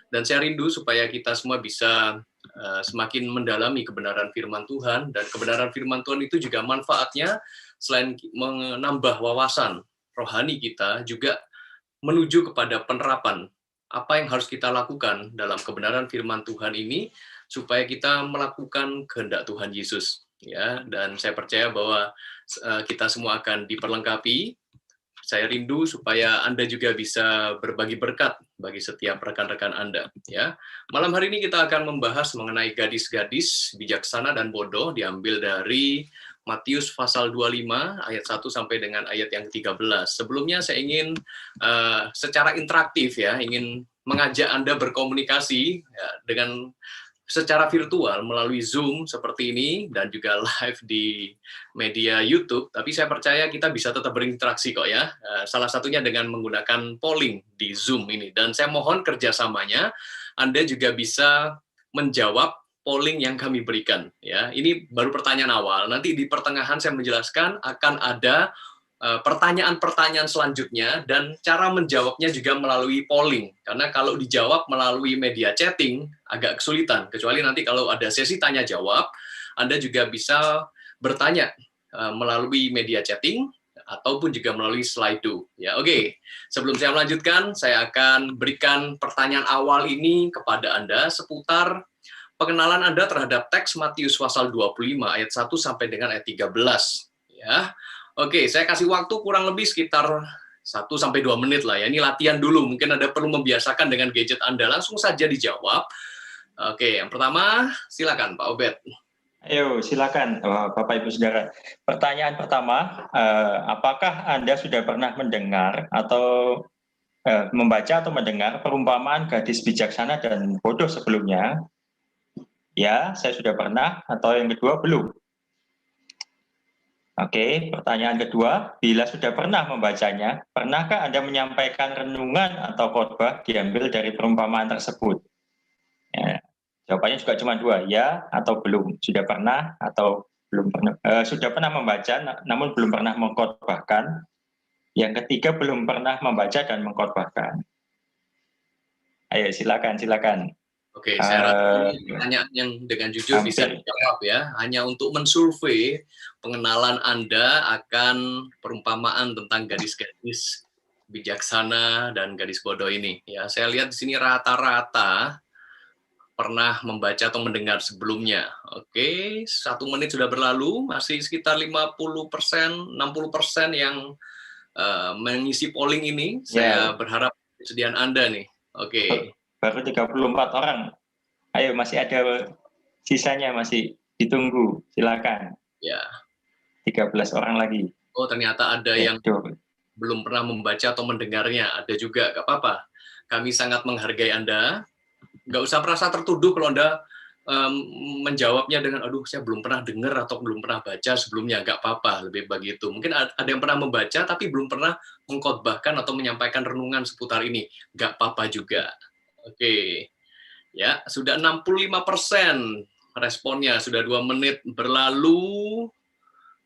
Dan saya rindu supaya kita semua bisa semakin mendalami kebenaran firman Tuhan, dan kebenaran firman Tuhan itu juga manfaatnya selain menambah wawasan rohani kita, juga menuju kepada penerapan apa yang harus kita lakukan dalam kebenaran firman Tuhan ini supaya kita melakukan kehendak Tuhan Yesus, ya. Dan saya percaya bahwa kita semua akan diperlengkapi. Saya rindu supaya Anda juga bisa berbagi berkat bagi setiap rekan-rekan Anda, ya. Malam hari ini kita akan membahas mengenai gadis-gadis bijaksana dan bodoh, diambil dari Matius pasal 25 ayat 1 sampai dengan ayat yang 13. Sebelumnya saya ingin secara interaktif, ya, ingin mengajak Anda berkomunikasi, ya, dengan secara virtual melalui Zoom seperti ini dan juga live di media YouTube, tapi saya percaya kita bisa tetap berinteraksi kok, ya. Salah satunya dengan menggunakan polling di Zoom ini, dan saya mohon kerjasamanya. Anda juga bisa menjawab polling yang kami berikan, ya. Ini baru pertanyaan awal, nanti di pertengahan saya menjelaskan akan ada pertanyaan-pertanyaan selanjutnya, dan cara menjawabnya juga melalui polling. Karena kalau dijawab melalui media chatting agak kesulitan, kecuali nanti kalau ada sesi tanya jawab, Anda juga bisa bertanya melalui media chatting ataupun juga melalui Slido. Ya, oke. Sebelum saya melanjutkan, saya akan berikan pertanyaan awal ini kepada Anda seputar pengenalan Anda terhadap teks Matius pasal 25 ayat 1 sampai dengan ayat 13, ya. Oke, saya kasih waktu kurang lebih sekitar 1-2 menit lah, ya. Ini latihan dulu, mungkin Anda perlu membiasakan dengan gadget Anda. Langsung saja dijawab. Oke, yang pertama, silakan Pak Obed. Ayo, silakan Bapak Ibu Saudara. Pertanyaan pertama, apakah Anda sudah pernah mendengar atau membaca atau mendengar perumpamaan gadis bijaksana dan bodoh sebelumnya? Ya, saya sudah pernah. Atau yang kedua, belum? Oke, pertanyaan kedua, bila sudah pernah membacanya, pernahkah Anda menyampaikan renungan atau khotbah diambil dari perumpamaan tersebut? Ya, jawabannya juga cuma dua, ya atau belum. Sudah pernah atau belum pernah. Sudah pernah membaca, namun belum pernah mengkhotbahkan. Yang ketiga, belum pernah membaca dan mengkhotbahkan. Ayo, silakan. Oke, saya rasa pertanyaan yang dengan jujur bisa dijawab, ya. Hanya untuk mensurvei pengenalan Anda akan perumpamaan tentang gadis-gadis bijaksana dan gadis bodoh ini. Ya, saya lihat di sini rata-rata pernah membaca atau mendengar sebelumnya. Oke, 1 menit sudah berlalu, masih sekitar 50%, 60% yang mengisi polling ini. Saya berharap kesediaan Anda nih. Oke. Baru 34 orang. Ayo, masih ada sisanya, masih ditunggu. Silakan. Ya. 13 orang lagi. Oh, ternyata ada yang belum pernah membaca atau mendengarnya. Ada juga, nggak apa-apa. Kami sangat menghargai Anda. Nggak usah merasa tertuduh kalau Anda menjawabnya dengan, aduh, saya belum pernah dengar atau belum pernah baca sebelumnya. Nggak apa-apa, lebih begitu. Mungkin ada yang pernah membaca, tapi belum pernah mengkhotbahkan atau menyampaikan renungan seputar ini. Nggak apa-apa juga. Oke. Ya, sudah 65% responnya, sudah 2 menit berlalu.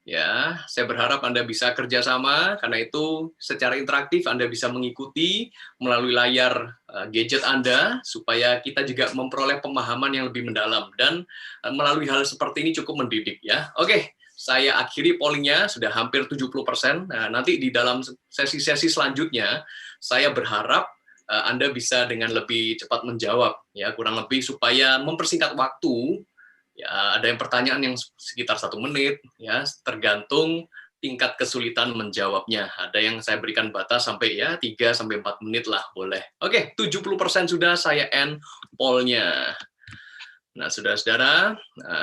Ya, saya berharap Anda bisa kerjasama, karena itu secara interaktif Anda bisa mengikuti melalui layar gadget Anda, supaya kita juga memperoleh pemahaman yang lebih mendalam, dan melalui hal seperti ini cukup mendidik, ya. Oke, saya akhiri pollingnya, sudah hampir 70%. Nah, nanti di dalam sesi-sesi selanjutnya, saya berharap Anda bisa dengan lebih cepat menjawab, ya, kurang lebih supaya mempersingkat waktu. Ya, ada yang pertanyaan yang sekitar 1 menit, ya, tergantung tingkat kesulitan menjawabnya. Ada yang saya berikan batas sampai 3-4 menit lah, boleh. Oke, 70% sudah, saya end poll-nya. Nah, saudara-saudara,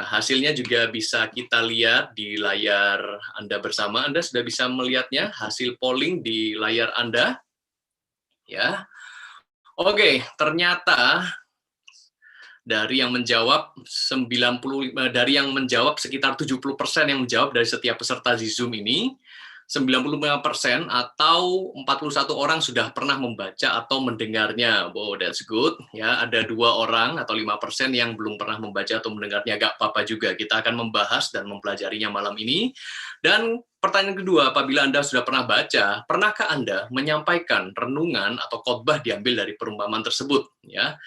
hasilnya juga bisa kita lihat di layar Anda bersama. Anda sudah bisa melihatnya, hasil polling di layar Anda. Ya. Oke, ternyata dari yang menjawab dari yang menjawab sekitar 70% yang menjawab dari setiap peserta di Zoom ini, 95% atau 41 orang sudah pernah membaca atau mendengarnya. Wow, that's good. Ya, ada 2 orang atau 5% yang belum pernah membaca atau mendengarnya. Gak apa-apa juga. Kita akan membahas dan mempelajarinya malam ini. Dan pertanyaan kedua, apabila Anda sudah pernah baca, pernahkah Anda menyampaikan renungan atau khotbah diambil dari perumpamaan tersebut? Ya.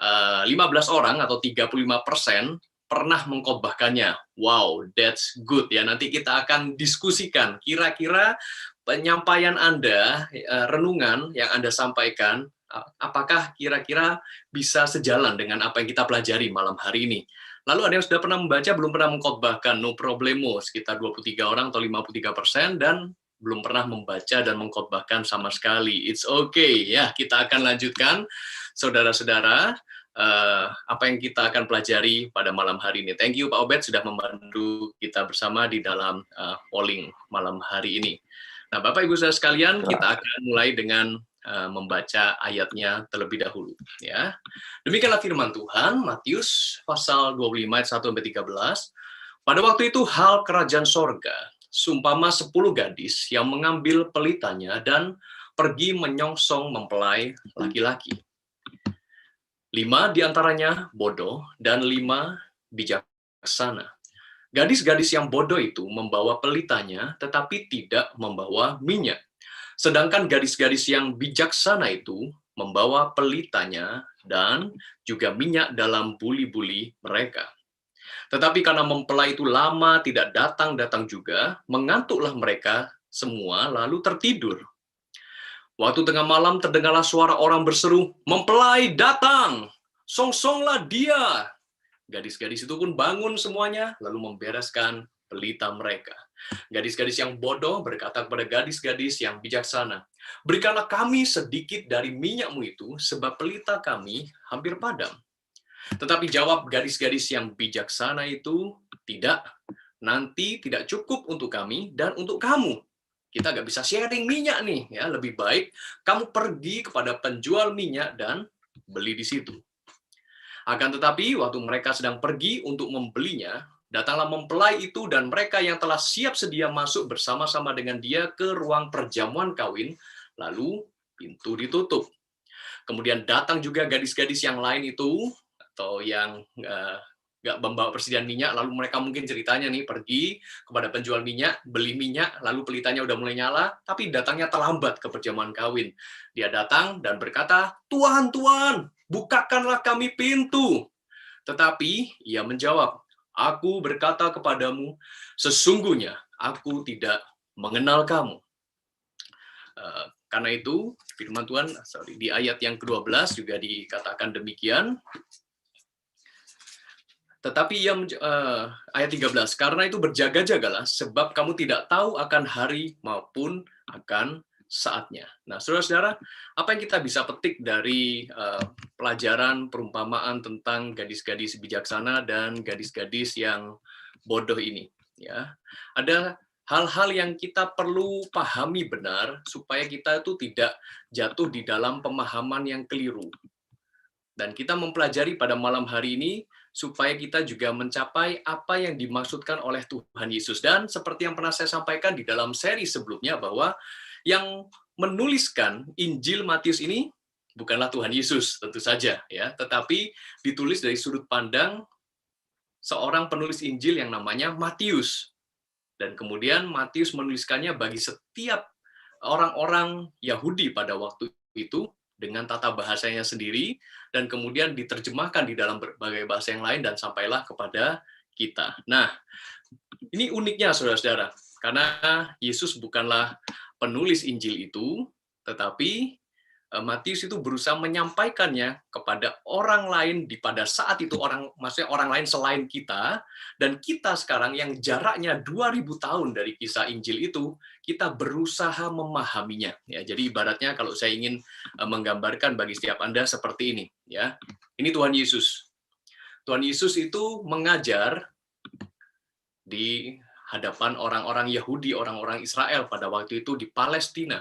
15 orang atau 35% pernah mengkhotbahkannya. Wow, that's good ya. Nanti kita akan diskusikan kira-kira penyampaian Anda, renungan yang Anda sampaikan, apakah kira-kira bisa sejalan dengan apa yang kita pelajari malam hari ini. Lalu ada yang sudah pernah membaca, belum pernah mengkhotbahkan, no problemo, sekitar 23 orang atau 53%, dan belum pernah membaca dan mengkhotbahkan sama sekali. It's okay, ya. Kita akan lanjutkan, saudara-saudara, apa yang kita akan pelajari pada malam hari ini. Thank you, Pak Obed, sudah membantu kita bersama di dalam polling malam hari ini. Nah, Bapak Ibu Saudara sekalian, kita akan mulai dengan membaca ayatnya terlebih dahulu, ya. Demikianlah firman Tuhan, Matius pasal 25 ayat 1 sampai 13. Pada waktu itu hal kerajaan sorga, seumpama 10 gadis yang mengambil pelitanya dan pergi menyongsong mempelai laki-laki. 5 diantaranya bodoh dan 5 bijaksana. Gadis-gadis yang bodoh itu membawa pelitanya, tetapi tidak membawa minyak. Sedangkan gadis-gadis yang bijaksana itu membawa pelitanya dan juga minyak dalam buli-buli mereka. Tetapi karena mempelai itu lama tidak datang-datang juga, mengantuklah mereka semua lalu tertidur. Waktu tengah malam terdengarlah suara orang berseru, "Mempelai datang, songsonglah dia." Gadis-gadis itu pun bangun semuanya, lalu membereskan pelita mereka. Gadis-gadis yang bodoh berkata kepada gadis-gadis yang bijaksana, "Berikanlah kami sedikit dari minyakmu itu, sebab pelita kami hampir padam." Tetapi jawab gadis-gadis yang bijaksana itu, "Tidak, nanti tidak cukup untuk kami dan untuk kamu. Kita nggak bisa sharing minyak nih, ya. Lebih baik kamu pergi kepada penjual minyak dan beli di situ." Akan tetapi, waktu mereka sedang pergi untuk membelinya, datanglah mempelai itu dan mereka yang telah siap sedia masuk bersama-sama dengan dia ke ruang perjamuan kawin, lalu pintu ditutup. Kemudian datang juga gadis-gadis yang lain itu, atau yang nggak membawa persediaan minyak, lalu mereka mungkin ceritanya nih, pergi kepada penjual minyak, beli minyak, lalu pelitanya udah mulai nyala, tapi datangnya terlambat ke perjamuan kawin. Dia datang dan berkata, "Tuan, Tuan, bukakanlah kami pintu." Tetapi ia menjawab, "Aku berkata kepadamu, sesungguhnya aku tidak mengenal kamu." Karena itu, firman Tuhan di ayat yang ke-12 juga dikatakan demikian. Tetapi ia ayat 13, "Karena itu berjaga-jagalah, sebab kamu tidak tahu akan hari maupun akan saatnya." Nah, saudara-saudara, apa yang kita bisa petik dari pelajaran perumpamaan tentang gadis-gadis bijaksana dan gadis-gadis yang bodoh ini? Ya, ada hal-hal yang kita perlu pahami benar supaya kita itu tidak jatuh di dalam pemahaman yang keliru. Dan kita mempelajari pada malam hari ini supaya kita juga mencapai apa yang dimaksudkan oleh Tuhan Yesus. Dan seperti yang pernah saya sampaikan di dalam seri sebelumnya, bahwa yang menuliskan Injil Matius ini bukanlah Tuhan Yesus, tentu saja, ya, tetapi ditulis dari sudut pandang seorang penulis Injil yang namanya Matius. Dan kemudian Matius menuliskannya bagi setiap orang-orang Yahudi pada waktu itu dengan tata bahasanya sendiri, dan kemudian diterjemahkan di dalam berbagai bahasa yang lain dan sampailah kepada kita. Nah, ini uniknya saudara-saudara, karena Yesus bukanlah penulis Injil itu, tetapi Matius itu berusaha menyampaikannya kepada orang lain pada saat itu, maksudnya orang lain selain kita, dan kita sekarang yang jaraknya 2000 tahun dari kisah Injil itu, kita berusaha memahaminya. Ya, jadi ibaratnya kalau saya ingin menggambarkan bagi setiap Anda seperti ini, ya. Ini Tuhan Yesus. Tuhan Yesus itu mengajar di hadapan orang-orang Yahudi, orang-orang Israel pada waktu itu di Palestina.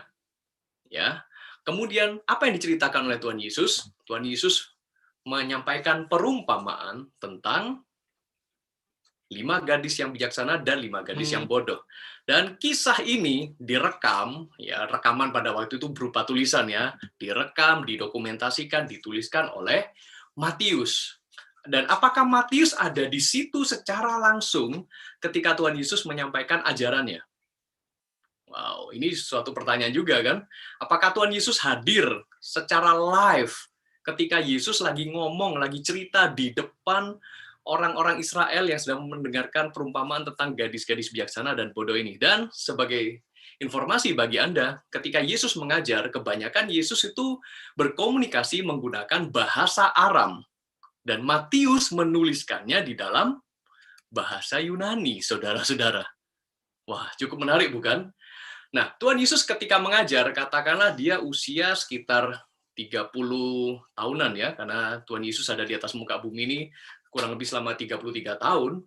Ya. Kemudian apa yang diceritakan oleh Tuhan Yesus? Tuhan Yesus menyampaikan perumpamaan tentang 5 gadis yang bijaksana dan 5 gadis yang bodoh. Dan kisah ini direkam, ya, rekaman pada waktu itu berupa tulisan, ya, direkam, didokumentasikan, dituliskan oleh Matius. Dan apakah Matius ada di situ secara langsung ketika Tuhan Yesus menyampaikan ajarannya? Wow, ini suatu pertanyaan juga kan? Apakah Tuhan Yesus hadir secara live ketika Yesus lagi ngomong, lagi cerita di depan orang-orang Israel yang sedang mendengarkan perumpamaan tentang gadis-gadis bijaksana dan bodoh ini. Dan sebagai informasi bagi Anda, ketika Yesus mengajar, kebanyakan Yesus itu berkomunikasi menggunakan bahasa Aram. Dan Matius menuliskannya di dalam bahasa Yunani, saudara-saudara. Wah, cukup menarik bukan? Nah, Tuhan Yesus ketika mengajar, katakanlah dia usia sekitar 30 tahunan ya, karena Tuhan Yesus ada di atas muka bumi ini kurang lebih selama 33 tahun,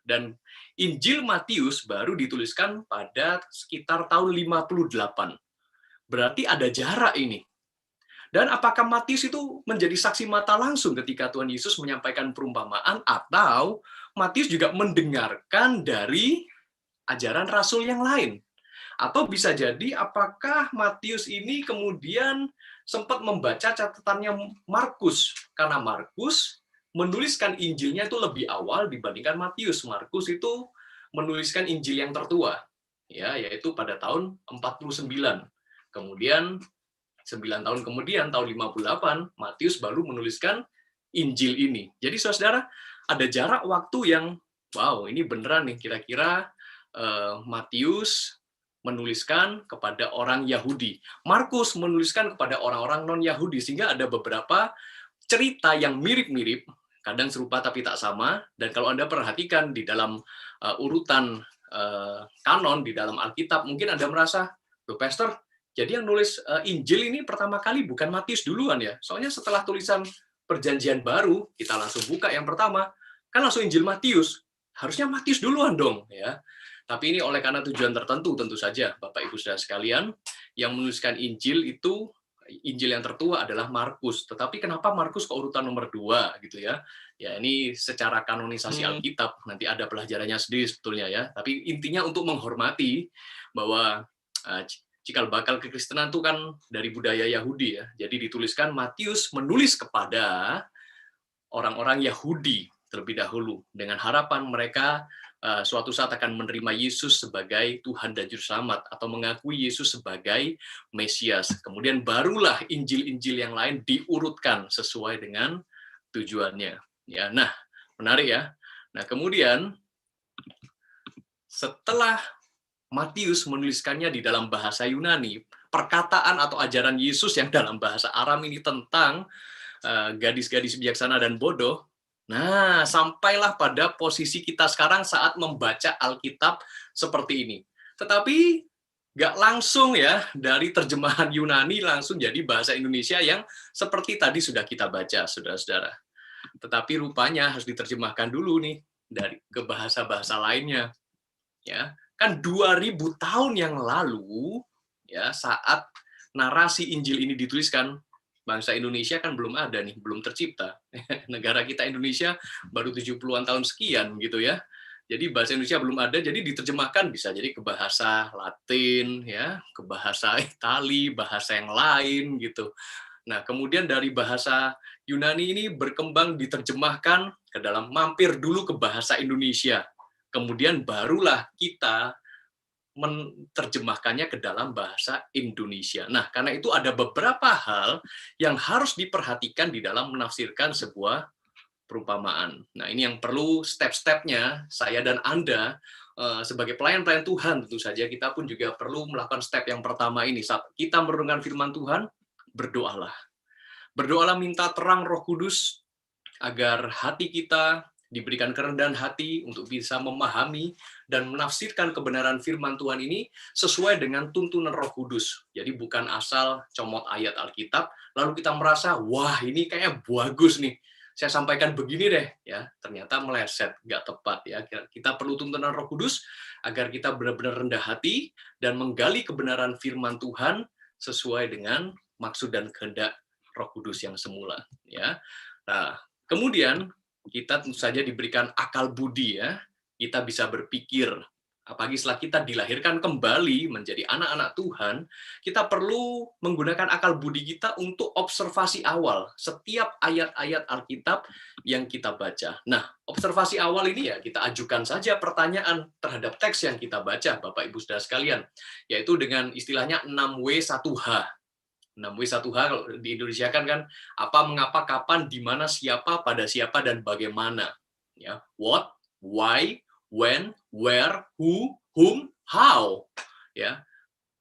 dan Injil Matius baru dituliskan pada sekitar tahun 58. Berarti ada jarak ini. Dan apakah Matius itu menjadi saksi mata langsung ketika Tuhan Yesus menyampaikan perumpamaan, atau Matius juga mendengarkan dari ajaran rasul yang lain? Atau bisa jadi apakah Matius ini kemudian sempat membaca catatannya Markus, karena Markus menuliskan Injilnya itu lebih awal dibandingkan Matius. Markus itu menuliskan Injil yang tertua, ya, yaitu pada tahun 49. Kemudian 9 tahun kemudian, tahun 58, Matius baru menuliskan Injil ini. Jadi saudara, ada jarak waktu yang, wow, ini beneran nih, kira-kira Matius menuliskan kepada orang Yahudi. Markus menuliskan kepada orang-orang non-Yahudi, sehingga ada beberapa cerita yang mirip-mirip, kadang serupa tapi tak sama, dan kalau Anda perhatikan di dalam urutan kanon, di dalam Alkitab, mungkin Anda merasa, loh Pastor, jadi yang nulis Injil ini pertama kali bukan Matius duluan ya. Soalnya setelah tulisan Perjanjian Baru, kita langsung buka yang pertama, kan langsung Injil Matius. Harusnya Matius duluan dong ya. Tapi ini oleh karena tujuan tertentu tentu saja, Bapak Ibu Saudara sekalian, yang menuliskan Injil itu, Injil yang tertua adalah Markus. Tetapi kenapa Markus ke urutan nomor 2 gitu ya? Ya ini secara kanonisasi Alkitab, nanti ada pelajarannya sendiri sebetulnya ya. Tapi intinya untuk menghormati bahwa cikal bakal kekristenan itu kan dari budaya Yahudi ya. Jadi dituliskan Matius menulis kepada orang-orang Yahudi terlebih dahulu dengan harapan mereka suatu saat akan menerima Yesus sebagai Tuhan dan Juru Selamat atau mengakui Yesus sebagai Mesias. Kemudian barulah Injil-Injil yang lain diurutkan sesuai dengan tujuannya. Ya, nah, menarik ya. Nah, kemudian setelah Matius menuliskannya di dalam bahasa Yunani, perkataan atau ajaran Yesus yang dalam bahasa Aram ini tentang gadis-gadis bijaksana dan bodoh. Nah, sampailah pada posisi kita sekarang saat membaca Alkitab seperti ini. Tetapi nggak langsung ya, dari terjemahan Yunani langsung jadi bahasa Indonesia yang seperti tadi sudah kita baca, saudara-saudara. Tetapi rupanya harus diterjemahkan dulu nih dari ke bahasa-bahasa lainnya. Ya, kan 2000 tahun yang lalu ya, saat narasi Injil ini dituliskan, bangsa Indonesia kan belum ada nih, belum tercipta. Negara kita Indonesia baru 70-an tahun sekian gitu ya. Jadi bahasa Indonesia belum ada, jadi diterjemahkan bisa jadi ke bahasa Latin ya, ke bahasa Itali, bahasa yang lain gitu. Nah, kemudian dari bahasa Yunani ini berkembang diterjemahkan ke dalam, mampir dulu ke bahasa Indonesia. Kemudian barulah kita menerjemahkannya ke dalam bahasa Indonesia. Nah, karena itu ada beberapa hal yang harus diperhatikan di dalam menafsirkan sebuah perumpamaan. Nah, ini yang perlu step-stepnya saya dan Anda sebagai pelayan-pelayan Tuhan, tentu saja kita pun juga perlu melakukan step yang pertama ini. Saat kita merenungkan firman Tuhan, berdoalah. Berdoalah minta terang Roh Kudus agar hati kita diberikan kerendahan hati untuk bisa memahami dan menafsirkan kebenaran firman Tuhan ini sesuai dengan tuntunan Roh Kudus. Jadi bukan asal comot ayat Alkitab, lalu kita merasa, wah ini kayaknya bagus nih, saya sampaikan begini deh, ya ternyata meleset, nggak tepat ya. Kita perlu tuntunan Roh Kudus agar kita benar-benar rendah hati dan menggali kebenaran firman Tuhan sesuai dengan maksud dan kehendak Roh Kudus yang semula. Ya, nah kemudian kita tentu saja diberikan akal budi ya, kita bisa berpikir, apalagi setelah kita dilahirkan kembali menjadi anak-anak Tuhan, kita perlu menggunakan akal budi kita untuk observasi awal setiap ayat-ayat Alkitab yang kita baca. Nah, observasi awal ini ya kita ajukan saja pertanyaan terhadap teks yang kita baca, Bapak Ibu Saudara sekalian, yaitu dengan istilahnya 6W1H. 6W 1H kalau di Indonesia kan apa, mengapa, kapan, di mana, siapa, pada siapa, dan bagaimana. Ya, what, why, when, where, who, whom, how. Ya,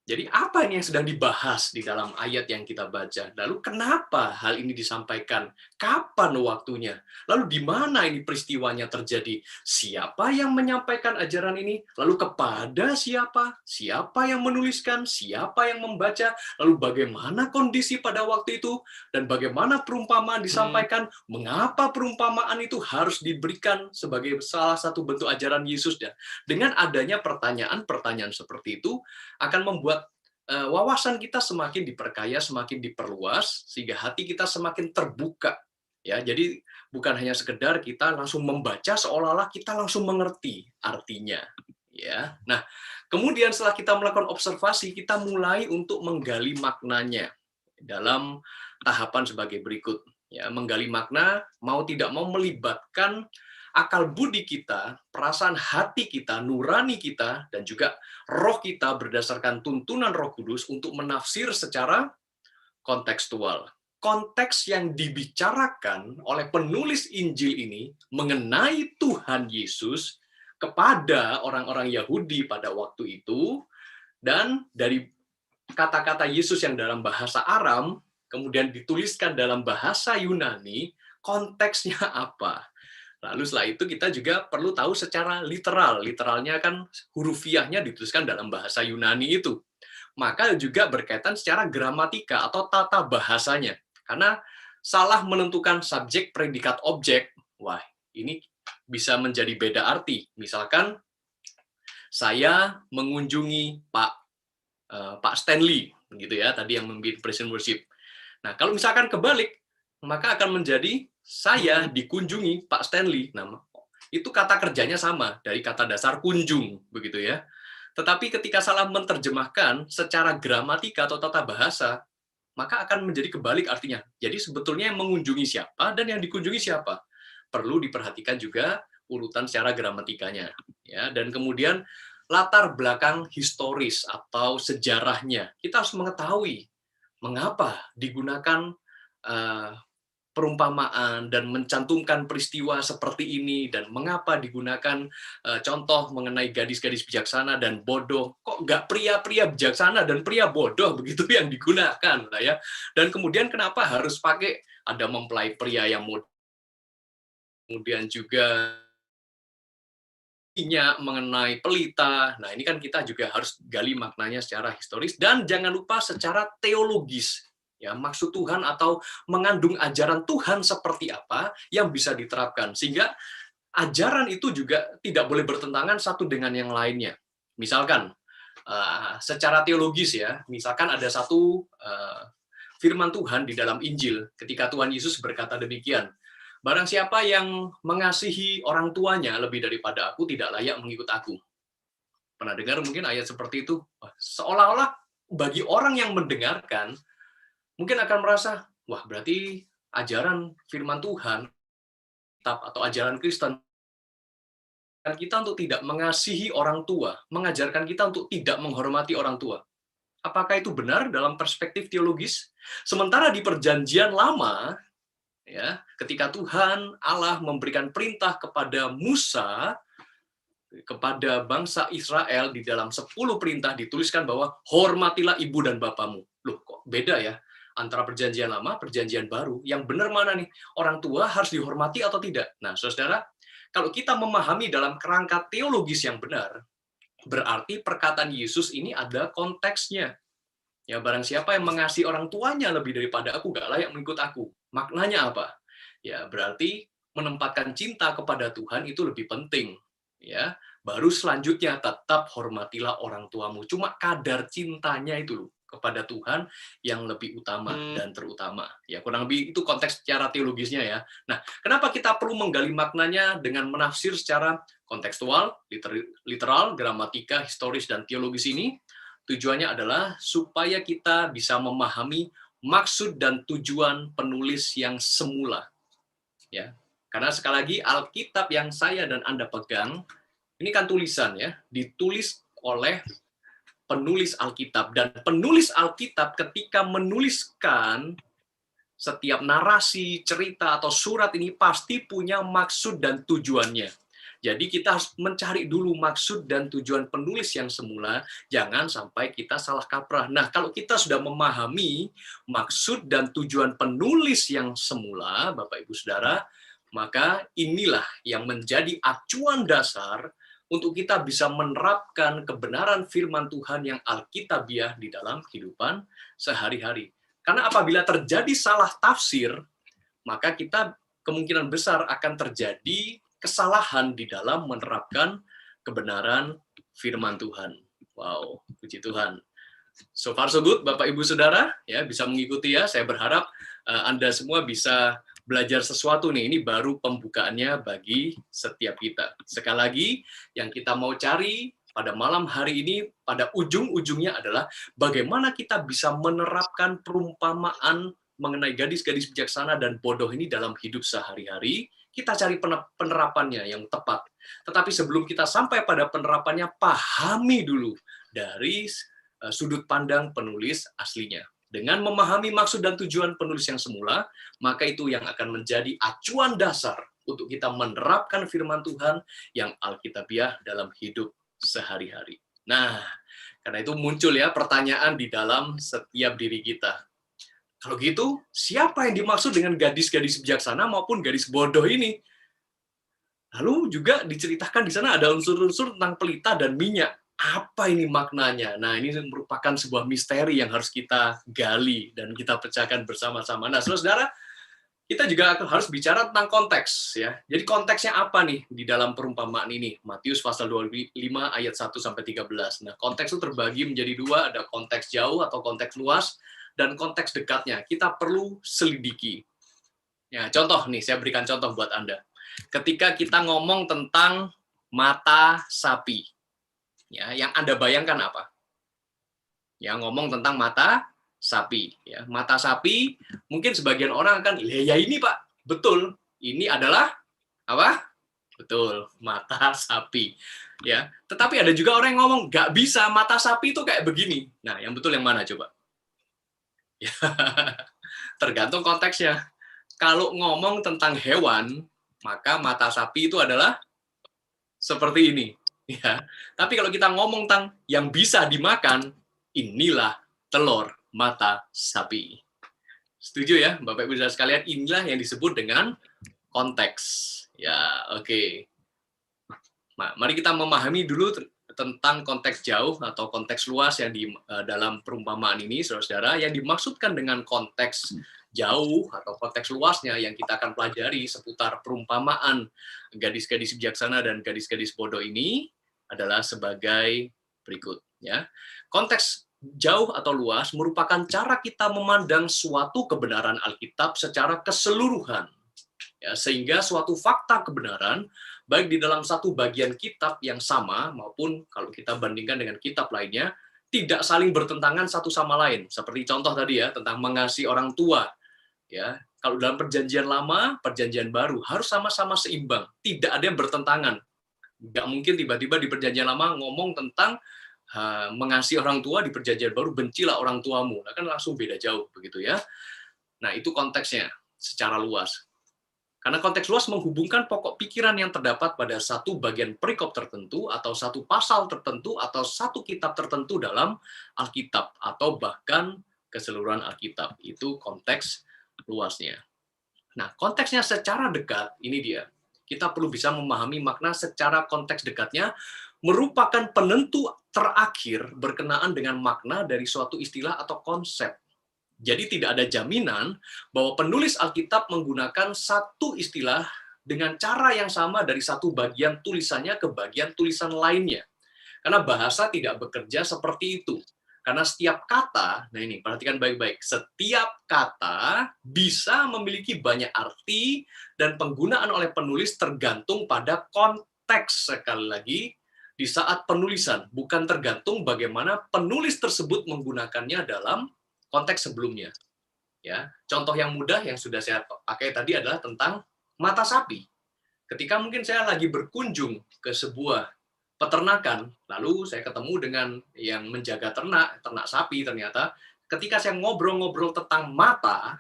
jadi apa ini yang sedang dibahas di dalam ayat yang kita baca? Lalu kenapa hal ini disampaikan? Kapan waktunya? Lalu di mana ini peristiwanya terjadi? Siapa yang menyampaikan ajaran ini? Lalu kepada siapa? Siapa yang menuliskan? Siapa yang membaca? Lalu bagaimana kondisi pada waktu itu? Dan bagaimana perumpamaan disampaikan? Mengapa perumpamaan itu harus diberikan sebagai salah satu bentuk ajaran Yesus? Dan dengan adanya pertanyaan-pertanyaan seperti itu, akan membuat wawasan kita semakin diperkaya, semakin diperluas, sehingga hati kita semakin terbuka. Ya, jadi bukan hanya sekedar kita langsung membaca seolah-olah kita langsung mengerti artinya. Ya, nah kemudian setelah kita melakukan observasi, kita mulai untuk menggali maknanya dalam tahapan sebagai berikut. Ya, menggali makna mau tidak mau melibatkan akal budi kita, perasaan hati kita, nurani kita, dan juga roh kita berdasarkan tuntunan Roh Kudus untuk menafsir secara kontekstual. Konteks yang dibicarakan oleh penulis Injil ini mengenai Tuhan Yesus kepada orang-orang Yahudi pada waktu itu, dan dari kata-kata Yesus yang dalam bahasa Aram, kemudian dituliskan dalam bahasa Yunani, konteksnya apa? Lalu setelah itu kita juga perlu tahu secara literal. Literalnya kan hurufiahnya dituliskan dalam bahasa Yunani itu. Maka juga berkaitan secara gramatika atau tata bahasanya. Karena salah menentukan subjek, predikat, objek, wah ini bisa menjadi beda arti. Misalkan saya mengunjungi Pak Stanley, gitu ya, tadi yang memimpin praise and worship. Nah, kalau misalkan kebalik, maka akan menjadi saya dikunjungi Pak Stanley. Nah, itu kata kerjanya sama dari kata dasar kunjung, begitu ya. Tetapi ketika salah menerjemahkan secara gramatika atau tata bahasa, maka akan menjadi kebalik artinya. Jadi sebetulnya yang mengunjungi siapa dan yang dikunjungi siapa. Perlu diperhatikan juga urutan secara gramatikanya. Ya, dan kemudian latar belakang historis atau sejarahnya. Kita harus mengetahui mengapa digunakan perumpamaan dan mencantumkan peristiwa seperti ini, dan mengapa digunakan contoh mengenai gadis-gadis bijaksana dan bodoh, kok nggak pria-pria bijaksana dan pria bodoh begitu yang digunakan lah ya. Dan kemudian kenapa harus pakai ada mempelai pria yang kemudian juga mengenai pelita. Nah, ini kan kita juga harus gali maknanya secara historis, dan jangan lupa secara teologis. Ya, maksud Tuhan atau mengandung ajaran Tuhan seperti apa yang bisa diterapkan, sehingga ajaran itu juga tidak boleh bertentangan satu dengan yang lainnya. Misalkan secara teologis ya, misalkan ada satu firman Tuhan di dalam Injil ketika Tuhan Yesus berkata demikian, barang siapa yang mengasihi orang tuanya lebih daripada aku tidak layak mengikut aku. Pernah dengar mungkin ayat seperti itu? Seolah-olah bagi orang yang mendengarkan mungkin akan merasa, wah berarti ajaran firman Tuhan atau ajaran Kristen kita untuk tidak mengasihi orang tua, mengajarkan kita untuk tidak menghormati orang tua. Apakah itu benar dalam perspektif teologis? Sementara di Perjanjian Lama, ya, ketika Tuhan Allah memberikan perintah kepada Musa, kepada bangsa Israel di dalam 10 perintah dituliskan bahwa hormatilah ibu dan bapamu. Loh, kok beda ya? Antara perjanjian lama, perjanjian baru. Yang benar mana nih? Orang tua harus dihormati atau tidak? Nah, saudara, kalau kita memahami dalam kerangka teologis yang benar, berarti perkataan Yesus ini ada konteksnya. Ya, barang siapa yang mengasihi orang tuanya lebih daripada aku, gak layak mengikut aku. Maknanya apa? Ya, berarti menempatkan cinta kepada Tuhan itu lebih penting. Ya, baru selanjutnya tetap hormatilah orang tuamu. Cuma kadar cintanya itu loh kepada Tuhan yang lebih utama dan terutama. Ya, kurang lebih itu konteks secara teologisnya ya. Nah, kenapa kita perlu menggali maknanya dengan menafsir secara kontekstual, literal, gramatika, historis, dan teologis ini? Tujuannya adalah supaya kita bisa memahami maksud dan tujuan penulis yang semula. Ya, karena sekali lagi Alkitab yang saya dan Anda pegang ini kan tulisan ya, ditulis oleh penulis Alkitab. Dan penulis Alkitab ketika menuliskan setiap narasi, cerita, atau surat ini pasti punya maksud dan tujuannya. Jadi kita harus mencari dulu maksud dan tujuan penulis yang semula, jangan sampai kita salah kaprah. Nah, kalau kita sudah memahami maksud dan tujuan penulis yang semula, Bapak Ibu Saudara, maka inilah yang menjadi acuan dasar untuk kita bisa menerapkan kebenaran firman Tuhan yang alkitabiah di dalam kehidupan sehari-hari. Karena apabila terjadi salah tafsir, maka kita kemungkinan besar akan terjadi kesalahan di dalam menerapkan kebenaran firman Tuhan. Wow, puji Tuhan. So far so good, Bapak Ibu Saudara, ya bisa mengikuti ya. Saya berharap Anda semua bisa belajar sesuatu nih. Ini baru pembukaannya bagi setiap kita. Sekali lagi, yang kita mau cari pada malam hari ini, pada ujung-ujungnya adalah bagaimana kita bisa menerapkan perumpamaan mengenai gadis-gadis bijaksana dan bodoh ini dalam hidup sehari-hari. Kita cari penerapannya yang tepat. Tetapi sebelum kita sampai pada penerapannya, pahami dulu dari sudut pandang penulis aslinya. Dengan memahami maksud dan tujuan penulis yang semula, maka itu yang akan menjadi acuan dasar untuk kita menerapkan firman Tuhan yang alkitabiah dalam hidup sehari-hari. Nah, karena itu muncul ya pertanyaan di dalam setiap diri kita. Kalau gitu, siapa yang dimaksud dengan gadis-gadis bijaksana maupun gadis bodoh ini? Lalu juga diceritakan di sana ada unsur-unsur tentang pelita dan minyak. Apa ini maknanya? Nah, ini merupakan sebuah misteri yang harus kita gali dan kita pecahkan bersama-sama. Nah, saudara, kita juga harus bicara tentang konteks ya. Jadi konteksnya apa nih di dalam perumpamaan ini? Matius pasal 25 ayat 1 sampai 13. Nah, konteks itu terbagi menjadi dua, ada konteks jauh atau konteks luas dan konteks dekatnya. Kita perlu selidiki. Ya, contoh nih, saya berikan contoh buat Anda. Ketika kita ngomong tentang mata sapi, ya, yang Anda bayangkan apa? Ya, ngomong tentang mata sapi. Ya, mata sapi, mungkin sebagian orang akan, ya ini Pak, betul, ini adalah apa? Betul, mata sapi. Ya, tetapi ada juga orang yang ngomong, nggak bisa, mata sapi itu kayak begini. Nah, yang betul yang mana coba? Ya, tergantung konteksnya. Kalau ngomong tentang hewan, maka mata sapi itu adalah seperti ini. Ya. Tapi kalau kita ngomong tentang yang bisa dimakan, inilah telur mata sapi. Setuju ya, Bapak Ibu Saudara sekalian, inilah yang disebut dengan konteks. Ya, oke. Nah, mari kita memahami dulu tentang konteks jauh atau konteks luas yang di dalam perumpamaan ini, saudara-saudara, yang dimaksudkan dengan konteks jauh atau konteks luasnya yang kita akan pelajari seputar perumpamaan gadis-gadis bijaksana dan gadis-gadis bodoh ini adalah sebagai berikut. Ya, konteks jauh atau luas merupakan cara kita memandang suatu kebenaran Alkitab secara keseluruhan, ya, sehingga suatu fakta kebenaran baik di dalam satu bagian kitab yang sama maupun kalau kita bandingkan dengan kitab lainnya tidak saling bertentangan satu sama lain. Seperti contoh tadi ya tentang mengasihi orang tua. Ya, kalau dalam perjanjian lama, perjanjian baru harus sama-sama seimbang, tidak ada yang bertentangan. Nggak mungkin tiba-tiba di perjanjian lama ngomong tentang mengasihi orang tua, di perjanjian baru bencilah orang tuamu. Nah, kan langsung beda jauh begitu ya. Nah, itu konteksnya secara luas. Karena konteks luas menghubungkan pokok pikiran yang terdapat pada satu bagian perikop tertentu, atau satu pasal tertentu, atau satu kitab tertentu dalam Alkitab, atau bahkan keseluruhan Alkitab. Itu konteks luasnya. Nah, konteksnya secara dekat, ini dia. Kita perlu bisa memahami makna secara konteks dekatnya, merupakan penentu terakhir berkenaan dengan makna dari suatu istilah atau konsep. Jadi tidak ada jaminan bahwa penulis Alkitab menggunakan satu istilah dengan cara yang sama dari satu bagian tulisannya ke bagian tulisan lainnya. Karena bahasa tidak bekerja seperti itu. Karena setiap kata, nah ini perhatikan baik-baik, setiap kata bisa memiliki banyak arti dan penggunaan oleh penulis tergantung pada konteks, sekali lagi, di saat penulisan, bukan tergantung bagaimana penulis tersebut menggunakannya dalam konteks sebelumnya. Ya, contoh yang mudah yang sudah saya pakai tadi adalah tentang mata sapi. Ketika mungkin saya lagi berkunjung ke sebuah peternakan. Lalu saya ketemu dengan yang menjaga ternak sapi ternyata. Ketika saya ngobrol-ngobrol tentang mata,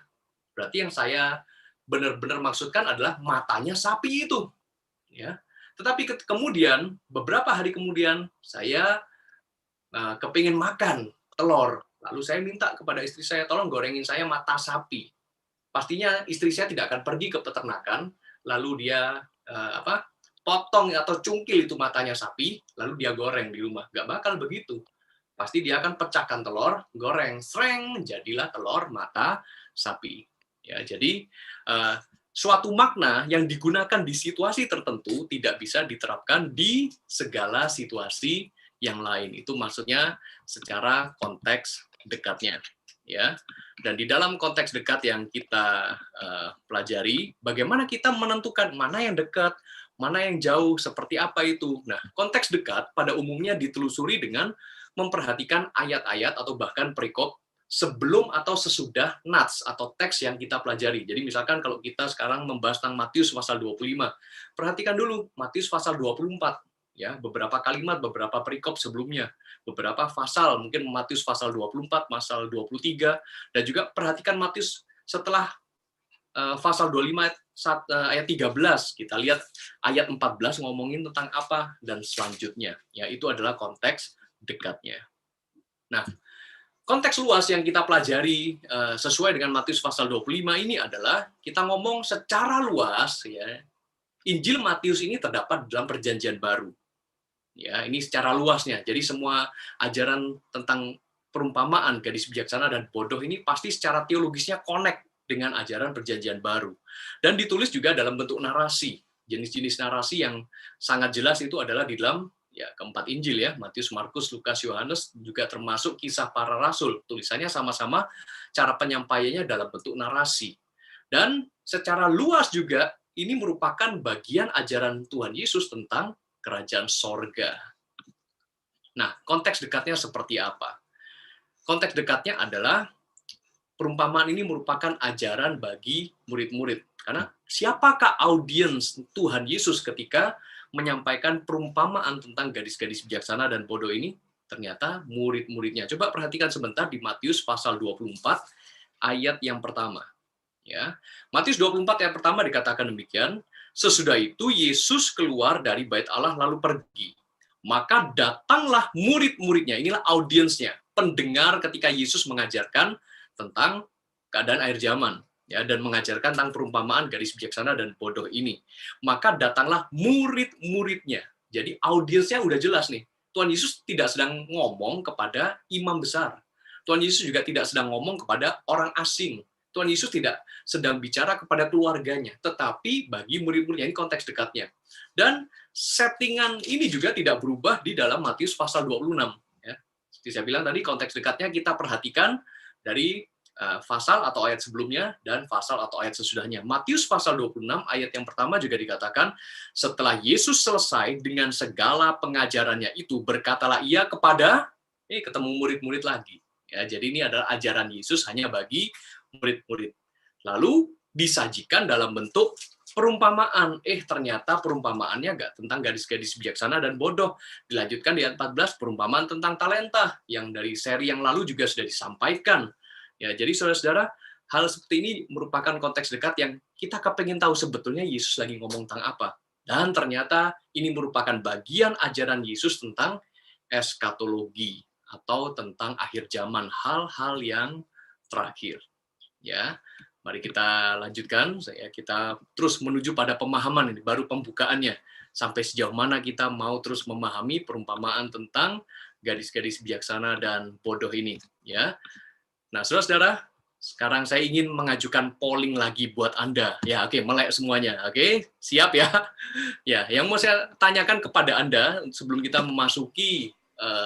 berarti yang saya benar-benar maksudkan adalah matanya sapi itu. Ya. Tetapi kemudian, beberapa hari kemudian, saya kepingin makan telur. Lalu saya minta kepada istri saya, tolong gorengin saya mata sapi. Pastinya istri saya tidak akan pergi ke peternakan, lalu dia potong atau cungkil itu matanya sapi, lalu dia goreng di rumah. Nggak bakal begitu. Pasti dia akan pecahkan telur, goreng, sreng, jadilah telur mata sapi. Ya, jadi suatu makna yang digunakan di situasi tertentu tidak bisa diterapkan di segala situasi yang lain. Itu maksudnya secara konteks dekatnya. Ya. Dan di dalam konteks dekat yang kita pelajari, bagaimana kita menentukan mana yang dekat, mana yang jauh, seperti apa itu. Nah, konteks dekat pada umumnya ditelusuri dengan memperhatikan ayat-ayat atau bahkan perikop sebelum atau sesudah nats atau teks yang kita pelajari. Jadi misalkan kalau kita sekarang membahas tentang Matius pasal 25, perhatikan dulu Matius pasal 24, ya, beberapa kalimat, beberapa perikop sebelumnya, beberapa pasal, mungkin Matius pasal 24, pasal 23, dan juga perhatikan Matius setelah pasal 25 ayat 13, kita lihat ayat 14 ngomongin tentang apa, dan selanjutnya. Ya, itu adalah konteks dekatnya. Nah, konteks luas yang kita pelajari sesuai dengan Matius pasal 25 ini adalah kita ngomong secara luas, ya, Injil Matius ini terdapat dalam Perjanjian Baru. Ya, ini secara luasnya. Jadi semua ajaran tentang perumpamaan, gadis bijaksana dan bodoh ini pasti secara teologisnya connect dengan ajaran Perjanjian Baru. Dan ditulis juga dalam bentuk narasi. Jenis-jenis narasi yang sangat jelas itu adalah di dalam keempat Injil, ya, Matius, Markus, Lukas, Yohanes, juga termasuk kisah para rasul. Tulisannya sama-sama, cara penyampaiannya dalam bentuk narasi. Dan secara luas juga ini merupakan bagian ajaran Tuhan Yesus tentang kerajaan sorga. Nah, konteks dekatnya seperti apa? Konteks dekatnya adalah perumpamaan ini merupakan ajaran bagi murid-murid. Karena siapakah audiens Tuhan Yesus ketika menyampaikan perumpamaan tentang gadis-gadis bijaksana dan bodoh ini? Ternyata murid-muridnya. Coba perhatikan sebentar di Matius pasal 24 ayat yang pertama. Ya, Matius 24 ayat pertama dikatakan demikian, sesudah itu Yesus keluar dari bait Allah lalu pergi. Maka datanglah murid-muridnya, inilah audiensnya, pendengar ketika Yesus mengajarkan tentang keadaan akhir zaman, ya, dan mengajarkan tentang perumpamaan gadis bijaksana dan bodoh ini. Maka datanglah murid-muridnya. Jadi audiensnya udah jelas nih. Tuhan Yesus tidak sedang ngomong kepada imam besar. Tuhan Yesus juga tidak sedang ngomong kepada orang asing. Tuhan Yesus tidak sedang bicara kepada keluarganya, tetapi bagi murid-muridnya, ini konteks dekatnya. Dan settingan ini juga tidak berubah di dalam Matius pasal 26. Ya. Seperti saya bilang tadi, konteks dekatnya kita perhatikan dari pasal atau ayat sebelumnya dan pasal atau ayat sesudahnya. Matius pasal 26 ayat yang pertama juga dikatakan, setelah Yesus selesai dengan segala pengajarannya itu, berkatalah ia kepada, ketemu murid-murid lagi. Ya, jadi ini adalah ajaran Yesus hanya bagi murid-murid. Lalu disajikan dalam bentuk perumpamaan. Ternyata perumpamaannya nggak tentang gadis-gadis bijaksana dan bodoh. Dilanjutkan di ayat 14, perumpamaan tentang talenta, yang dari seri yang lalu juga sudah disampaikan. Ya, jadi saudara-saudara, hal seperti ini merupakan konteks dekat yang kita kepengen tahu sebetulnya Yesus lagi ngomong tentang apa. Dan ternyata ini merupakan bagian ajaran Yesus tentang eskatologi, atau tentang akhir zaman, hal-hal yang terakhir. Ya, mari kita lanjutkan. Kita terus menuju pada pemahaman ini, baru pembukaannya. Sampai sejauh mana kita mau terus memahami perumpamaan tentang gadis-gadis bijaksana dan bodoh ini. Ya, nah, saudara-saudara, sekarang saya ingin mengajukan polling lagi buat Anda. Ya, oke, melek semuanya. Oke, siap ya? Ya, yang mau saya tanyakan kepada Anda sebelum kita memasuki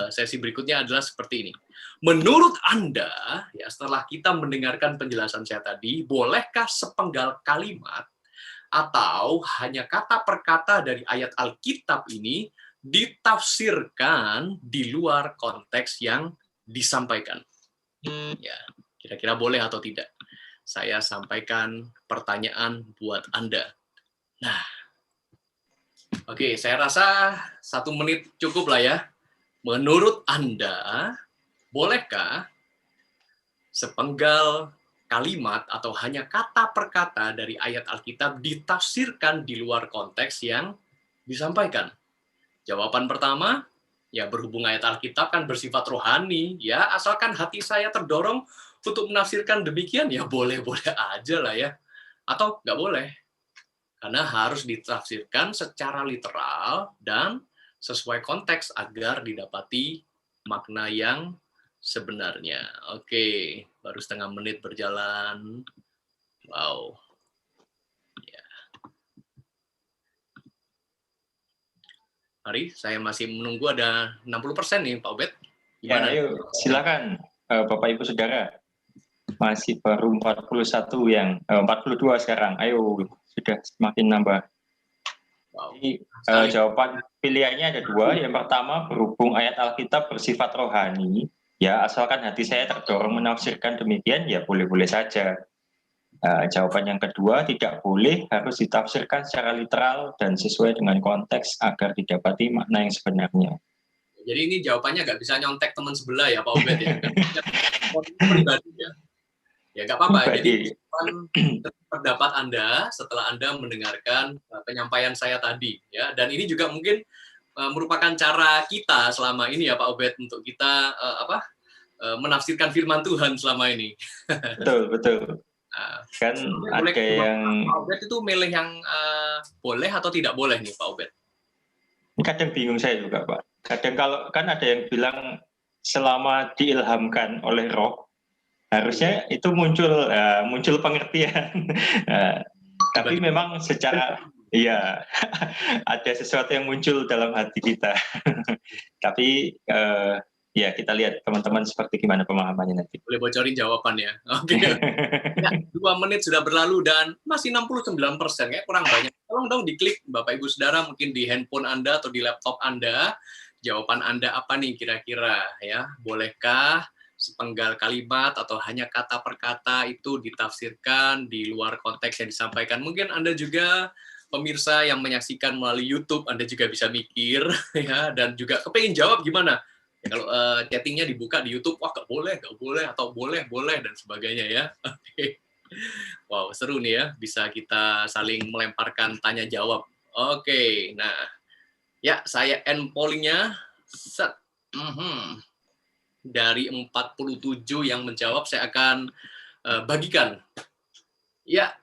sesi berikutnya adalah seperti ini. Menurut Anda, ya, setelah kita mendengarkan penjelasan saya tadi, bolehkah sepenggal kalimat atau hanya kata per kata dari ayat Alkitab ini ditafsirkan di luar konteks yang disampaikan? Ya, kira-kira boleh atau tidak? Saya sampaikan pertanyaan buat Anda. Nah, Oke, saya rasa 1 menit cukup lah ya. Menurut Anda, bolehkah sepenggal kalimat atau hanya kata per kata dari ayat Alkitab ditafsirkan di luar konteks yang disampaikan? Jawaban pertama, ya berhubung ayat Alkitab kan bersifat rohani, ya asalkan hati saya terdorong untuk menafsirkan demikian, ya boleh-boleh aja lah ya. Atau nggak boleh, karena harus ditafsirkan secara literal dan sesuai konteks agar didapati makna yang sebenarnya. Oke, baru setengah menit berjalan. Wow. Ya. Mari, saya masih menunggu ada 60% nih, Pak Obed. Ya, Gimana? ayo silakan Bapak Ibu Saudara. Masih baru 41 yang 42 sekarang. Ayo, sudah semakin nambah. Wow. Jadi, jawaban pilihannya ada 2. Yang pertama, berhubung ayat Alkitab bersifat rohani, ya asalkan hati saya terdorong menafsirkan demikian, ya boleh-boleh saja. Jawaban yang kedua, tidak boleh, harus ditafsirkan secara literal dan sesuai dengan konteks agar didapati makna yang sebenarnya. Jadi ini jawabannya nggak bisa nyontek teman sebelah ya, Pak Obed ya. Pribadi ya. Ya nggak apa-apa. Jadi pendapat Anda setelah Anda mendengarkan penyampaian saya tadi ya. Dan ini juga mungkin merupakan cara kita selama ini ya Pak Obed untuk kita menafsirkan firman Tuhan selama ini. Betul, betul. Nah, Kan ada yang Pak Obed itu milih yang boleh atau tidak boleh nih Pak Obed? kadang bingung saya juga, Pak. Kadang kalau kan ada yang bilang selama diilhamkan oleh Roh, harusnya itu muncul pengertian. Tapi memang secara iya ada sesuatu yang muncul dalam hati kita. Tapi ya kita lihat teman-teman seperti gimana pemahamannya nanti. Boleh bocorin jawabannya. Oke. Ya, 2 menit sudah berlalu dan masih 69%, kayak kurang banyak. Tolong dong diklik Bapak Ibu Saudara, mungkin di handphone Anda atau di laptop Anda, jawaban Anda apa nih kira-kira ya? Bolehkah sepenggal kalimat atau hanya kata per kata itu ditafsirkan di luar konteks yang disampaikan? Mungkin Anda juga pemirsa yang menyaksikan melalui YouTube, Anda juga bisa mikir ya, dan juga kepengen jawab gimana? Ya, kalau chattingnya dibuka di YouTube, wah nggak boleh, atau boleh, dan sebagainya ya. Oke. Wow, seru nih ya, bisa kita saling melemparkan tanya jawab. Oke, nah, ya saya end polling-nya. Set. Dari 47 yang menjawab, saya akan bagikan. Ya,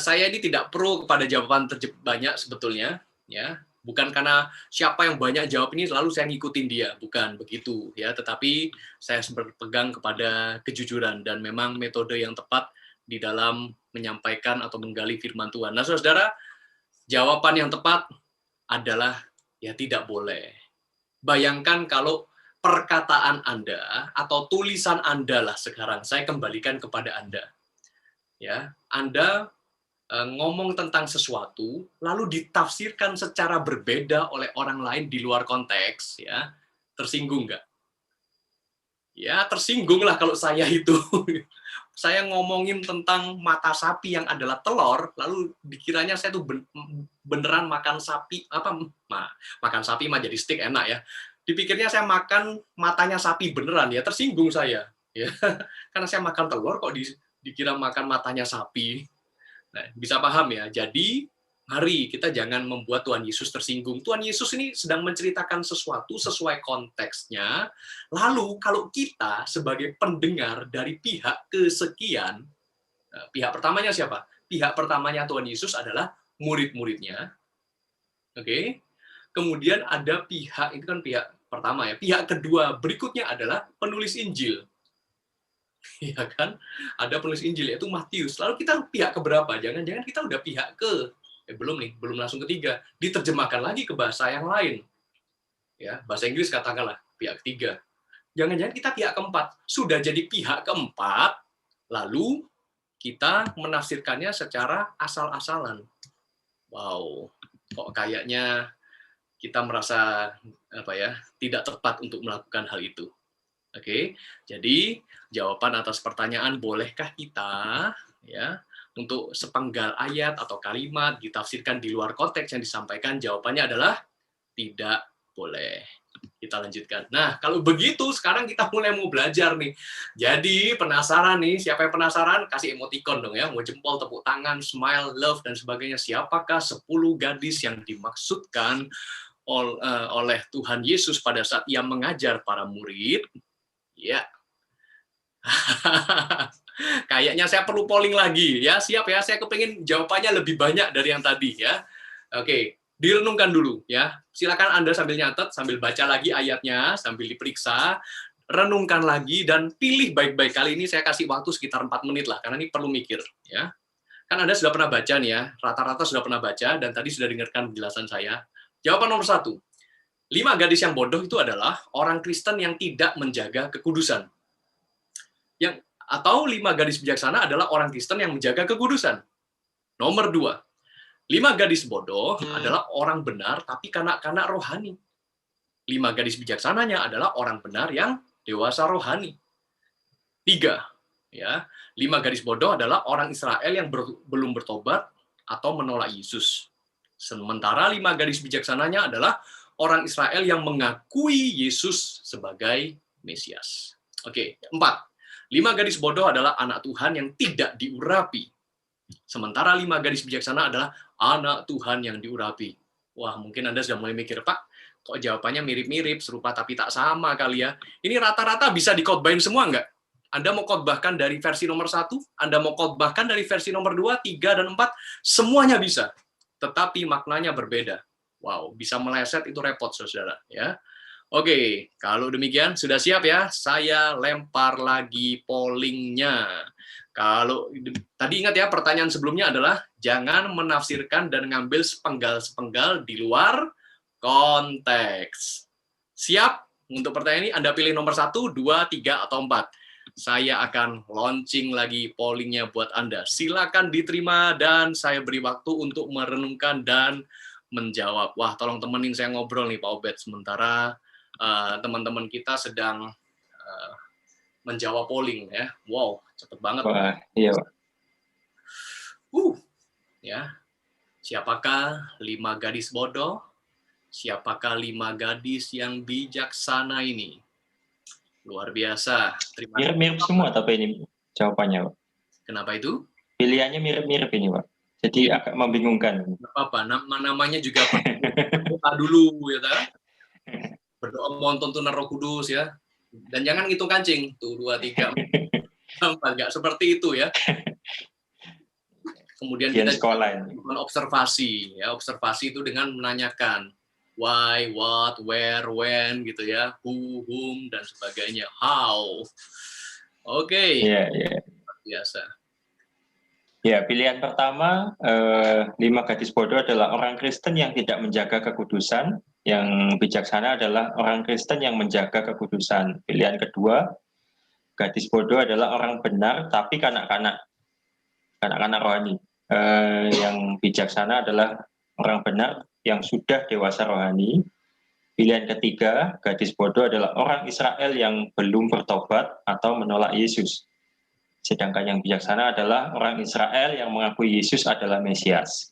saya ini tidak pro kepada jawaban terbanyak sebetulnya, ya. Bukan karena siapa yang banyak jawab ini lalu saya ngikutin dia, bukan begitu ya, tetapi saya berpegang kepada kejujuran dan memang metode yang tepat di dalam menyampaikan atau menggali firman Tuhan. Nah, saudara, jawaban yang tepat adalah ya tidak boleh. Bayangkan kalau perkataan Anda atau tulisan Anda lah sekarang saya kembalikan kepada Anda. Ya, Anda ngomong tentang sesuatu lalu ditafsirkan secara berbeda oleh orang lain di luar konteks, ya tersinggung nggak? Ya tersinggung lah kalau saya itu. Saya ngomongin tentang mata sapi yang adalah telur, lalu dikiranya saya tuh beneran makan sapi, makan sapi mah jadi steak enak ya. Dipikirnya saya makan matanya sapi beneran, ya tersinggung saya. Ya, karena saya makan telur kok dikira makan matanya sapi. Nah, bisa paham ya. Jadi, mari kita jangan membuat Tuhan Yesus tersinggung. Tuhan Yesus ini sedang menceritakan sesuatu sesuai konteksnya. Lalu, kalau kita sebagai pendengar dari pihak kesekian, pihak pertamanya siapa? Pihak pertamanya Tuhan Yesus adalah murid-muridnya. Oke. Kemudian ada pihak, itu kan pihak pertama ya. Pihak kedua berikutnya adalah penulis Injil. Ya kan? Ada penulis Injil yaitu Matius. Lalu kita pihak keberapa? Jangan-jangan kita udah pihak belum nih, belum langsung ketiga. Diterjemahkan lagi ke bahasa yang lain. Ya, bahasa Inggris katakanlah pihak ketiga. Jangan-jangan kita pihak keempat. Sudah jadi pihak keempat, lalu kita menafsirkannya secara asal-asalan. Wow, kok kayaknya kita merasa tidak tepat untuk melakukan hal itu. Oke, jadi jawaban atas pertanyaan bolehkah kita ya untuk sepenggal ayat atau kalimat ditafsirkan di luar konteks yang disampaikan? Jawabannya adalah tidak boleh. Kita lanjutkan. Nah, kalau begitu sekarang kita mulai mau belajar nih. Jadi penasaran nih, siapa yang penasaran? Kasih emoticon dong ya, mau jempol, tepuk tangan, smile, love, dan sebagainya. Siapakah 10 gadis yang dimaksudkan oleh Tuhan Yesus pada saat ia mengajar para murid? Ya. Kayaknya saya perlu polling lagi ya. Siap ya, saya kepingin jawabannya lebih banyak dari yang tadi ya. Oke, direnungkan dulu ya. Silakan Anda sambil nyatet, sambil baca lagi ayatnya, sambil diperiksa, renungkan lagi dan pilih baik-baik. Kali ini saya kasih waktu sekitar 4 menit lah, karena ini perlu mikir ya. Kan Anda sudah pernah baca nih ya, rata-rata sudah pernah baca dan tadi sudah dengarkan penjelasan saya. Jawaban nomor 1. 5 gadis yang bodoh itu adalah orang Kristen yang tidak menjaga kekudusan. Atau 5 gadis bijaksana adalah orang Kristen yang menjaga kekudusan. Nomor 2. 5 gadis bodoh adalah orang benar tapi kanak-kanak rohani. 5 gadis bijaksananya adalah orang benar yang dewasa rohani. 3. Ya, 5 gadis bodoh adalah orang Israel yang belum bertobat atau menolak Yesus. Sementara 5 gadis bijaksananya adalah orang Israel yang mengakui Yesus sebagai Mesias. Oke, 4. 5 gadis bodoh adalah anak Tuhan yang tidak diurapi. Sementara 5 gadis bijaksana adalah anak Tuhan yang diurapi. Wah, mungkin Anda sudah mulai mikir, Pak, kok jawabannya mirip-mirip, serupa tapi tak sama kali ya. Ini rata-rata bisa dikhotbahin semua nggak? Anda mau khotbahkan dari versi nomor 1, Anda mau khotbahkan dari versi nomor 2, 3, dan 4, semuanya bisa. Tetapi maknanya berbeda. Wow, bisa meleset itu repot, saudara. Ya. Oke, kalau demikian sudah siap ya? Saya lempar lagi pollingnya. Kalau tadi ingat ya, pertanyaan sebelumnya adalah jangan menafsirkan dan ngambil sepenggal-sepenggal di luar konteks. Siap? Untuk pertanyaan ini Anda pilih nomor 1, 2, 3, atau 4. Saya akan launching lagi pollingnya buat Anda. Silakan diterima dan saya beri waktu untuk merenungkan dan menjawab. Wah, tolong temenin saya ngobrol nih Pak Obed, sementara teman-teman kita sedang menjawab polling ya. Wow, cepet banget. Wah, iya, Pak. Ya. Siapakah 5 gadis bodoh? Siapakah 5 gadis yang bijaksana ini? Luar biasa. Terima kasih. Mirip-mirip semua tapi ini jawabannya, Pak. Kenapa itu? Pilihannya mirip-mirip ini, Pak. Jadi agak membingungkan. Nggak apa-apa, namanya juga berdoa dulu ya kan? Berdoa mohon tuntunan Roh Kudus ya. Dan jangan ngitung kancing. Tuh 2, 3, 4, nggak seperti itu ya. Kemudian kita observasi ya, observasi itu dengan menanyakan why, what, where, when gitu ya, who, whom, dan sebagainya, how. Oke. Biasa. Ya, pilihan pertama 5 gadis bodoh adalah orang Kristen yang tidak menjaga kekudusan, yang bijaksana adalah orang Kristen yang menjaga kekudusan. Pilihan kedua, gadis bodoh adalah orang benar tapi kanak-kanak rohani. Yang bijaksana adalah orang benar yang sudah dewasa rohani. Pilihan ketiga, gadis bodoh adalah orang Israel yang belum bertobat atau menolak Yesus. Sedangkan yang bijaksana adalah orang Israel yang mengakui Yesus adalah Mesias.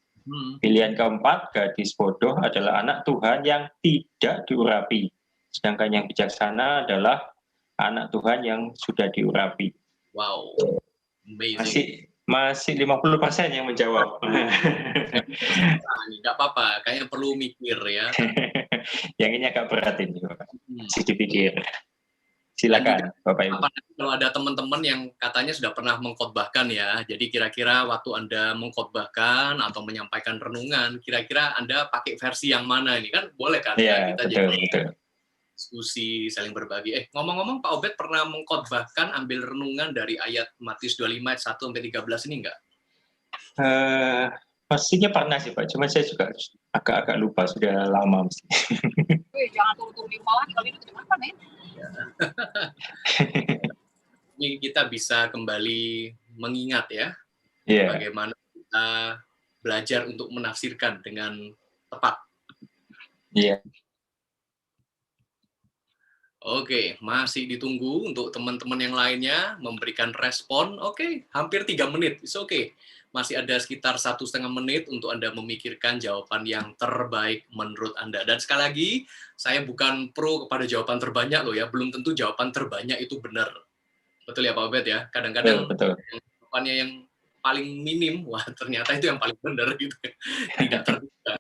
Pilihan keempat, gadis bodoh adalah anak Tuhan yang tidak diurapi. Sedangkan yang bijaksana adalah anak Tuhan yang sudah diurapi. Wow, amazing. Masih 50% yang menjawab. Nggak apa-apa, kayaknya perlu mikir ya. Yang ini agak berat ini, Pak. Masih dipikir. Silakan, Bapak Ibu. Kalau ada teman-teman yang katanya sudah pernah mengkhotbahkan ya, jadi kira-kira waktu Anda mengkhotbahkan atau menyampaikan renungan, kira-kira Anda pakai versi yang mana ini? Kan boleh kan? Iya, kita betul. Diskusi, saling berbagi. Ngomong-ngomong, Pak Obed pernah mengkhotbahkan ambil renungan dari ayat Matius 25 ayat 1-13 ini enggak? Pastinya pernah sih, Pak. Cuma saya juga agak-agak lupa, sudah lama mesti. Jangan turun-turun di rumah lagi, kalau itu gimana, men? Ini kita bisa kembali mengingat ya, bagaimana kita belajar untuk menafsirkan dengan tepat. Iya. Oke, masih ditunggu untuk teman-teman yang lainnya memberikan respon. Oke, hampir 3 menit. It's okay. masih ada sekitar 1,5 menit untuk Anda memikirkan jawaban yang terbaik menurut Anda. Dan sekali lagi, saya bukan pro kepada jawaban terbanyak loh ya. Belum tentu jawaban terbanyak itu benar. Betul ya Pak Obed ya? Kadang-kadang Betul. jawabannya yang paling minim, wah ternyata itu yang paling benar gitu. Tidak terduga.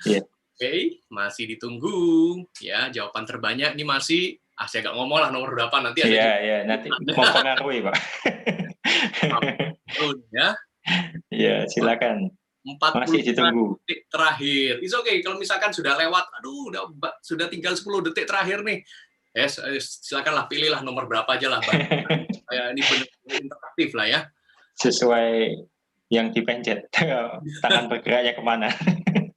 Iya. Oke, masih ditunggu ya jawaban terbanyak ini masih saya nggak ngomong lah nomor berapa nanti ada Iya, nanti mempengaruhi, Pak. ya. Iya, silakan. 40 Masih ditunggu. detik terakhir. It's okay kalau misalkan sudah lewat, aduh sudah tinggal 10 detik terakhir nih. Silakanlah pilihlah nomor berapa aja lah, Bang. Ini benar-benar interaktif lah ya. Sesuai yang dipencet, tangan bergeraknya kemana.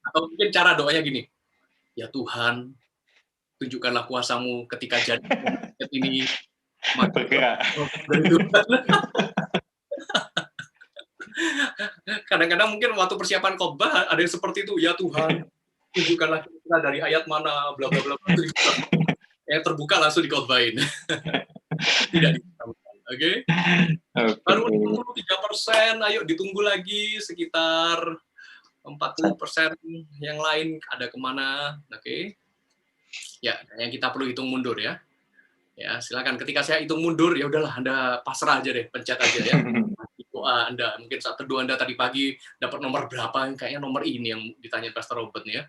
Atau mungkin cara doanya gini, ya Tuhan, tunjukkanlah kuasamu ketika jadi ini. Bergerak. Kadang-kadang mungkin waktu persiapan khotbah ada yang seperti itu, ya Tuhan, tunjukkanlah kita dari ayat mana, bla bla bla. Yang terbuka langsung dikhotbahin. Tidak ditambahkan, oke? Baru 53%, ayo ditunggu lagi sekitar 40% yang lain ada kemana, oke? Ya, yang kita perlu hitung mundur ya. Ya, silakan. Ketika saya hitung mundur, ya udahlah, Anda pasrah aja deh, pencet aja ya. Doa Anda, mungkin saat teduh Anda tadi pagi dapat nomor berapa? Kayaknya nomor ini yang ditanya Pastor Robert nih ya.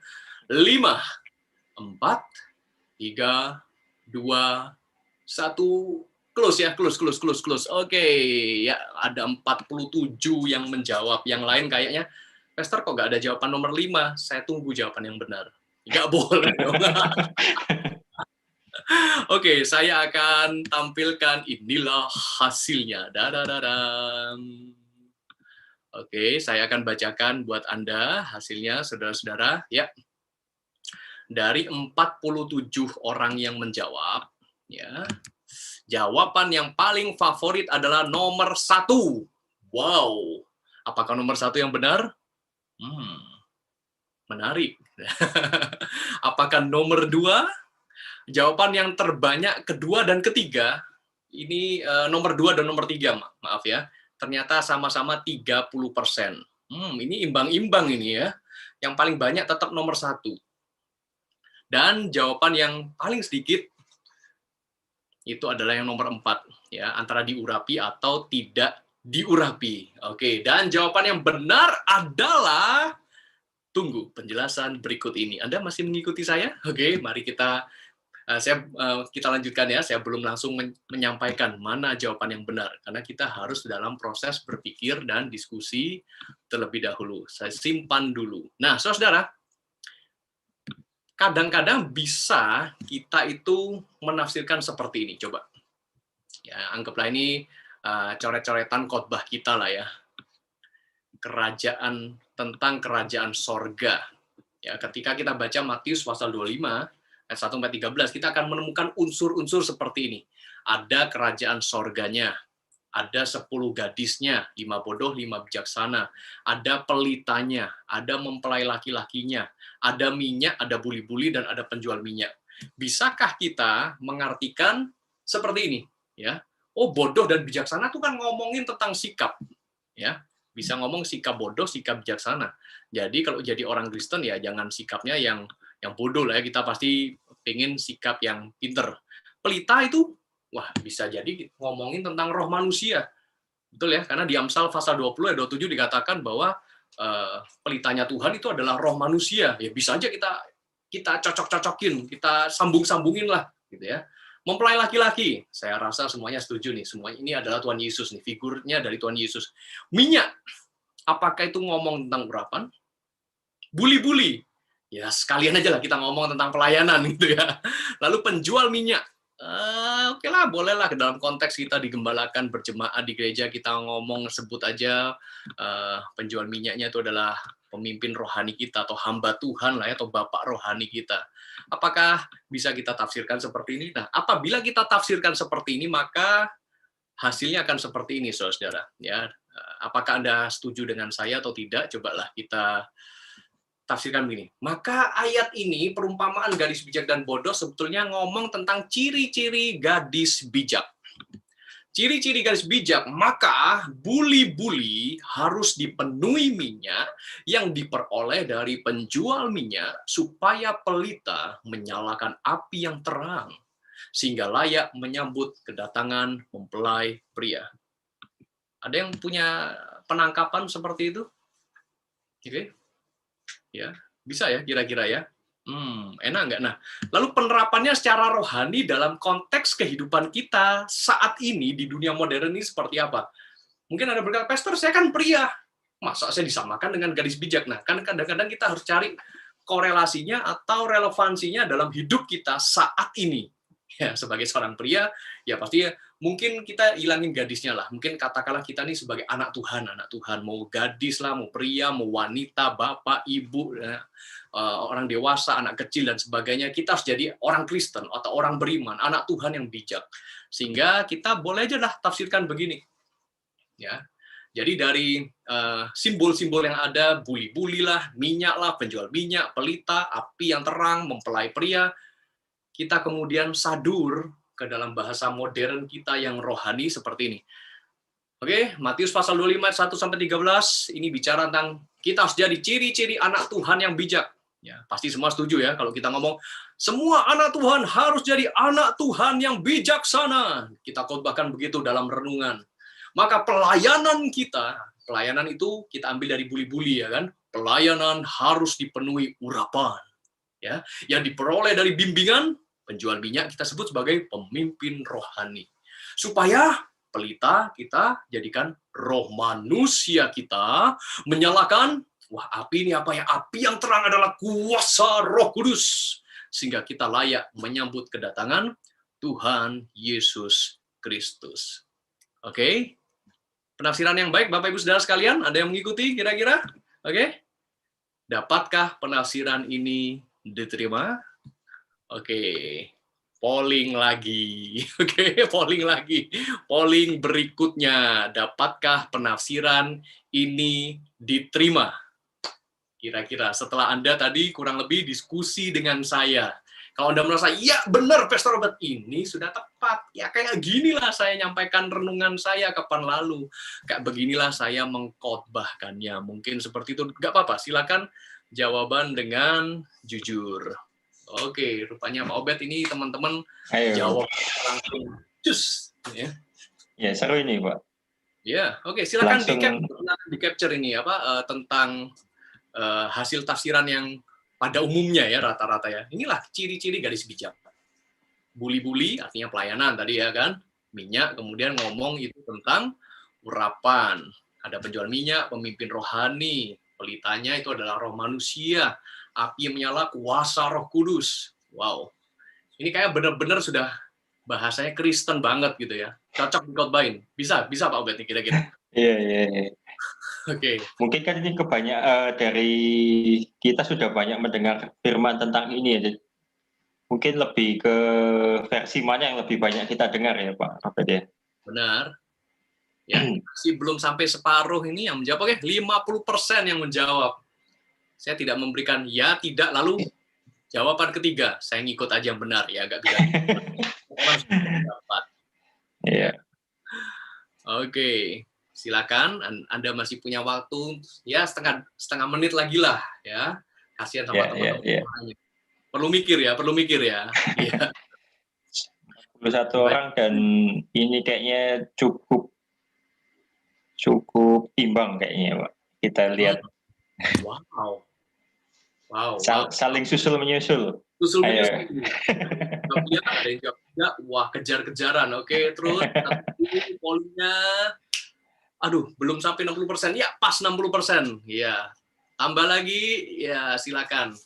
5, 4, 3, 2, 1. Close ya, close. Oke, ya ada 47 yang menjawab. Yang lain kayaknya, Pastor kok nggak ada jawaban nomor 5? Saya tunggu jawaban yang benar. Nggak boleh dong. Oke, saya akan tampilkan inilah hasilnya. Oke, saya akan bacakan buat Anda hasilnya, saudara-saudara. Ya, dari 47 orang yang menjawab, ya, jawaban yang paling favorit adalah nomor 1. Wow, apakah nomor 1 yang benar? Menarik. Apakah nomor 2? Jawaban yang terbanyak kedua dan ketiga, ini nomor 2 dan nomor 3, maaf ya, ternyata sama-sama 30%. Ini imbang-imbang ini ya. Yang paling banyak tetap nomor 1. Dan jawaban yang paling sedikit itu adalah yang nomor 4, ya, antara diurapi atau tidak diurapi. Oke, dan jawaban yang benar adalah, tunggu penjelasan berikut ini. Anda masih mengikuti saya? Oke, mari kita lanjutkan ya. Saya belum langsung menyampaikan mana jawaban yang benar, karena kita harus dalam proses berpikir dan diskusi terlebih dahulu. Saya simpan dulu. Nah, saudara, kadang-kadang bisa kita itu menafsirkan seperti ini. Coba, ya, anggaplah ini coret-coretan khotbah kita lah ya. Tentang kerajaan sorga. Ya, ketika kita baca Matius pasal 25, ayat 1-13, kita akan menemukan unsur-unsur seperti ini. Ada kerajaan sorganya, ada 10 gadisnya, 5 bodoh, 5 bijaksana, ada pelitanya, ada mempelai laki-lakinya, ada minyak, ada buli-buli, dan ada penjual minyak. Bisakah kita mengartikan seperti ini? Ya, oh, bodoh dan bijaksana itu kan ngomongin tentang sikap. Ya, bisa ngomong sikap bodoh, sikap bijaksana. Jadi kalau jadi orang Kristen ya jangan sikapnya yang bodoh lah ya, kita pasti pengen sikap yang pinter. Pelita itu, wah, bisa jadi ngomongin tentang roh manusia. Betul ya, karena di Amsal pasal 20 ayat 27 dikatakan bahwa pelitanya Tuhan itu adalah roh manusia. Ya bisa aja kita cocok-cocokin, kita sambung-sambungin lah gitu ya. Mempelai laki-laki, saya rasa semuanya setuju nih. Semuanya ini adalah Tuhan Yesus nih, figurnya dari Tuhan Yesus. Minyak, apakah itu ngomong tentang urapan? Buli-buli, ya sekalian aja lah kita ngomong tentang pelayanan gitu ya. Lalu penjual minyak, oke lah, bolehlah dalam konteks kita digembalakan berjemaat di gereja, kita ngomong sebut aja penjual minyaknya itu adalah pemimpin rohani kita atau hamba Tuhan lah ya, atau bapak rohani kita. Apakah bisa kita tafsirkan seperti ini? Nah, apabila kita tafsirkan seperti ini, maka hasilnya akan seperti ini, saudara. Ya, apakah Anda setuju dengan saya atau tidak? Cobalah kita tafsirkan begini. Maka ayat ini, perumpamaan gadis bijak dan bodoh, sebetulnya ngomong tentang ciri-ciri gadis bijak. Ciri-ciri gadis bijak, maka buli-buli harus dipenuhi minyak yang diperoleh dari penjual minyak supaya pelita menyalakan api yang terang sehingga layak menyambut kedatangan mempelai pria. Ada yang punya penangkapan seperti itu? Oke. Ya, bisa ya kira-kira ya. Enak nggak? Nah, lalu penerapannya secara rohani dalam konteks kehidupan kita saat ini di dunia modern ini seperti apa? Mungkin ada berkata, Pastor, saya kan pria. Masa saya disamakan dengan gadis bijak? Nah, kan kadang-kadang kita harus cari korelasinya atau relevansinya dalam hidup kita saat ini. Ya, sebagai seorang pria, ya pasti mungkin kita hilangin gadisnya lah. Mungkin katakanlah kita nih sebagai anak Tuhan, mau gadis lah, mau pria, mau wanita, bapak, ibu, orang dewasa, anak kecil dan sebagainya. Kita harus jadi orang Kristen atau orang beriman, anak Tuhan yang bijak. Sehingga kita boleh aja lah tafsirkan begini. Ya. Jadi dari simbol-simbol yang ada, buli-buli lah, minyak lah, penjual minyak, pelita, api yang terang, mempelai pria, kita kemudian sadur ke dalam bahasa modern kita yang rohani seperti ini. Oke, Matius pasal 25 ayat 1 sampai 13 ini bicara tentang kita harus jadi ciri-ciri anak Tuhan yang bijak. Ya, pasti semua setuju ya kalau kita ngomong semua anak Tuhan harus jadi anak Tuhan yang bijaksana. Kita khotbahkan begitu dalam renungan. Maka pelayanan itu kita ambil dari buli-buli ya kan. Pelayanan harus dipenuhi urapan. Ya, yang diperoleh dari bimbingan penjual minyak kita sebut sebagai pemimpin rohani. Supaya pelita kita jadikan roh manusia kita menyalakan, wah api ini apa ya? Api yang terang adalah kuasa Roh Kudus. Sehingga kita layak menyambut kedatangan Tuhan Yesus Kristus. Oke? Penafsiran yang baik Bapak Ibu Saudara sekalian, ada yang mengikuti kira-kira? Oke? Dapatkah penafsiran ini diterima? Oke, polling lagi. Oke, polling lagi. Polling berikutnya, dapatkah penafsiran ini diterima? Kira-kira setelah Anda tadi kurang lebih diskusi dengan saya. Kalau Anda merasa, ya benar Pastor Robert, ini sudah tepat. Ya kayak ginilah saya nyampaikan renungan saya kapan lalu. Kayak beginilah saya mengkhotbahkannya. Mungkin seperti itu, nggak apa-apa. Silakan jawaban dengan jujur. Oke, rupanya Pak Obed ini teman-teman jawab langsung cus. Ya, seru ini, Pak. Ya, oke, silakan di capture ini apa tentang hasil tafsiran yang pada umumnya ya rata-rata ya. Inilah ciri-ciri gadis bijak. Buli-buli artinya pelayanan tadi ya kan. Minyak kemudian ngomong itu tentang urapan. Ada penjual minyak, pemimpin rohani, pelitanya itu adalah roh manusia. Api yang menyala kuasa Roh Kudus. Wow. Ini kayak benar-benar sudah bahasanya Kristen banget gitu ya. Cocok dikhotbahin. Bisa Pak Obed nih kira-kira. Iya. Oke. Mungkin kan ini dari kita sudah banyak mendengar firman tentang ini ya. Mungkin lebih ke versi mana yang lebih banyak kita dengar ya Pak Obed ya. Benar. Ya, masih belum sampai separuh ini yang menjawab. Oke, 50% yang menjawab. Saya tidak memberikan ya, tidak, lalu jawaban ketiga, saya ngikut aja yang benar, ya agak bisa. Iya. Oke, silakan. Anda masih punya waktu, ya setengah menit lagi lah, ya. Kasihan sama teman-teman. Perlu mikir ya. Ya. 21 orang dan ini kayaknya cukup timbang kayaknya Pak. Kita lihat. Wow. Saling susul menyusul. Kemudian ada yang jawab, wah kejar-kejaran. Oke, terus pollnya, aduh belum sampai 60%. Ya pas 60%. Ya, tambah lagi, ya silakan.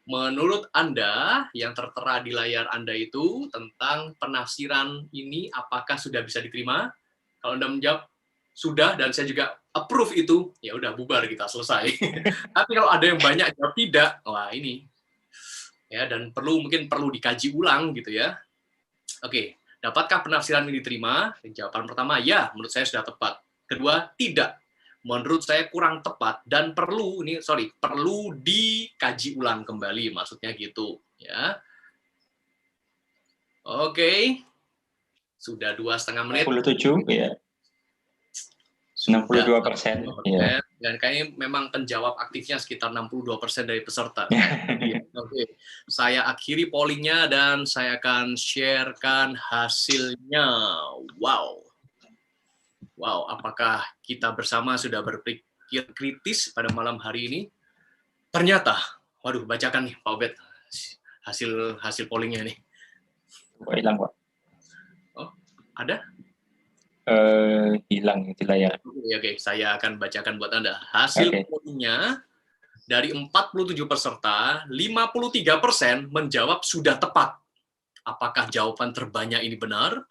Menurut Anda yang tertera di layar Anda itu tentang penafsiran ini, apakah sudah bisa diterima? Kalau Anda menjawab sudah dan saya juga approve itu, ya udah bubar kita selesai. Tapi kalau ada yang banyak jawab tidak, wah ini ya dan mungkin perlu dikaji ulang gitu ya. Oke, dapatkah penafsiran ini diterima? Jawaban pertama ya, menurut saya sudah tepat. Kedua, tidak. Menurut saya kurang tepat dan perlu dikaji ulang kembali, maksudnya gitu ya. Oke. Sudah 2,5 menit. 67 ya. 62%. Ya. Dan kayaknya memang penjawab aktifnya sekitar 62% dari peserta. Oke. Saya akhiri pollingnya dan saya akan sharekan hasilnya. Wow. Wow, apakah kita bersama sudah berpikir kritis pada malam hari ini? Ternyata, waduh, bacakan nih Pak Obed hasil pollingnya nih. Kok hilang, Pak? Oh, ada? Hilang di layar. Oke, saya akan bacakan buat Anda. Hasil pollingnya dari 47 peserta, 53% menjawab sudah tepat. Apakah jawaban terbanyak ini benar?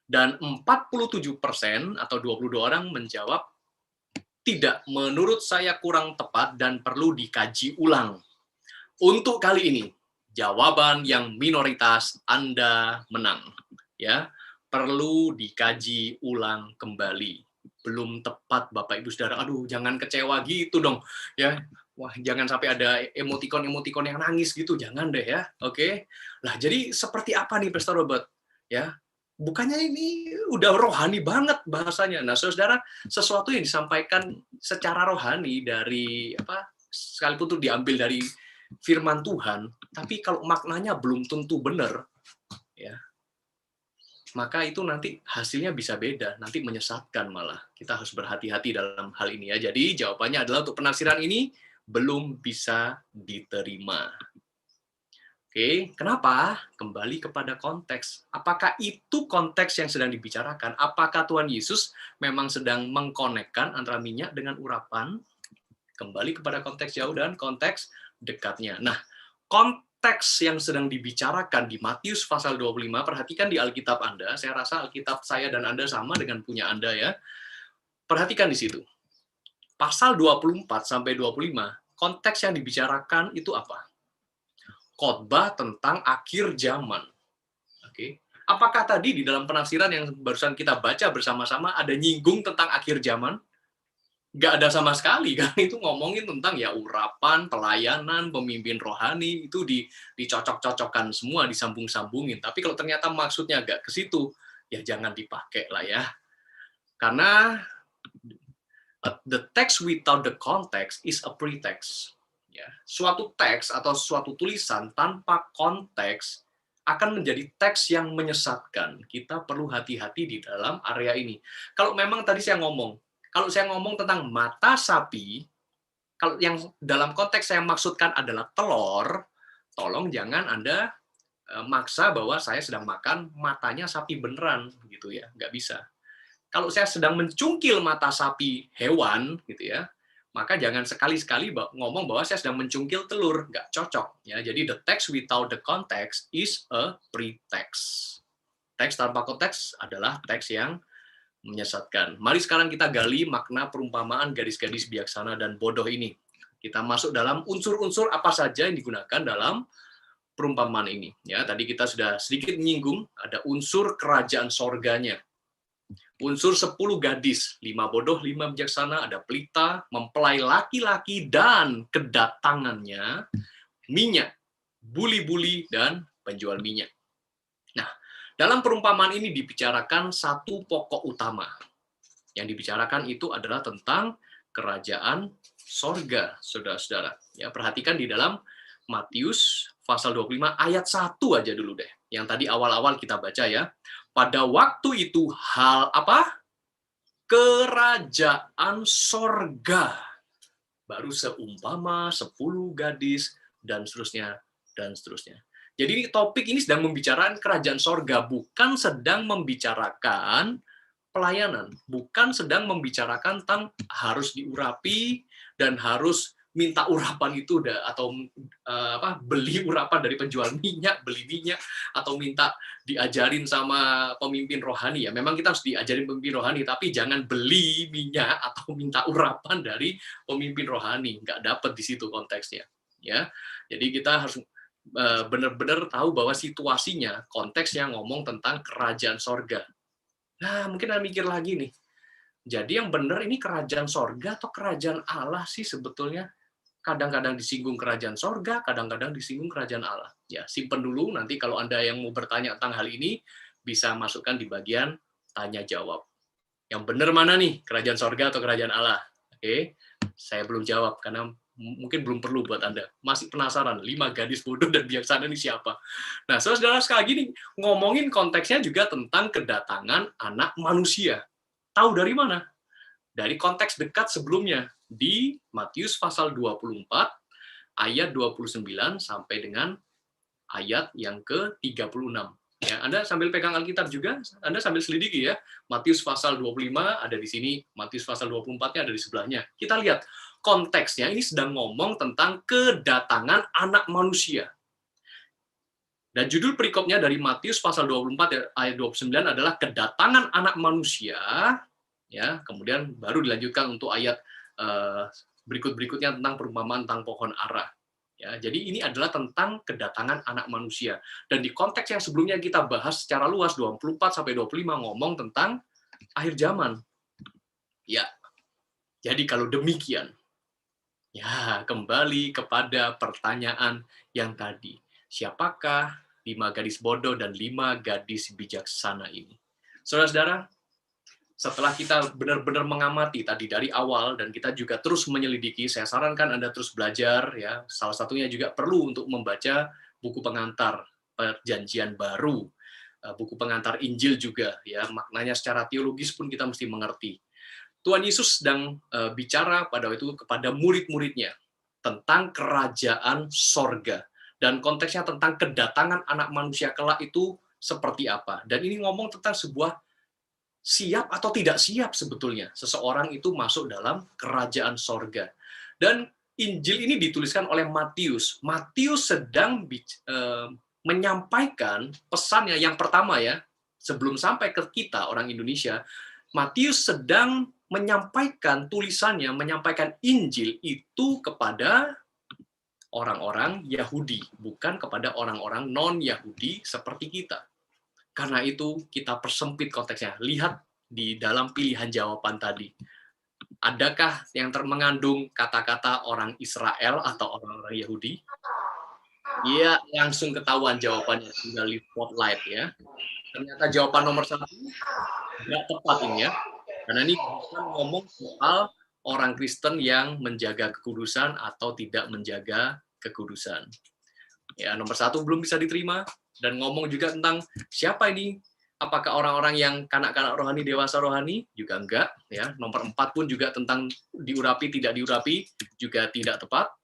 Dan 47% atau 22 orang menjawab tidak, menurut saya kurang tepat dan perlu dikaji ulang. Untuk kali ini, jawaban yang minoritas Anda menang. Ya, perlu dikaji ulang kembali. Belum tepat, Bapak Ibu Saudara. Aduh, jangan kecewa gitu dong, ya. Wah, jangan sampai ada emotikon-emotikon yang nangis gitu, jangan deh ya. Oke. Lah, jadi seperti apa nih Pastor Robert? Ya. Bukannya ini udah rohani banget bahasanya. Nah, Saudara, sesuatu yang disampaikan secara rohani dari apa? Sekalipun itu diambil dari firman Tuhan, tapi kalau maknanya belum tentu benar, ya, maka itu nanti hasilnya bisa beda, nanti menyesatkan malah. Kita harus berhati-hati dalam hal ini ya. Jadi jawabannya adalah untuk penafsiran ini belum bisa diterima. Oke, kenapa? Kembali kepada konteks. Apakah itu konteks yang sedang dibicarakan? Apakah Tuhan Yesus memang sedang mengkonekkan antara minyak dengan urapan? Kembali kepada konteks jauh dan konteks dekatnya. Nah, konteks yang sedang dibicarakan di Matius pasal 25, perhatikan di Alkitab Anda, saya rasa Alkitab saya dan Anda sama dengan punya Anda ya. Perhatikan di situ. Pasal 24 sampai 25, konteks yang dibicarakan itu apa? Khotbah tentang akhir zaman. Oke. Apakah tadi di dalam penafsiran yang barusan kita baca bersama-sama ada nyinggung tentang akhir zaman? Nggak ada sama sekali, kan? Itu ngomongin tentang ya urapan, pelayanan, pemimpin rohani, itu dicocok-cocokkan semua, disambung-sambungin. Tapi kalau ternyata maksudnya nggak ke situ, ya jangan dipakai lah ya. Karena the text without the context is a pretext. Ya, suatu teks atau suatu tulisan tanpa konteks akan menjadi teks yang menyesatkan. Kita perlu hati-hati di dalam area ini. Kalau memang tadi saya ngomong tentang mata sapi, kalau yang dalam konteks saya maksudkan adalah telur, tolong jangan Anda maksa bahwa saya sedang makan matanya sapi beneran, gitu ya, nggak bisa. Kalau saya sedang mencungkil mata sapi hewan, gitu ya, maka jangan sekali-sekali ngomong bahwa saya sedang mencungkil telur, nggak cocok. Ya, jadi the text without the context is a pretext. Teks tanpa konteks adalah teks yang menyesatkan. Mari sekarang kita gali makna perumpamaan gadis-gadis bijaksana dan bodoh ini. Kita masuk dalam unsur-unsur apa saja yang digunakan dalam perumpamaan ini. Ya, tadi kita sudah sedikit menyinggung ada unsur kerajaan sorganya. Unsur 10 gadis, 5 bodoh, 5 bijaksana, ada pelita, mempelai laki-laki, dan kedatangannya, minyak, buli-buli, dan penjual minyak. Nah, dalam perumpamaan ini dibicarakan satu pokok utama. Yang dibicarakan itu adalah tentang kerajaan sorga, saudara-saudara. Ya, perhatikan di dalam Matius pasal 25 ayat 1 aja dulu deh. Yang tadi awal-awal kita baca ya. Pada waktu itu hal apa? Kerajaan sorga. Baru seumpama 10 gadis dan seterusnya dan seterusnya. Jadi topik ini sedang membicarakan kerajaan sorga, bukan sedang membicarakan pelayanan, bukan sedang membicarakan tentang harus diurapi dan harus minta urapan itu atau beli urapan dari penjual minyak, beli minyak, atau minta diajarin sama pemimpin rohani. Ya memang kita harus diajarin pemimpin rohani, tapi jangan beli minyak atau minta urapan dari pemimpin rohani. Nggak dapat di situ konteksnya. Ya, jadi kita harus benar-benar tahu bahwa situasinya, konteksnya ngomong tentang kerajaan sorga. Nah, mungkin Anda mikir lagi nih. Jadi yang benar ini kerajaan sorga atau kerajaan Allah sih sebetulnya? Kadang-kadang disinggung kerajaan sorga, kadang-kadang disinggung kerajaan Allah. Ya, simpen dulu, nanti kalau Anda yang mau bertanya tentang hal ini, bisa masukkan di bagian tanya jawab. Yang benar mana nih, kerajaan sorga atau kerajaan Allah? Oke, saya belum jawab karena mungkin belum perlu buat Anda. Masih penasaran, 5 gadis bodoh dan bijaksana ini siapa? Nah, saudara sekali lagi nih, ngomongin konteksnya juga tentang kedatangan anak manusia. Tahu dari mana? Dari konteks dekat sebelumnya, di Matius pasal 24, ayat 29 sampai dengan ayat yang ke-36. Ya, Anda sambil pegang Alkitab juga, Anda sambil selidiki ya. Matius pasal 25 ada di sini, Matius pasal 24-nya ada di sebelahnya. Kita lihat konteksnya ini sedang ngomong tentang kedatangan anak manusia. Dan judul perikopnya dari Matius pasal 24 ayat 29 adalah kedatangan anak manusia, ya. Kemudian baru dilanjutkan untuk ayat berikut-berikutnya tentang perumpamaan tentang pohon ara. Ya, jadi ini adalah tentang kedatangan anak manusia. Dan di konteks yang sebelumnya kita bahas secara luas 24 sampai 25 ngomong tentang akhir zaman. Ya. Jadi kalau demikian, ya kembali kepada pertanyaan yang tadi. Siapakah 5 gadis bodoh dan 5 gadis bijaksana ini? Saudara-saudara, setelah kita benar-benar mengamati tadi dari awal dan kita juga terus menyelidiki, saya sarankan Anda terus belajar ya. Salah satunya juga perlu untuk membaca buku pengantar Perjanjian Baru, buku pengantar Injil juga ya. Maknanya secara teologis pun kita mesti mengerti. Tuhan Yesus sedang bicara pada waktu itu kepada murid-muridnya tentang kerajaan sorga dan konteksnya tentang kedatangan anak manusia kelak itu seperti apa. Dan ini ngomong tentang sebuah siap atau tidak siap sebetulnya seseorang itu masuk dalam kerajaan sorga. Dan Injil ini dituliskan oleh Matius. Matius sedang menyampaikan pesannya yang pertama ya, sebelum sampai ke kita orang Indonesia, Matius sedang menyampaikan tulisannya, menyampaikan Injil itu kepada orang-orang Yahudi, bukan kepada orang-orang non-Yahudi seperti kita. Karena itu kita persempit konteksnya. Lihat di dalam pilihan jawaban tadi. Adakah yang mengandung kata-kata orang Israel atau orang-orang Yahudi? Iya, langsung ketahuan jawabannya. Tinggal di spotlight ya. Ternyata jawaban nomor 1 nggak tepat ini ya. Karena ini bukan ngomong soal orang Kristen yang menjaga kekudusan atau tidak menjaga kekudusan. Ya, nomor 1 belum bisa diterima. Dan ngomong juga tentang siapa ini, apakah orang-orang yang kanak-kanak rohani, dewasa rohani, juga enggak. Ya. Nomor 4 pun juga tentang diurapi, tidak diurapi, juga tidak tepat.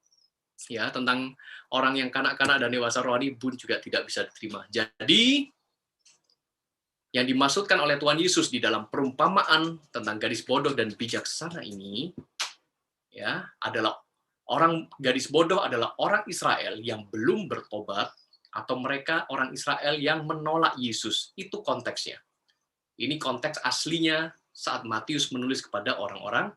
Ya, tentang orang yang kanak-kanak dan dewasa rohani pun juga tidak bisa diterima. Jadi, yang dimaksudkan oleh Tuhan Yesus di dalam perumpamaan tentang gadis bodoh dan bijaksana ini, ya, adalah gadis bodoh adalah orang Israel yang belum bertobat, atau mereka orang Israel yang menolak Yesus. Itu konteksnya. Ini konteks aslinya saat Matius menulis kepada orang-orang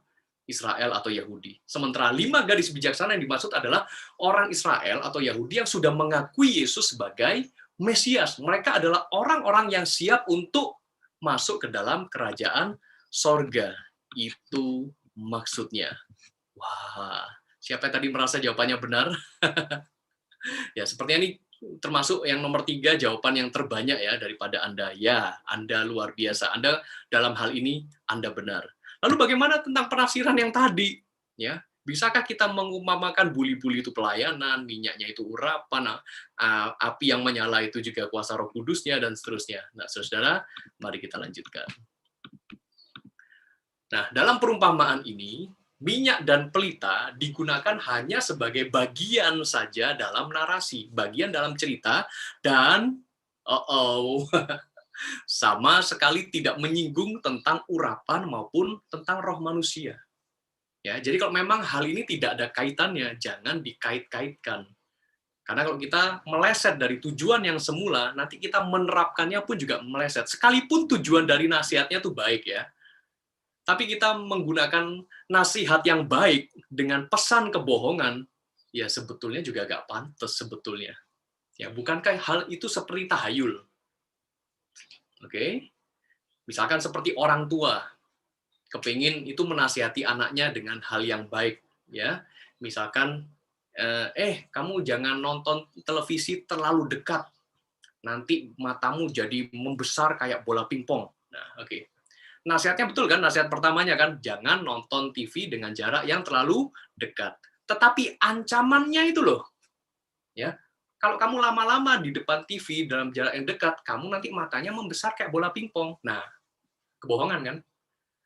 Israel atau Yahudi. Sementara 5 gadis bijaksana yang dimaksud adalah orang Israel atau Yahudi yang sudah mengakui Yesus sebagai Mesias. Mereka adalah orang-orang yang siap untuk masuk ke dalam kerajaan sorga. Itu maksudnya. Wah, siapa yang tadi merasa jawabannya benar? Ya, sepertinya ini termasuk yang nomor 3 jawaban yang terbanyak ya daripada Anda. Ya, Anda luar biasa. Anda dalam hal ini Anda benar. Lalu bagaimana tentang penafsiran yang tadi? Ya, bisakah kita mengumpamakan buli-buli itu pelayanan, minyaknya itu urapan, api yang menyala itu juga kuasa Roh Kudusnya dan seterusnya. Nah, Saudara, mari kita lanjutkan. Nah, dalam perumpamaan ini minyak dan pelita digunakan hanya sebagai bagian saja dalam narasi, bagian dalam cerita, dan sama sekali tidak menyinggung tentang urapan maupun tentang roh manusia. Ya, jadi kalau memang hal ini tidak ada kaitannya, jangan dikait-kaitkan. Karena kalau kita meleset dari tujuan yang semula, nanti kita menerapkannya pun juga meleset. Sekalipun tujuan dari nasihatnya itu baik ya, tapi kita menggunakan nasihat yang baik dengan pesan kebohongan, ya sebetulnya juga agak pantas sebetulnya. Ya, bukankah hal itu seperti tahayul? Oke? Misalkan seperti orang tua, kepingin itu menasihati anaknya dengan hal yang baik. Ya, misalkan, kamu jangan nonton televisi terlalu dekat. nanti matamu jadi membesar kayak bola pingpong. Nah, oke. Nasihatnya betul kan? Nasihat pertamanya kan, jangan nonton TV dengan jarak yang terlalu dekat. Tetapi ancamannya itu loh, ya. Kalau kamu lama-lama di depan TV dalam jarak yang dekat, kamu nanti matanya membesar kayak bola pingpong. Nah, kebohongan kan?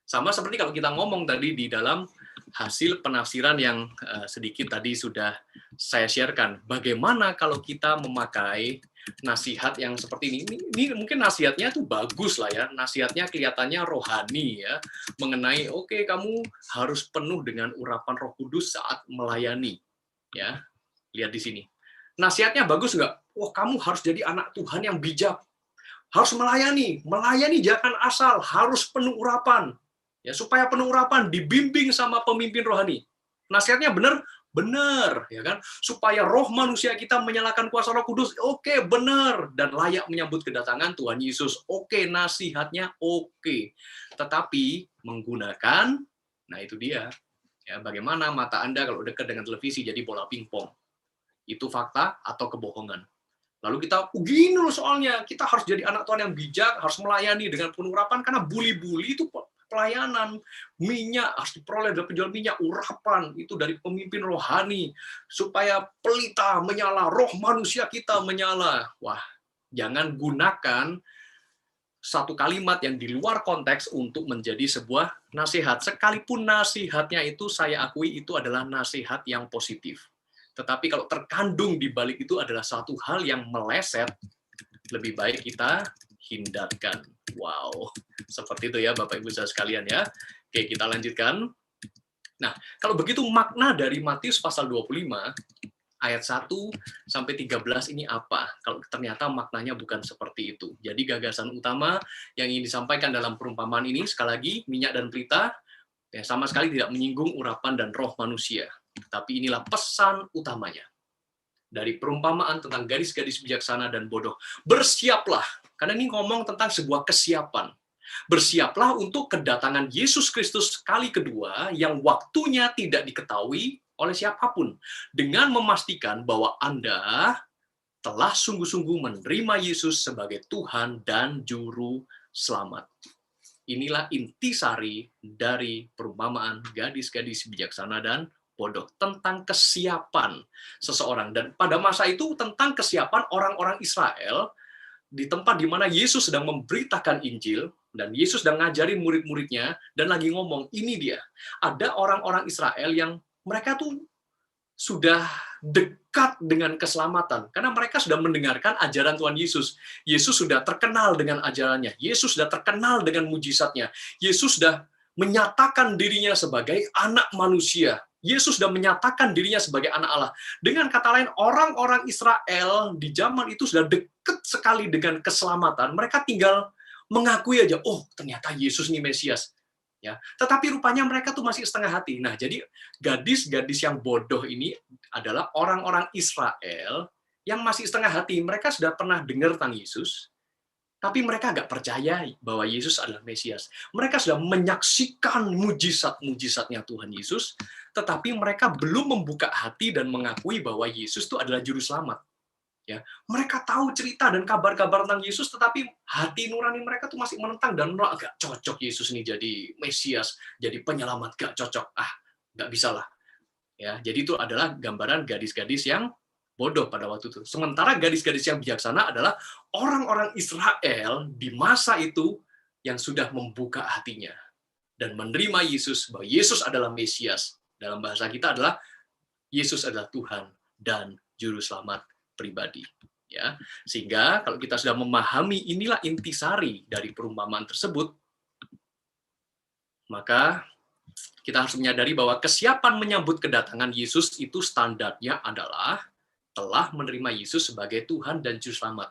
Sama seperti kalau kita ngomong tadi di dalam hasil penafsiran yang sedikit tadi sudah saya sharekan. Bagaimana kalau kita memakai nasihat yang seperti ini? Ini mungkin nasihatnya tuh bagus lah ya. Nasihatnya kelihatannya rohani ya. Mengenai oke, kamu harus penuh dengan urapan Roh Kudus saat melayani. Ya, lihat di sini. Nasihatnya bagus nggak? Wah, kamu harus jadi anak Tuhan yang bijak. Harus melayani. Melayani jangan asal, harus penuh urapan. Ya, supaya penuh urapan, dibimbing sama pemimpin rohani. Nasihatnya benar? Benar, ya kan? Supaya roh manusia kita menyalakan kuasa Roh Kudus, oke, benar. Dan layak menyambut kedatangan Tuhan Yesus. Oke, nasihatnya oke. Tetapi menggunakan, nah itu dia. Ya, bagaimana mata Anda kalau dekat dengan televisi jadi bola pingpong? Itu fakta atau kebohongan? Lalu kita, gini loh soalnya, kita harus jadi anak Tuhan yang bijak, harus melayani dengan penuh urapan, karena buli-buli itu pelayanan, minyak harus diperoleh dari penjual minyak, urapan itu dari pemimpin rohani, supaya pelita menyala, roh manusia kita menyala. Wah, jangan gunakan satu kalimat yang di luar konteks untuk menjadi sebuah nasihat. Sekalipun nasihatnya itu saya akui itu adalah nasihat yang positif. Tetapi kalau terkandung di balik itu adalah satu hal yang meleset, lebih baik kita hindarkan. Wow, seperti itu ya Bapak Ibu saudara sekalian ya. Oke, kita lanjutkan. Nah, kalau begitu makna dari Matius pasal 25 ayat 1 sampai 13 ini apa? Kalau ternyata maknanya bukan seperti itu. Jadi gagasan utama yang ingin disampaikan dalam perumpamaan ini, sekali lagi, minyak dan pelita ya, sama sekali tidak menyinggung urapan dan roh manusia. Tapi inilah pesan utamanya. Dari perumpamaan tentang gadis-gadis bijaksana dan bodoh. Bersiaplah, karena ini ngomong tentang sebuah kesiapan. Bersiaplah untuk kedatangan Yesus Kristus kali kedua yang waktunya tidak diketahui oleh siapapun. Dengan memastikan bahwa Anda telah sungguh-sungguh menerima Yesus sebagai Tuhan dan Juru Selamat. Inilah intisari dari perumpamaan gadis-gadis bijaksana dan bodoh, tentang kesiapan seseorang. Dan pada masa itu tentang kesiapan orang-orang Israel di tempat di mana Yesus sedang memberitakan Injil, dan Yesus sedang ngajarin murid-muridnya, dan lagi ngomong, ini dia, ada orang-orang Israel yang mereka tuh sudah dekat dengan keselamatan, karena mereka sudah mendengarkan ajaran Tuhan Yesus. Yesus sudah terkenal dengan ajarannya, Yesus sudah terkenal dengan mujizatnya, Yesus sudah menyatakan dirinya sebagai anak manusia, Yesus sudah menyatakan dirinya sebagai anak Allah. Dengan kata lain, orang-orang Israel di zaman itu sudah dekat sekali dengan keselamatan. Mereka tinggal mengakui aja, oh ternyata Yesus ini Mesias. Ya, tetapi rupanya mereka tuh masih setengah hati. Nah, jadi gadis-gadis yang bodoh ini adalah orang-orang Israel yang masih setengah hati. Mereka sudah pernah dengar tentang Yesus, tapi mereka nggak percaya bahwa Yesus adalah Mesias. Mereka sudah menyaksikan mujizat-mujizatnya Tuhan Yesus, tetapi mereka belum membuka hati dan mengakui bahwa Yesus itu adalah Juru Selamat. Ya, mereka tahu cerita dan kabar-kabar tentang Yesus, tetapi hati nurani mereka tuh masih menentang dan menolak. Gak cocok Yesus ini jadi Mesias, jadi penyelamat, gak cocok. Nggak bisa lah. Ya, jadi itu adalah gambaran gadis-gadis yang bodoh pada waktu itu. Sementara gadis-gadis yang bijaksana adalah orang-orang Israel di masa itu yang sudah membuka hatinya dan menerima Yesus, bahwa Yesus adalah Mesias. Dalam bahasa kita adalah Yesus adalah Tuhan dan Juru Selamat pribadi. Ya, sehingga kalau kita sudah memahami inilah intisari dari perumpamaan tersebut, maka kita harus menyadari bahwa kesiapan menyambut kedatangan Yesus itu standarnya adalah telah menerima Yesus sebagai Tuhan dan Juru Selamat.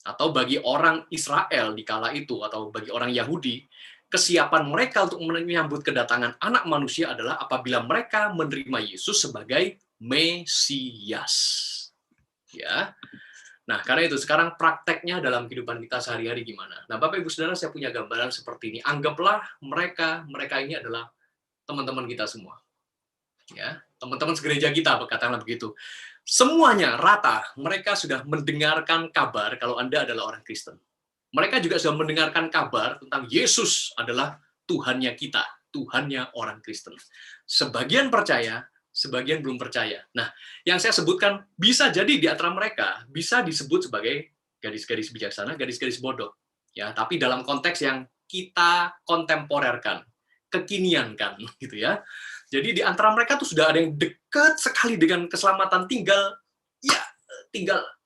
Atau bagi orang Israel di kala itu, atau bagi orang Yahudi, kesiapan mereka untuk menyambut kedatangan anak manusia adalah apabila mereka menerima Yesus sebagai Mesias. Ya. Nah, karena itu sekarang prakteknya dalam kehidupan kita sehari-hari gimana? Nah, Bapak Ibu Saudara, saya punya gambaran seperti ini. Anggaplah mereka ini adalah teman-teman kita semua. Ya, teman-teman segereja kita, katakanlah begitu. Semuanya rata, mereka sudah mendengarkan kabar kalau Anda adalah orang Kristen. Mereka juga sudah mendengarkan kabar tentang Yesus adalah Tuhannya kita, Tuhannya orang Kristen. Sebagian percaya, sebagian belum percaya. Nah, yang saya sebutkan bisa jadi di antara mereka bisa disebut sebagai gadis-gadis bijaksana, gadis-gadis bodoh. Ya, tapi dalam konteks yang kita kontemporerkan, kekiniankan, gitu ya. Jadi di antara mereka tuh sudah ada yang dekat sekali dengan keselamatan, tinggal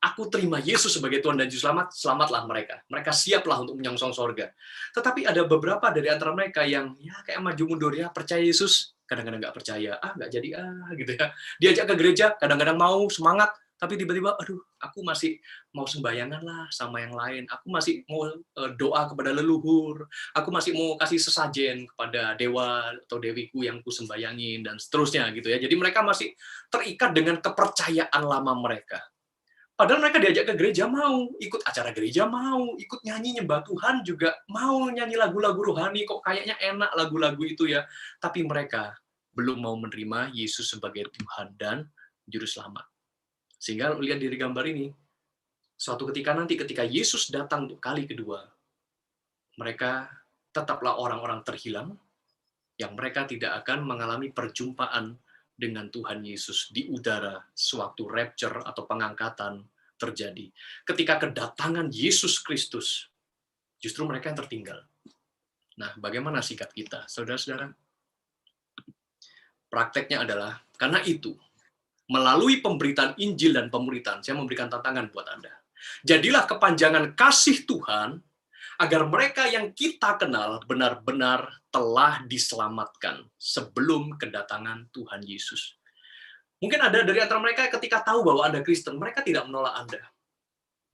aku terima Yesus sebagai Tuhan dan Juru Selamat, selamatlah mereka. Mereka siaplah untuk menyongsong sorga. Tetapi ada beberapa dari antara mereka yang kayak maju mundur ya, percaya Yesus, kadang-kadang nggak percaya, nggak jadi gitu ya. Diajak ke gereja, kadang-kadang mau semangat, tapi tiba-tiba, aduh, aku masih mau sembayangan lah sama yang lain, aku masih mau doa kepada leluhur, aku masih mau kasih sesajen kepada dewa atau dewiku yang ku sembayangin, dan seterusnya gitu ya. Jadi mereka masih terikat dengan kepercayaan lama mereka. Padahal mereka diajak ke gereja mau, ikut acara gereja mau, ikut nyanyi nyembah Tuhan juga mau, nyanyi lagu-lagu rohani, kok kayaknya enak lagu-lagu itu ya. Tapi mereka belum mau menerima Yesus sebagai Tuhan dan Juru Selamat. Sehingga lihat dari gambar ini, suatu ketika nanti ketika Yesus datang untuk kali kedua, mereka tetaplah orang-orang terhilang, yang mereka tidak akan mengalami perjumpaan dengan Tuhan Yesus di udara sewaktu rapture atau pengangkatan terjadi. Ketika kedatangan Yesus Kristus, justru mereka yang tertinggal. Nah, bagaimana sikap kita, saudara-saudara? Prakteknya adalah, karena itu, melalui pemberitaan Injil dan pemuritan, saya memberikan tantangan buat Anda. Jadilah kepanjangan kasih Tuhan, agar mereka yang kita kenal benar-benar telah diselamatkan sebelum kedatangan Tuhan Yesus. Mungkin ada dari antara mereka ketika tahu bahwa Anda Kristen, mereka tidak menolak Anda.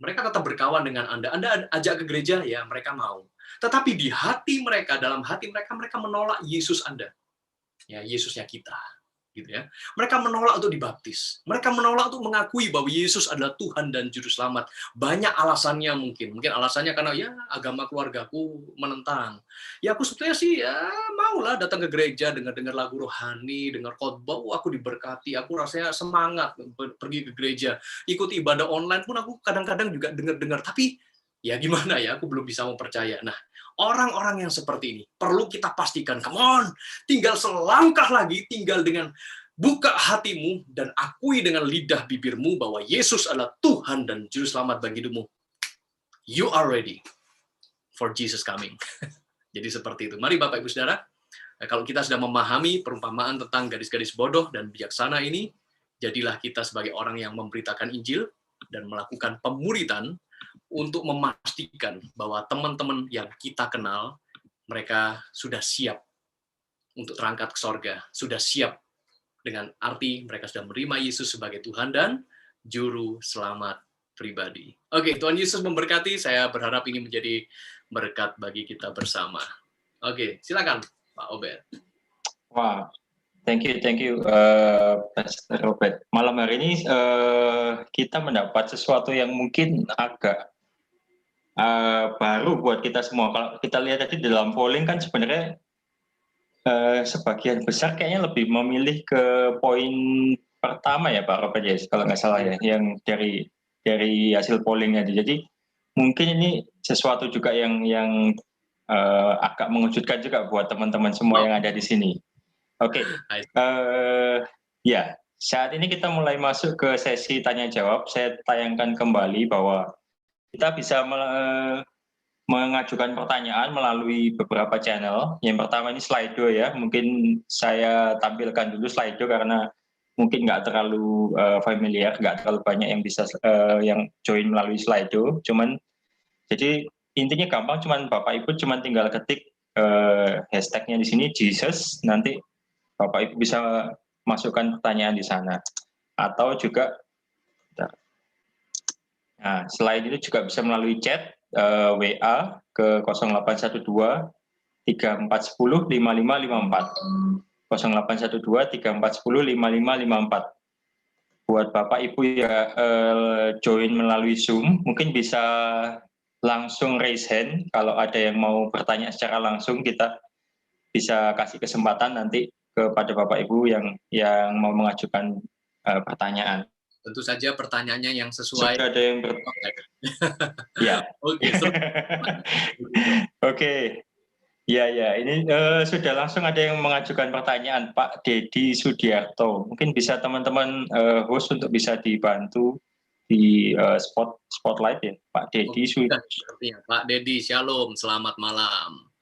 Mereka tetap berkawan dengan Anda. Anda ajak ke gereja, ya mereka mau. Tetapi di hati mereka, dalam hati mereka, mereka menolak Yesus Anda. Ya, Yesusnya kita. Gitu ya. Mereka menolak untuk dibaptis. Mereka menolak untuk mengakui bahwa Yesus adalah Tuhan dan Juru Selamat. Banyak alasannya mungkin. Mungkin alasannya karena ya agama keluargaku menentang. Ya aku sebetulnya sih ya maulah datang ke gereja, dengar-dengar lagu rohani, dengar khotbah, aku diberkati, aku rasanya semangat pergi ke gereja. Ikuti ibadah online pun aku kadang-kadang juga dengar-dengar. Tapi ya gimana ya, aku belum bisa mempercaya. Nah, orang-orang yang seperti ini perlu kita pastikan, come on, tinggal selangkah lagi, tinggal dengan buka hatimu dan akui dengan lidah bibirmu bahwa Yesus adalah Tuhan dan Juru Selamat bagi hidupmu. You are ready for Jesus coming. Jadi seperti itu. Mari Bapak Ibu Saudara, kalau kita sudah memahami perumpamaan tentang gadis-gadis bodoh dan bijaksana ini, jadilah kita sebagai orang yang memberitakan Injil dan melakukan pemuritan untuk memastikan bahwa teman-teman yang kita kenal, mereka sudah siap untuk terangkat ke sorga, sudah siap dengan arti mereka sudah menerima Yesus sebagai Tuhan dan Juru Selamat pribadi. Oke, Tuhan Yesus memberkati, saya berharap ini menjadi berkat bagi kita bersama. Oke, silakan Pak Obed. Wah, thank you, Pastor Robert. Malam hari ini kita mendapat sesuatu yang mungkin agak baru buat kita semua. Kalau kita lihat tadi dalam polling kan sebenarnya sebagian besar kayaknya lebih memilih ke poin pertama ya Pak Robert ya, kalau nggak salah ya, yang dari hasil pollingnya. Jadi mungkin ini sesuatu juga yang agak mengejutkan juga buat teman-teman semua yang ada di sini. Oke, ya saat ini kita mulai masuk ke sesi tanya jawab. Saya tayangkan kembali bahwa kita bisa mengajukan pertanyaan melalui beberapa channel. Yang pertama ini Slido ya. Mungkin saya tampilkan dulu Slido karena mungkin nggak terlalu familiar, nggak terlalu banyak yang bisa yang join melalui Slido. Jadi intinya gampang, cuman Bapak Ibu cuman tinggal ketik hashtagnya di sini Jesus, nanti Bapak Ibu bisa masukkan pertanyaan di sana. Atau juga nah, selain itu juga bisa melalui chat WA ke 0812 3410 5554. 0812 3410 5554. Buat Bapak Ibu ya join melalui Zoom, mungkin bisa langsung raise hand. Kalau ada yang mau bertanya secara langsung, kita bisa kasih kesempatan nanti kepada Bapak Ibu yang mau mengajukan pertanyaan. Tentu saja pertanyaannya yang sesuai. Sudah ada yang ya. Oke, seru. Oke. Ya, ini sudah langsung ada yang mengajukan pertanyaan, Pak Dedi Sudiarto. Mungkin bisa teman-teman host untuk bisa dibantu di spotlight ya, Pak Dedi. Pak Dedi, shalom, selamat malam.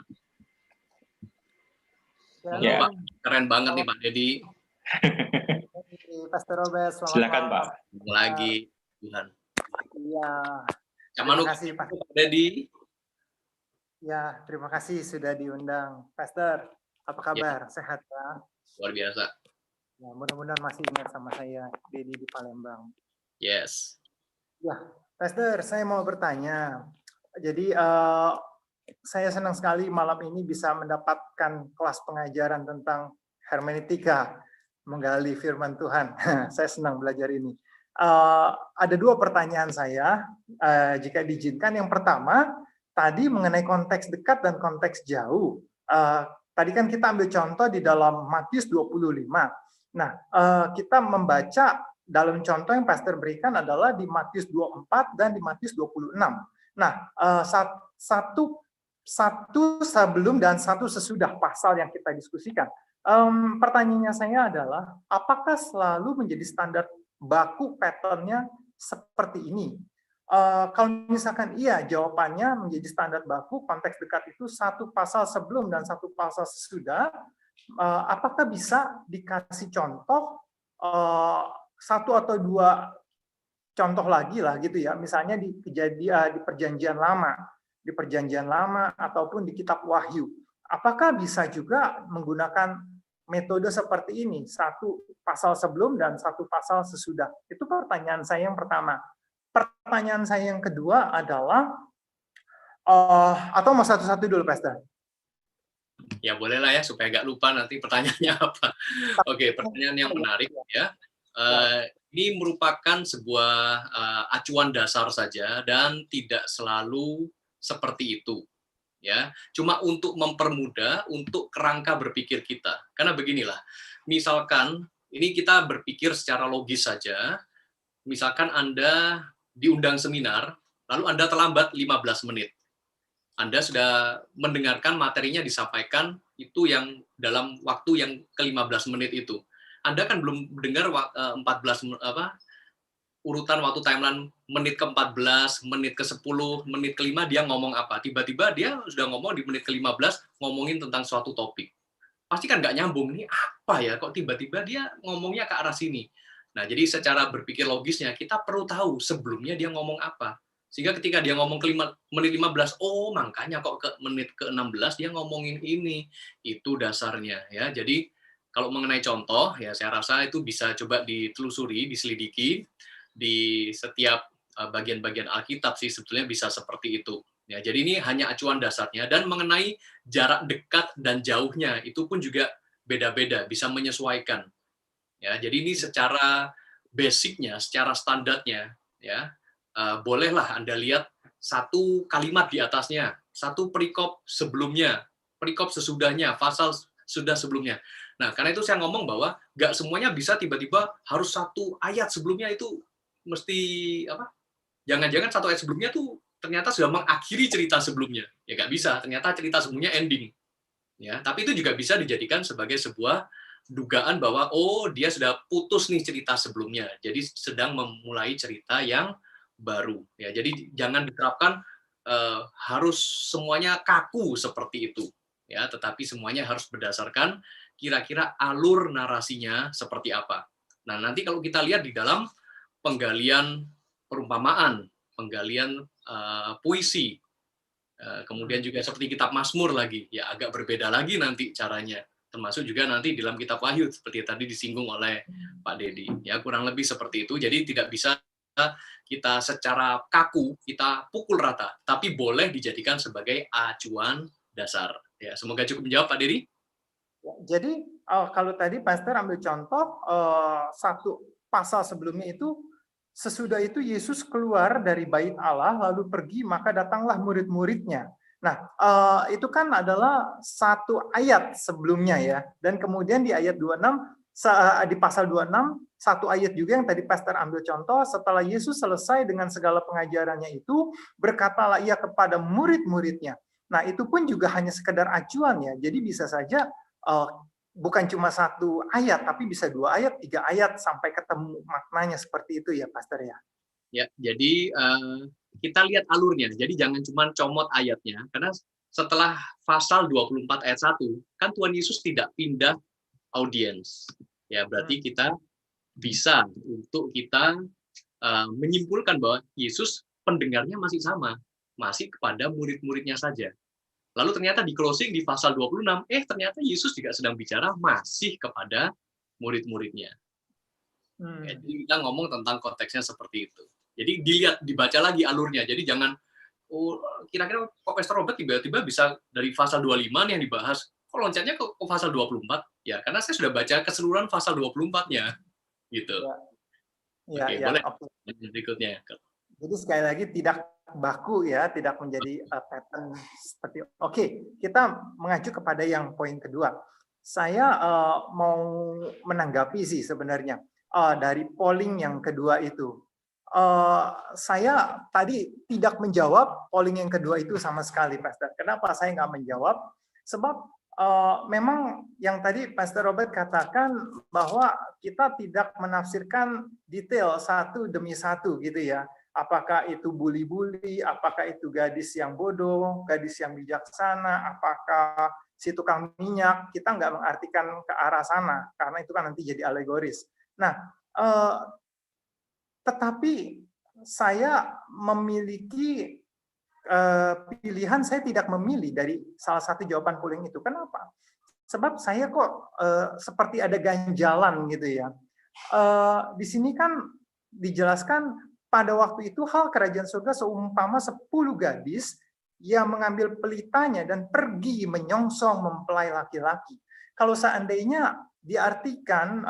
Ya. Pak, keren banget nih Pak Dedi. Pastor Robert, selamat Silakan malam. Pak. Lagi, Tuhan. Iya. Terima kasih Pak Dedi. Ya, terima kasih sudah diundang. Pastor, apa kabar? Sehat ya? Luar biasa. Ya, mudah-mudahan masih ingat sama saya, Dedi di Palembang. Yes. Ya, Pastor, saya mau bertanya. Jadi saya senang sekali malam ini bisa mendapatkan kelas pengajaran tentang hermeneutika, menggali firman Tuhan. Saya senang belajar ini. Ada dua pertanyaan saya, jika diizinkan. Yang pertama, tadi mengenai konteks dekat dan konteks jauh. Tadi kan kita ambil contoh di dalam Matius 25. Nah, kita membaca dalam contoh yang Pastor berikan adalah di Matius 24 dan di Matius 26. Nah, satu sebelum dan satu sesudah pasal yang kita diskusikan. Pertanyaannya saya adalah, apakah selalu menjadi standar baku pattern-nya seperti ini? Kalau misalkan iya, jawabannya menjadi standar baku, konteks dekat itu satu pasal sebelum dan satu pasal sesudah. Apakah bisa dikasih contoh satu atau dua contoh lagi lah gitu ya, misalnya di perjanjian lama ataupun di kitab Wahyu. Apakah bisa juga menggunakan metode seperti ini, satu pasal sebelum dan satu pasal sesudah? Itu pertanyaan saya yang pertama. Pertanyaan saya yang kedua adalah, atau mau satu-satu dulu, Pastor? Ya bolehlah ya, supaya nggak lupa nanti pertanyaannya apa. Oke, pertanyaan yang menarik ya. Ini merupakan sebuah acuan dasar saja dan tidak selalu seperti itu. Ya, cuma untuk mempermudah, untuk kerangka berpikir kita. Karena beginilah, misalkan ini kita berpikir secara logis saja. Misalkan Anda diundang seminar, lalu Anda terlambat 15 menit. Anda sudah mendengarkan materinya disampaikan itu yang dalam waktu yang ke-15 menit itu. Anda kan belum mendengar 14 urutan waktu timeline menit ke-14, menit ke-10, menit ke-5 dia ngomong apa. Tiba-tiba dia sudah ngomong di menit ke-15 ngomongin tentang suatu topik. Pasti kan nggak nyambung, ini apa ya, kok tiba-tiba dia ngomongnya ke arah sini. Nah, jadi secara berpikir logisnya, kita perlu tahu sebelumnya dia ngomong apa. Sehingga ketika dia ngomong ke menit 15, oh makanya kok ke menit ke-16 dia ngomongin ini. Itu dasarnya. Ya. Jadi kalau mengenai contoh, ya saya rasa itu bisa coba ditelusuri, diselidiki. Di setiap bagian-bagian Alkitab sih sebetulnya bisa seperti itu. Ya, jadi ini hanya acuan dasarnya. Dan mengenai jarak dekat dan jauhnya, itu pun juga beda-beda, bisa menyesuaikan. Ya, jadi ini secara basicnya, secara standarnya, ya bolehlah Anda lihat satu kalimat di atasnya, satu perikop sebelumnya, perikop sesudahnya, pasal sudah sebelumnya. Nah, karena itu saya ngomong bahwa nggak semuanya bisa tiba-tiba harus satu ayat sebelumnya itu mesti apa? Jangan-jangan satu ayat sebelumnya tuh ternyata sudah mengakhiri cerita sebelumnya. Ya nggak bisa, ternyata cerita sebelumnya ending. Ya, tapi itu juga bisa dijadikan sebagai sebuah dugaan bahwa oh dia sudah putus nih cerita sebelumnya, jadi sedang memulai cerita yang baru. Ya, jadi jangan diterapkan harus semuanya kaku seperti itu. Ya, tetapi semuanya harus berdasarkan kira-kira alur narasinya seperti apa. Nah, nanti kalau kita lihat di dalam penggalian perumpamaan, penggalian puisi, kemudian juga seperti kitab Mazmur lagi, ya agak berbeda lagi nanti caranya. Termasuk juga nanti dalam kitab Wahyu, seperti tadi disinggung oleh Pak Dedi. Ya kurang lebih seperti itu, jadi tidak bisa kita secara kaku, kita pukul rata, tapi boleh dijadikan sebagai acuan dasar. Ya, semoga cukup menjawab Pak Dedi. Ya, jadi kalau tadi Pastor ambil contoh satu pasal sebelumnya itu, sesudah itu Yesus keluar dari bait Allah lalu pergi, maka datanglah murid-muridnya. Nah, itu kan adalah satu ayat sebelumnya ya. Dan kemudian di ayat 26, di pasal 26, satu ayat juga yang tadi Pastor ambil contoh, setelah Yesus selesai dengan segala pengajarannya itu, berkatalah ia kepada murid-muridnya. Nah, itu pun juga hanya sekedar acuan ya. Jadi bisa saja bukan cuma satu ayat, tapi bisa 2 ayat, 3 ayat, sampai ketemu maknanya seperti itu ya, Pastor ya. Ya, jadi kita lihat alurnya. Jadi jangan cuma comot ayatnya, karena setelah pasal 24 ayat 1, kan Tuhan Yesus tidak pindah audiens. Ya, berarti kita bisa untuk kita menyimpulkan bahwa Yesus pendengarnya masih sama, masih kepada murid-muridnya saja. Lalu ternyata di closing di pasal 26, ternyata Yesus juga sedang bicara masih kepada murid-muridnya. Jadi kita ngomong tentang konteksnya seperti itu. Jadi dibaca lagi alurnya. Jadi jangan, kira-kira kok Pastor Robert tiba-tiba bisa dari pasal 25 nih yang dibahas, kok loncatnya ke pasal 24? Ya, karena saya sudah baca keseluruhan pasal 24-nya. Gitu. Oke, boleh. Berikutnya. Jadi sekali lagi tidak baku ya, tidak menjadi pattern seperti. Oke, kita mengacu kepada yang poin kedua. Saya mau menanggapi sih sebenarnya dari polling yang kedua itu. Saya tadi tidak menjawab polling yang kedua itu sama sekali, Pastor. Kenapa saya nggak menjawab? Sebab memang yang tadi Pastor Robert katakan bahwa kita tidak menafsirkan detail satu demi satu gitu ya. Apakah itu buli-buli, apakah itu gadis yang bodoh, gadis yang bijaksana, apakah si tukang minyak, kita nggak mengartikan ke arah sana, karena itu kan nanti jadi alegoris. Nah, tetapi saya memiliki pilihan, saya tidak memilih dari salah satu jawaban polling itu. Kenapa? Sebab saya kok seperti ada ganjalan gitu ya. Di sini kan dijelaskan pada waktu itu hal kerajaan surga seumpama 10 gadis yang mengambil pelitanya dan pergi menyongsong mempelai laki-laki. Kalau seandainya diartikan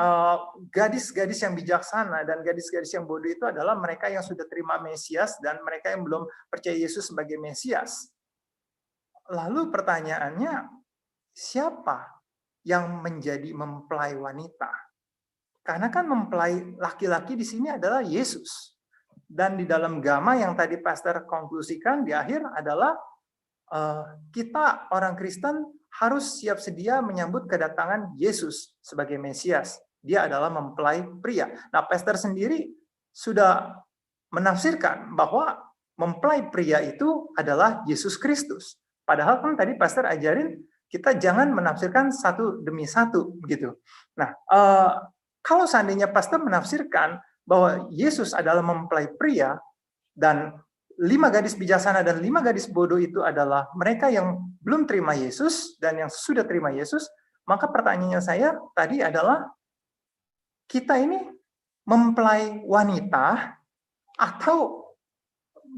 gadis-gadis yang bijaksana dan gadis-gadis yang bodoh itu adalah mereka yang sudah terima Mesias dan mereka yang belum percaya Yesus sebagai Mesias. Lalu pertanyaannya, siapa yang menjadi mempelai wanita? Karena kan mempelai laki-laki di sini adalah Yesus. Dan di dalam Gama yang tadi Pastor konklusikan di akhir adalah kita orang Kristen harus siap sedia menyambut kedatangan Yesus sebagai Mesias. Dia adalah mempelai pria. Nah, Pastor sendiri sudah menafsirkan bahwa mempelai pria itu adalah Yesus Kristus. Padahal kan tadi Pastor ajarin kita jangan menafsirkan satu demi satu begitu. Nah, kalau seandainya Pastor menafsirkan bahwa Yesus adalah mempelai pria dan 5 gadis bijaksana dan 5 gadis bodoh itu adalah mereka yang belum terima Yesus dan yang sudah terima Yesus, maka pertanyaannya saya tadi adalah, kita ini mempelai wanita atau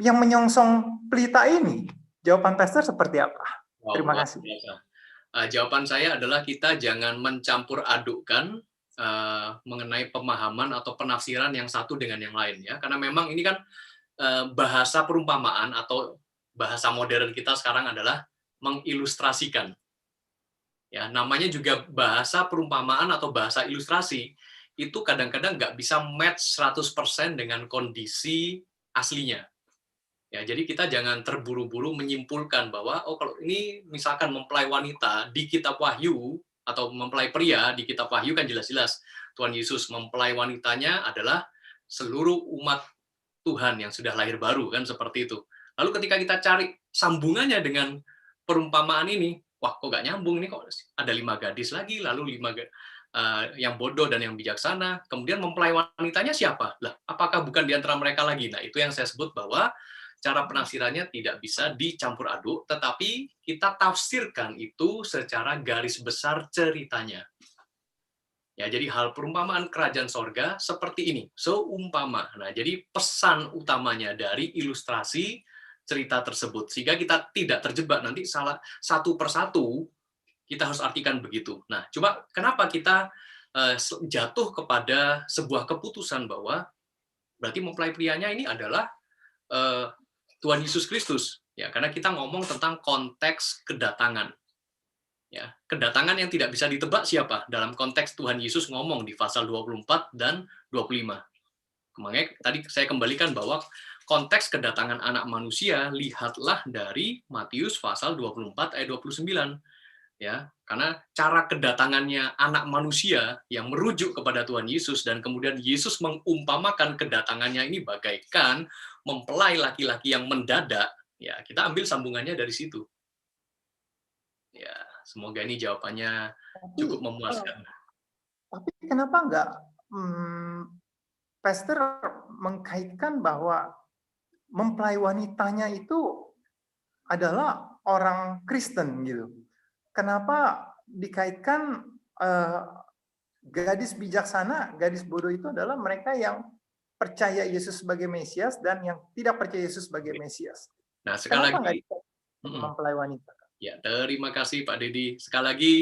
yang menyongsong pelita ini? Jawaban Pastor seperti apa? Terima kasih. Jawaban saya adalah kita jangan mencampur adukkan mengenai pemahaman atau penafsiran yang satu dengan yang lain ya, karena memang ini kan bahasa perumpamaan atau bahasa modern kita sekarang adalah mengilustrasikan. Ya, namanya juga bahasa perumpamaan atau bahasa ilustrasi, itu kadang-kadang nggak bisa match 100% dengan kondisi aslinya. Ya, jadi kita jangan terburu-buru menyimpulkan bahwa kalau ini misalkan mempelai wanita di kitab Wahyu atau mempelai pria di kitab Wahyu kan jelas-jelas Tuhan Yesus, mempelai wanitanya adalah seluruh umat Tuhan yang sudah lahir baru, kan seperti itu. Lalu ketika kita cari sambungannya dengan perumpamaan ini, wah kok nggak nyambung nih, kok ada 5 gadis lagi, lalu 5 yang bodoh dan yang bijaksana, kemudian mempelai wanitanya siapa? Lah, apakah bukan di antara mereka lagi? Nah, itu yang saya sebut bahwa cara penafsirannya tidak bisa dicampur aduk, tetapi kita tafsirkan itu secara garis besar ceritanya. Ya, jadi hal perumpamaan kerajaan sorga seperti ini, seumpama. Nah, jadi pesan utamanya dari ilustrasi cerita tersebut, sehingga kita tidak terjebak nanti salah satu persatu, kita harus artikan begitu. Nah, coba kenapa kita jatuh kepada sebuah keputusan bahwa berarti mempelai prianya ini adalah Tuhan Yesus Kristus. Ya, karena kita ngomong tentang konteks kedatangan. Ya, kedatangan yang tidak bisa ditebak siapa? Dalam konteks Tuhan Yesus ngomong di pasal 24 dan 25. Makanya tadi saya kembalikan bahwa konteks kedatangan anak manusia lihatlah dari Matius pasal 24 ayat 29. Ya, karena cara kedatangannya anak manusia yang merujuk kepada Tuhan Yesus dan kemudian Yesus mengumpamakan kedatangannya ini bagaikan mempelai laki-laki yang mendadak, ya kita ambil sambungannya dari situ. Ya, semoga ini jawabannya cukup memuaskan. Tapi kenapa enggak Pastor mengkaitkan bahwa mempelai wanitanya itu adalah orang Kristen gitu. Kenapa dikaitkan gadis bijaksana, gadis bodoh itu adalah mereka yang percaya Yesus sebagai Mesias dan yang tidak percaya Yesus sebagai Mesias. Nah, sekali Kenapa lagi, mempelai wanita? Ya, terima kasih Pak Dedi. Sekali lagi,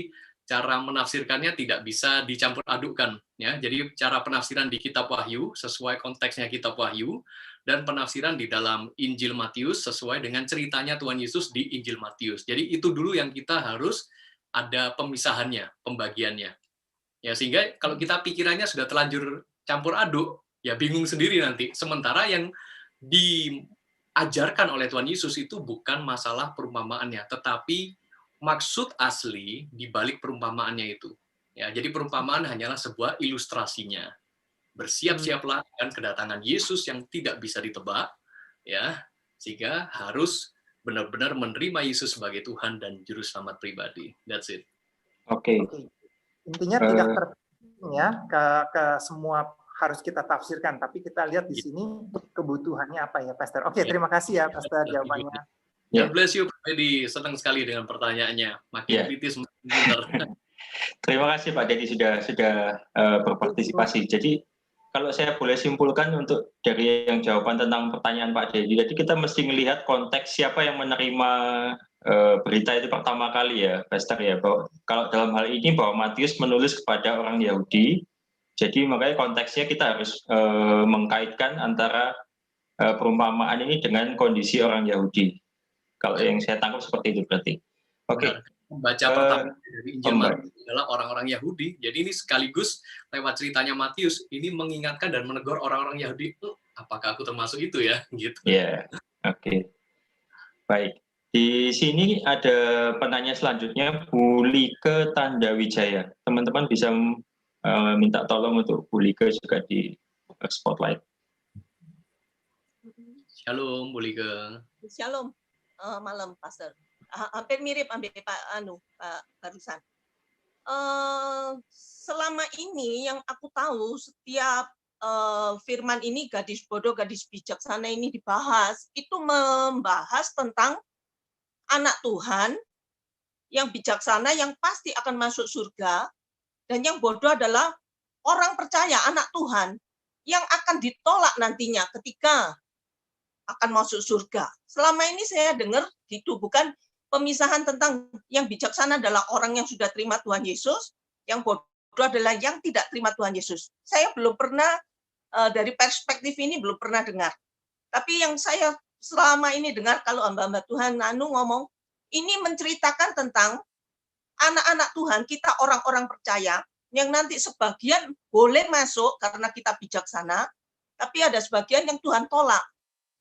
cara menafsirkannya tidak bisa dicampur adukkan. Ya, jadi cara penafsiran di Kitab Wahyu sesuai konteksnya Kitab Wahyu dan penafsiran di dalam Injil Matius sesuai dengan ceritanya Tuhan Yesus di Injil Matius. Jadi itu dulu yang kita harus ada pemisahannya, pembagiannya. Ya, sehingga kalau kita pikirannya sudah terlanjur campur aduk, ya bingung sendiri nanti. Sementara yang diajarkan oleh Tuhan Yesus itu bukan masalah perumpamaannya, tetapi maksud asli di balik perumpamaannya itu. Ya, jadi perumpamaan hanyalah sebuah ilustrasinya. Bersiap-siaplah dengan kedatangan Yesus yang tidak bisa ditebak, ya, sehingga harus benar-benar menerima Yesus sebagai Tuhan dan juru selamat pribadi. That's it. Oke. Intinya tidak terpikir ya ke semua harus kita tafsirkan, tapi kita lihat di sini kebutuhannya apa ya, Pastor. Oke, terima kasih ya, Pastor, jawabannya. God bless you, Pak Dedi. Senang sekali dengan pertanyaannya. Makin kritis, makin pintar. Terima kasih Pak Dedi sudah berpartisipasi. Jadi kalau saya boleh simpulkan untuk dari yang jawaban tentang pertanyaan Pak Dedi, jadi kita mesti melihat konteks siapa yang menerima berita itu pertama kali ya, Pastor ya. Bahwa, kalau dalam hal ini bahwa Matius menulis kepada orang Yahudi, jadi makanya konteksnya kita harus mengkaitkan antara perumpamaan ini dengan kondisi orang Yahudi. Kalau yang saya tangkap seperti itu berarti. Oke. Membaca pertama dari Injil Matius adalah orang-orang Yahudi. Jadi ini sekaligus lewat ceritanya Matius ini mengingatkan dan menegur orang-orang Yahudi. Apakah aku termasuk itu ya? Gitu. Ya, oke. Baik. Di sini ada penanya selanjutnya, Bu Like Tandawijaya. Teman-teman bisa minta tolong untuk Bu Like juga di spotlight. Shalom, Bu Like. Shalom. Malam, Pastor. Hampir mirip ambil Pak barusan. Selama ini yang aku tahu setiap firman ini gadis bodoh, gadis bijaksana ini dibahas, itu membahas tentang anak Tuhan yang bijaksana yang pasti akan masuk surga, dan yang bodoh adalah orang percaya, anak Tuhan yang akan ditolak nantinya ketika akan masuk surga. Selama ini saya dengar gitu, bukan pemisahan tentang yang bijaksana adalah orang yang sudah terima Tuhan Yesus, yang bodoh adalah yang tidak terima Tuhan Yesus. Saya belum pernah dari perspektif ini belum pernah dengar. Tapi yang saya selama ini dengar kalau hamba-hamba Tuhan ngomong, ini menceritakan tentang anak-anak Tuhan, kita orang-orang percaya yang nanti sebagian boleh masuk karena kita bijaksana, tapi ada sebagian yang Tuhan tolak.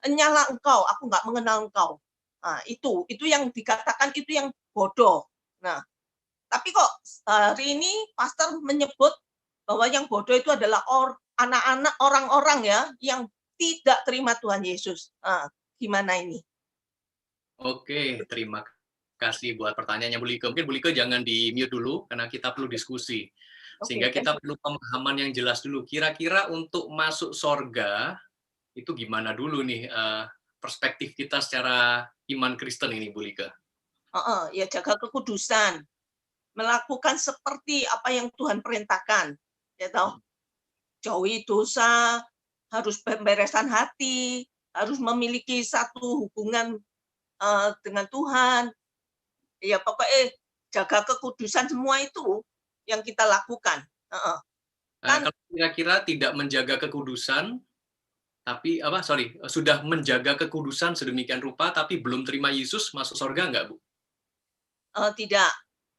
Nyala engkau, aku nggak mengenal engkau. Nah, itu yang dikatakan itu yang bodoh. Nah, tapi kok hari ini pastor menyebut bahwa yang bodoh itu adalah anak-anak orang-orang ya yang tidak terima Tuhan Yesus. Nah, gimana ini? Oke, terima kasih buat pertanyaannya Bu Like. Mungkin Bu Like jangan di-mute dulu karena kita perlu diskusi. Sehingga kita perlu pemahaman yang jelas dulu. Kira-kira untuk masuk sorga itu gimana dulu nih perspektif kita secara iman Kristen ini, Bu Like? Ya jaga kekudusan, melakukan seperti apa yang Tuhan perintahkan, ya tahu, jauhi dosa, harus pemberesan hati, harus memiliki satu hubungan dengan Tuhan, ya pokoknya jaga kekudusan, semua itu yang kita lakukan. Kalau kira-kira tidak menjaga kekudusan, tapi sudah menjaga kekudusan sedemikian rupa tapi belum terima Yesus, masuk surga enggak, Bu? Tidak.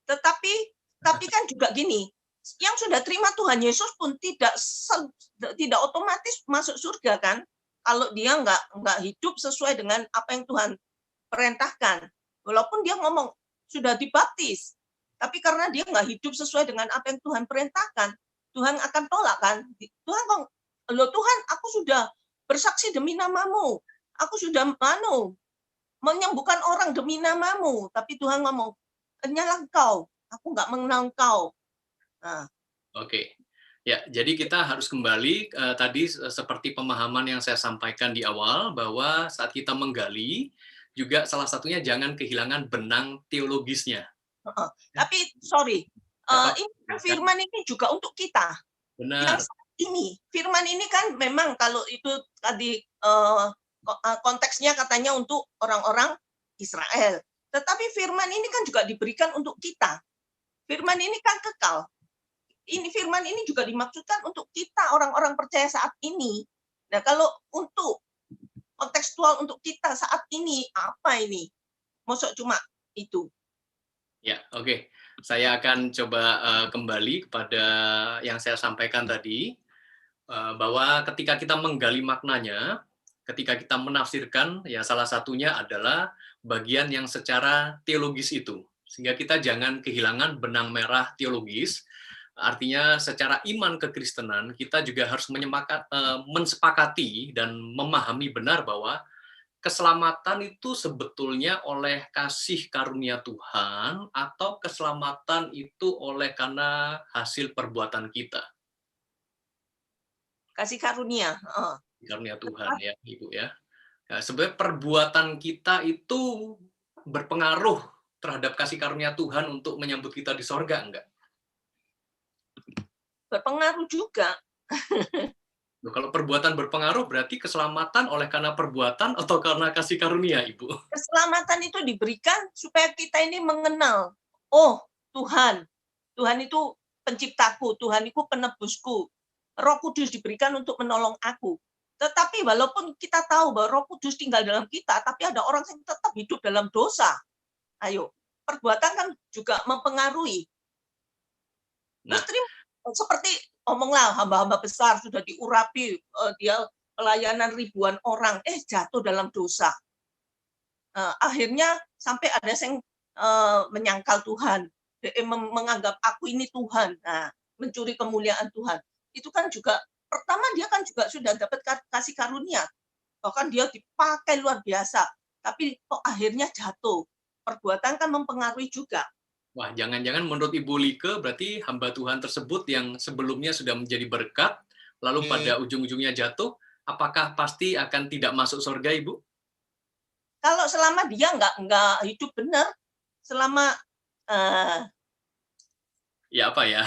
Tapi kan juga gini, yang sudah terima Tuhan Yesus pun tidak otomatis masuk surga kan, kalau dia nggak hidup sesuai dengan apa yang Tuhan perintahkan. Walaupun dia ngomong sudah dibaptis, tapi karena dia nggak hidup sesuai dengan apa yang Tuhan perintahkan, Tuhan akan tolak kan. Tuhan ngomong, loh Tuhan, aku sudah bersaksi demi namamu, aku sudah menyembuhkan orang demi namamu, tapi Tuhan ngomong, hanyalah engkau, aku nggak mengenal engkau. Nah. Oke. Ya, jadi kita harus kembali tadi seperti pemahaman yang saya sampaikan di awal, bahwa saat kita menggali, juga salah satunya jangan kehilangan benang teologisnya. Tapi sorry, ini firman ini juga untuk kita. Benar. Yang saat ini, firman ini kan memang kalau itu tadi konteksnya katanya untuk orang-orang Israel. Tetapi firman ini kan juga diberikan untuk kita. Firman ini kan kekal. Firman ini juga dimaksudkan untuk kita orang-orang percaya saat ini. Nah, kalau untuk kontekstual untuk kita saat ini, apa ini? Maksud cuma itu. Ya, oke. Saya akan coba kembali kepada yang saya sampaikan tadi, bahwa ketika kita menggali maknanya, ketika kita menafsirkan, ya salah satunya adalah bagian yang secara teologis itu. Sehingga kita jangan kehilangan benang merah teologis. Artinya secara iman kekristenan, kita juga harus mensepakati dan memahami benar bahwa keselamatan itu sebetulnya oleh kasih karunia Tuhan, atau keselamatan itu oleh karena hasil perbuatan kita? Kasih karunia. Karunia Tuhan, ya Ibu ya. Nah, sebenarnya perbuatan kita itu berpengaruh terhadap kasih karunia Tuhan untuk menyambut kita di sorga enggak? Berpengaruh juga. Kalau perbuatan berpengaruh, berarti keselamatan oleh karena perbuatan atau karena kasih karunia, Ibu? Keselamatan itu diberikan supaya kita ini mengenal, oh Tuhan itu penciptaku, Tuhan itu penebusku. Roh Kudus diberikan untuk menolong aku. Tetapi walaupun kita tahu bahwa Roh Kudus tinggal dalam kita, tapi ada orang yang tetap hidup dalam dosa. Ayo, perbuatan kan juga mempengaruhi. Nah, seperti omonglah hamba-hamba besar sudah diurapi, dia pelayanan ribuan orang, jatuh dalam dosa. Akhirnya sampai ada yang menyangkal Tuhan, menganggap aku ini Tuhan, mencuri kemuliaan Tuhan. Itu kan juga pertama dia kan juga sudah dapat kasih karunia, bahkan dia dipakai luar biasa, tapi kok akhirnya jatuh. Perbuatan kan mempengaruhi juga. Wah, jangan-jangan menurut Ibu Like, berarti hamba Tuhan tersebut yang sebelumnya sudah menjadi berkat, lalu pada ujung-ujungnya jatuh, apakah pasti akan tidak masuk surga, Ibu? Kalau selama dia nggak hidup benar, selama ya apa ya?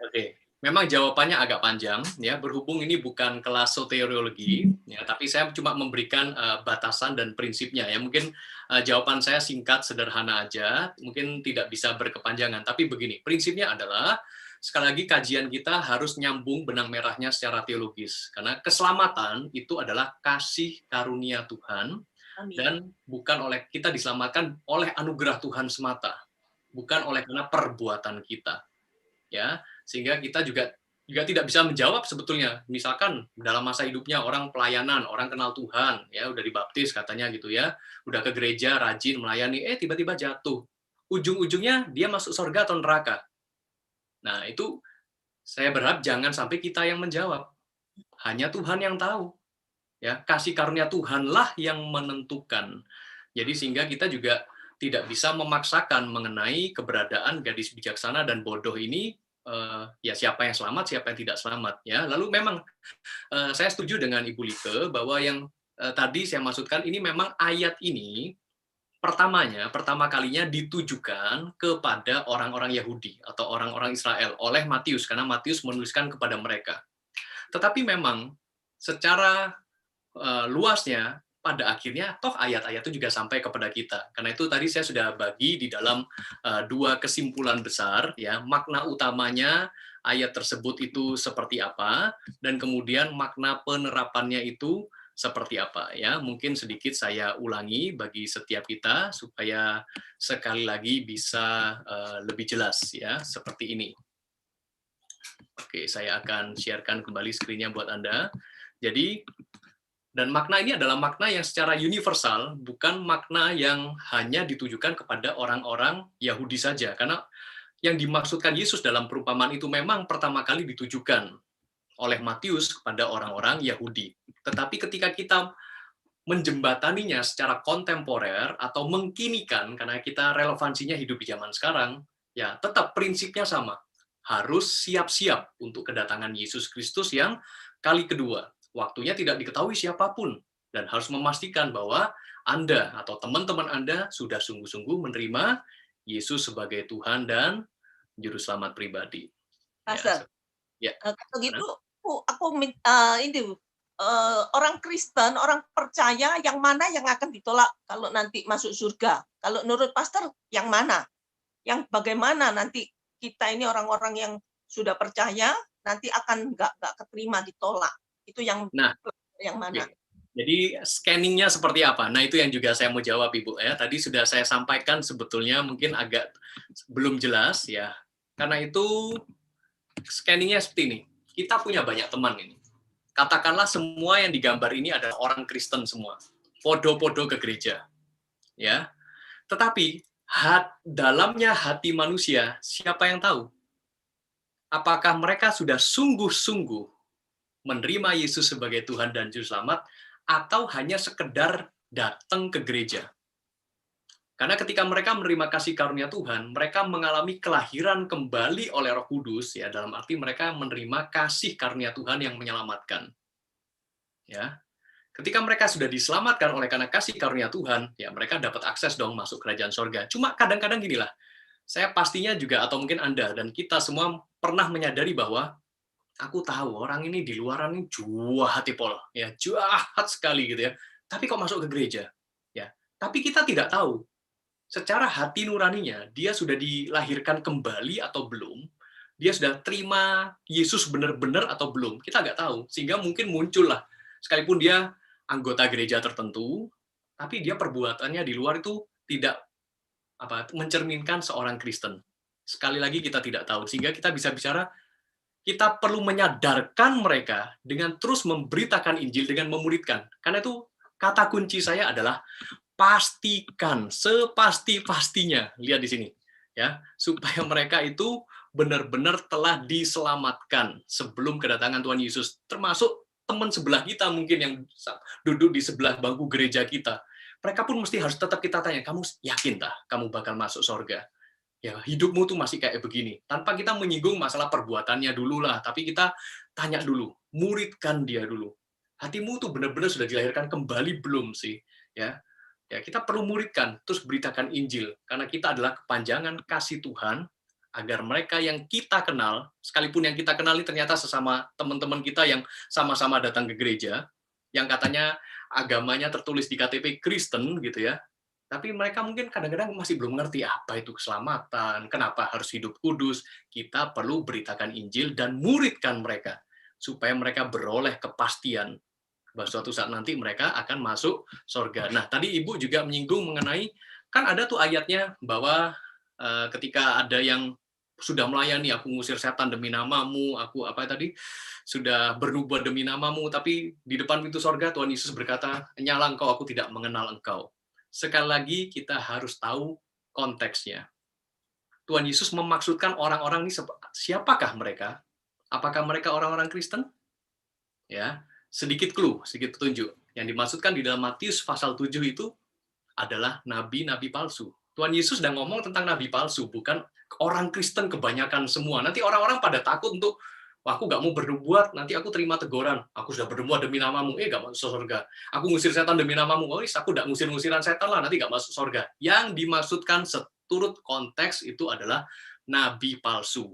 Oke. Memang jawabannya agak panjang, ya. Berhubung ini bukan kelas soteriologi, ya, tapi saya cuma memberikan batasan dan prinsipnya. Ya, mungkin jawaban saya singkat, sederhana aja, mungkin tidak bisa berkepanjangan. Tapi begini, prinsipnya adalah sekali lagi kajian kita harus nyambung benang merahnya secara teologis, karena keselamatan itu adalah kasih karunia Tuhan. Amin. Dan bukan oleh kita diselamatkan oleh anugerah Tuhan semata, bukan oleh karena perbuatan kita, ya. Sehingga kita juga tidak bisa menjawab sebetulnya. Misalkan dalam masa hidupnya orang pelayanan, orang kenal Tuhan, ya udah dibaptis katanya gitu ya, udah ke gereja, rajin melayani, tiba-tiba jatuh. Ujung-ujungnya dia masuk surga atau neraka. Nah, itu saya berharap jangan sampai kita yang menjawab. Hanya Tuhan yang tahu. Ya, kasih karunia Tuhanlah yang menentukan. Jadi sehingga kita juga tidak bisa memaksakan mengenai keberadaan gadis bijaksana dan bodoh ini. Ya siapa yang selamat, siapa yang tidak selamat, ya. Lalu memang saya setuju dengan Ibu Like bahwa yang tadi saya maksudkan ini memang ayat ini pertama kalinya ditujukan kepada orang-orang Yahudi atau orang-orang Israel oleh Matius, karena Matius menuliskan kepada mereka. Tetapi memang secara luasnya pada akhirnya toh ayat-ayat itu juga sampai kepada kita. Karena itu tadi saya sudah bagi di dalam dua kesimpulan besar, ya. Makna utamanya ayat tersebut itu seperti apa, dan kemudian makna penerapannya itu seperti apa ya. Mungkin sedikit saya ulangi bagi setiap kita supaya sekali lagi bisa lebih jelas ya, seperti ini. Oke, saya akan sharekan kembali screen-nya buat Anda. Jadi, dan makna ini adalah makna yang secara universal, bukan makna yang hanya ditujukan kepada orang-orang Yahudi saja. Karena yang dimaksudkan Yesus dalam perumpamaan itu memang pertama kali ditujukan oleh Matius kepada orang-orang Yahudi. Tetapi ketika kita menjembataninya secara kontemporer atau mengkinikan, karena kita relevansinya hidup di zaman sekarang, ya tetap prinsipnya sama. Harus siap-siap untuk kedatangan Yesus Kristus yang kali kedua. Waktunya tidak diketahui siapapun, dan harus memastikan bahwa Anda atau teman-teman Anda sudah sungguh-sungguh menerima Yesus sebagai Tuhan dan Juru Selamat pribadi. Pastor, Ya. kalau gitu aku ini orang Kristen, orang percaya yang mana yang akan ditolak kalau nanti masuk surga? Kalau menurut Pastor yang mana? Yang bagaimana nanti kita ini orang-orang yang sudah percaya nanti akan nggak keterima, ditolak? Itu yang mana? Okay. Jadi scanningnya seperti apa? Nah itu yang juga saya mau jawab Ibu ya. Tadi sudah saya sampaikan sebetulnya mungkin agak belum jelas ya. Karena itu scanningnya seperti ini. Kita punya banyak teman ini. Katakanlah semua yang digambar ini adalah orang Kristen semua. Podo-podo ke gereja. Ya. Tetapi dalamnya hati manusia, siapa yang tahu? Apakah mereka sudah sungguh-sungguh menerima Yesus sebagai Tuhan dan Juru Selamat, atau hanya sekedar datang ke gereja? Karena ketika mereka menerima kasih karunia Tuhan, mereka mengalami kelahiran kembali oleh Roh Kudus, ya dalam arti mereka menerima kasih karunia Tuhan yang menyelamatkan. Ya, ketika mereka sudah diselamatkan oleh karena kasih karunia Tuhan, ya mereka dapat akses dong masuk kerajaan sorga. Cuma kadang-kadang ginilah, saya pastinya juga atau mungkin Anda dan kita semua pernah menyadari bahwa aku tahu orang ini di luaran ini jahat pol, ya jahat sekali gitu ya. Tapi kok masuk ke gereja, ya. Tapi kita tidak tahu secara hati nuraninya dia sudah dilahirkan kembali atau belum, dia sudah terima Yesus benar-benar atau belum, kita nggak tahu. Sehingga mungkin muncullah, sekalipun dia anggota gereja tertentu, tapi dia perbuatannya di luar itu tidak mencerminkan seorang Kristen. Sekali lagi kita tidak tahu, sehingga kita bisa bicara, kita perlu menyadarkan mereka dengan terus memberitakan Injil, dengan memuridkan. Karena itu kata kunci saya adalah pastikan sepasti-pastinya, lihat di sini ya, supaya mereka itu benar-benar telah diselamatkan sebelum kedatangan Tuhan Yesus, termasuk teman sebelah kita mungkin yang duduk di sebelah bangku gereja kita. Mereka pun mesti harus tetap kita tanya, kamu yakin tak kamu bakal masuk surga? Ya, hidupmu tuh masih kayak begini. Tanpa kita menyinggung masalah perbuatannya dulu lah, tapi kita tanya dulu, muridkan dia dulu. Hatimu tuh benar-benar sudah dilahirkan kembali belum sih? Ya, kita perlu muridkan, terus beritakan Injil, karena kita adalah kepanjangan kasih Tuhan, agar mereka yang kita kenal, sekalipun yang kita kenali ternyata sesama teman-teman kita yang sama-sama datang ke gereja, yang katanya agamanya tertulis di KTP Kristen gitu ya, tapi mereka mungkin kadang-kadang masih belum ngerti apa itu keselamatan, kenapa harus hidup kudus. Kita perlu beritakan Injil dan muridkan mereka, supaya mereka beroleh kepastian bahwa suatu saat nanti mereka akan masuk surga. Nah, tadi Ibu juga menyinggung mengenai, kan ada tuh ayatnya bahwa ketika ada yang sudah melayani, aku ngusir setan demi namamu, aku sudah bernubuat demi namamu, tapi di depan pintu surga Tuhan Yesus berkata, nyala engkau, aku tidak mengenal engkau. Sekali lagi kita harus tahu konteksnya. Tuhan Yesus memaksudkan orang-orang ini siapakah mereka? Apakah mereka orang-orang Kristen? Ya, sedikit clue, sedikit petunjuk. Yang dimaksudkan di dalam Matius pasal 7 itu adalah nabi-nabi palsu. Tuhan Yesus sedang ngomong tentang nabi palsu, bukan orang Kristen kebanyakan semua. Nanti orang-orang pada takut untuk, wah, aku nggak mau bernubuat, nanti aku terima teguran. Aku sudah bernubuat demi namamu, nggak masuk surga. Aku ngusir setan demi namamu, aku nggak ngusir-ngusiran setan lah, nanti nggak masuk surga. Yang dimaksudkan seturut konteks itu adalah nabi palsu.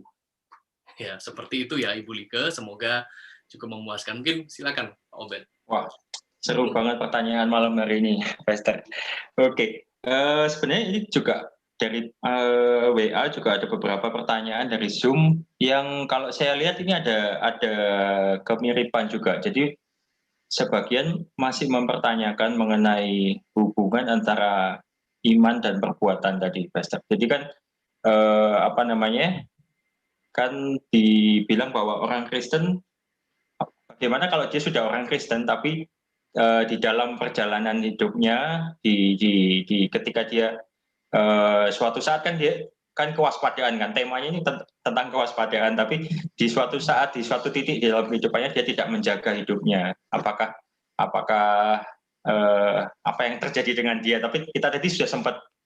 Ya, seperti itu ya Ibu Like, semoga cukup memuaskan. Mungkin silakan Pak Obed. Wah, seru banget pertanyaan malam hari ini, Pastor. Oke, sebenarnya ini juga dari WA juga ada beberapa pertanyaan dari Zoom yang kalau saya lihat ini ada kemiripan juga. Jadi sebagian masih mempertanyakan mengenai hubungan antara iman dan perbuatan tadi, Pastor. Jadi kan apa namanya? Kan dibilang bahwa orang Kristen, bagaimana kalau dia sudah orang Kristen tapi di dalam perjalanan hidupnya ketika dia suatu saat kan dia kan kewaspadaan kan temanya ini tentang kewaspadaan, tapi di suatu saat di suatu titik di dalam kehidupannya dia tidak menjaga hidupnya, apakah apa yang terjadi dengan dia. Tapi kita tadi sudah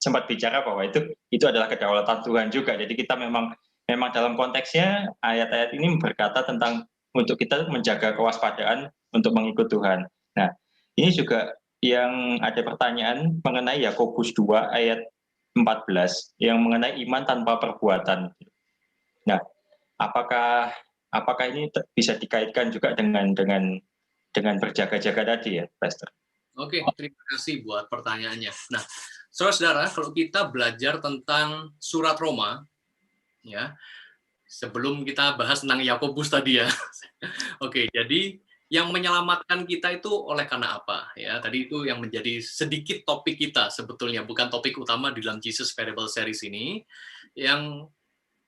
sempat bicara bahwa itu adalah kedaulatan Tuhan juga. Jadi kita memang dalam konteksnya ayat-ayat ini berkata tentang untuk kita menjaga kewaspadaan untuk mengikut Tuhan. Nah, ini juga yang ada pertanyaan mengenai Yakobus 2 ayat 14 yang mengenai iman tanpa perbuatan. Nah, apakah ini bisa dikaitkan juga dengan berjaga-jaga tadi ya, Pastor? Oke, terima kasih buat pertanyaannya. Nah, saudara-saudara, kalau kita belajar tentang surat Roma, ya, sebelum kita bahas tentang Yakobus tadi ya. Oke, jadi yang menyelamatkan kita itu oleh karena apa? Ya, tadi itu yang menjadi sedikit topik kita sebetulnya, bukan topik utama di dalam Jesus Parable Series ini, yang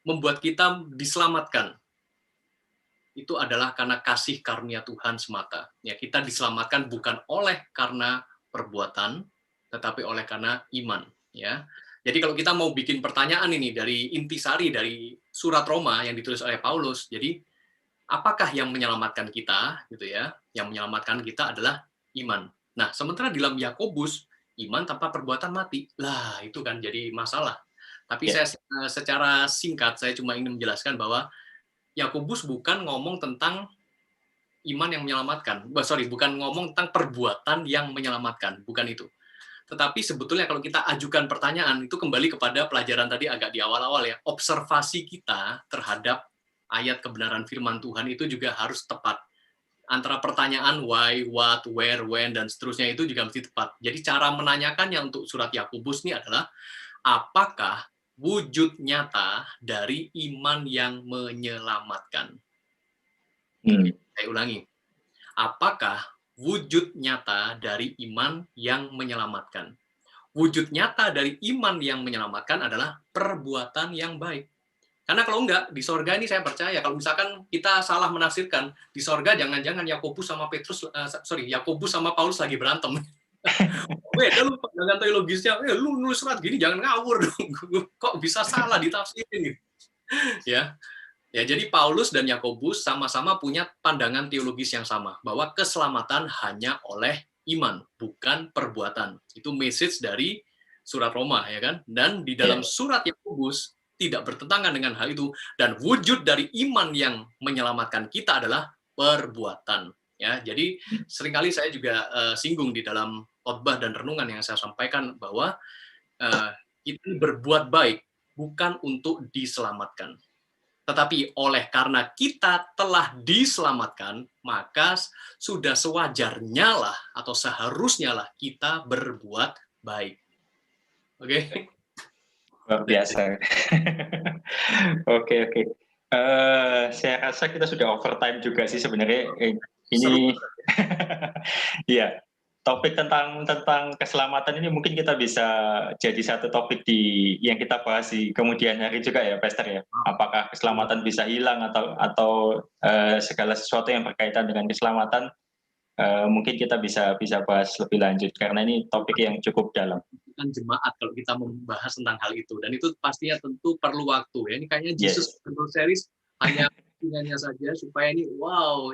membuat kita diselamatkan. Itu adalah karena kasih karunia Tuhan semata. Ya, kita diselamatkan bukan oleh karena perbuatan, tetapi oleh karena iman. Ya, jadi kalau kita mau bikin pertanyaan ini dari intisari dari surat Roma yang ditulis oleh Paulus, jadi apakah yang menyelamatkan kita, gitu ya? Yang menyelamatkan kita adalah iman. Nah, sementara di dalam Yakobus, iman tanpa perbuatan mati. Lah, itu kan jadi masalah. Tapi saya secara singkat saya cuma ingin menjelaskan bahwa Yakobus bukan ngomong tentang iman yang menyelamatkan. Bukan ngomong tentang perbuatan yang menyelamatkan, bukan itu. Tetapi sebetulnya kalau kita ajukan pertanyaan, itu kembali kepada pelajaran tadi agak di awal-awal ya, observasi kita terhadap ayat kebenaran firman Tuhan itu juga harus tepat. Antara pertanyaan why, what, where, when, dan seterusnya itu juga mesti tepat. Jadi cara menanyakannya untuk surat Yakobus ini adalah, apakah wujud nyata dari iman yang menyelamatkan? Saya ulangi. Apakah wujud nyata dari iman yang menyelamatkan? Wujud nyata dari iman yang menyelamatkan adalah perbuatan yang baik. Karena kalau enggak, di sorga ini saya percaya, kalau misalkan kita salah menafsirkan, di sorga jangan-jangan Yakobus sama Yakobus sama Paulus lagi berantem. Beda lu pandangan teologisnya, lu nulis surat gini jangan ngawur dong. Kok bisa salah ditafsirin gitu. Ya, jadi Paulus dan Yakobus sama-sama punya pandangan teologis yang sama, bahwa keselamatan hanya oleh iman, bukan perbuatan. Itu message dari surat Roma, ya kan? Dan di dalam surat Yakobus tidak bertentangan dengan hal itu, dan wujud dari iman yang menyelamatkan kita adalah perbuatan. Ya, jadi seringkali saya juga singgung di dalam khotbah dan renungan yang saya sampaikan bahwa kita berbuat baik bukan untuk diselamatkan, tetapi oleh karena kita telah diselamatkan, maka sudah sewajarnya lah atau seharusnya lah kita berbuat baik. Oke? Luar biasa. Oke. Saya rasa kita sudah overtime juga sih sebenarnya. Ini ya, topik tentang keselamatan ini mungkin kita bisa jadi satu topik yang kita bahas di kemudian hari juga ya, Pastor ya. Apakah keselamatan bisa hilang atau segala sesuatu yang berkaitan dengan keselamatan mungkin kita bisa bahas lebih lanjut karena ini topik yang cukup dalam. Kan jemaat kalau kita membahas tentang hal itu, dan itu pastinya tentu perlu waktu ya. Ini kayaknya Jesus Parable Series hanya ingatnya saja supaya ini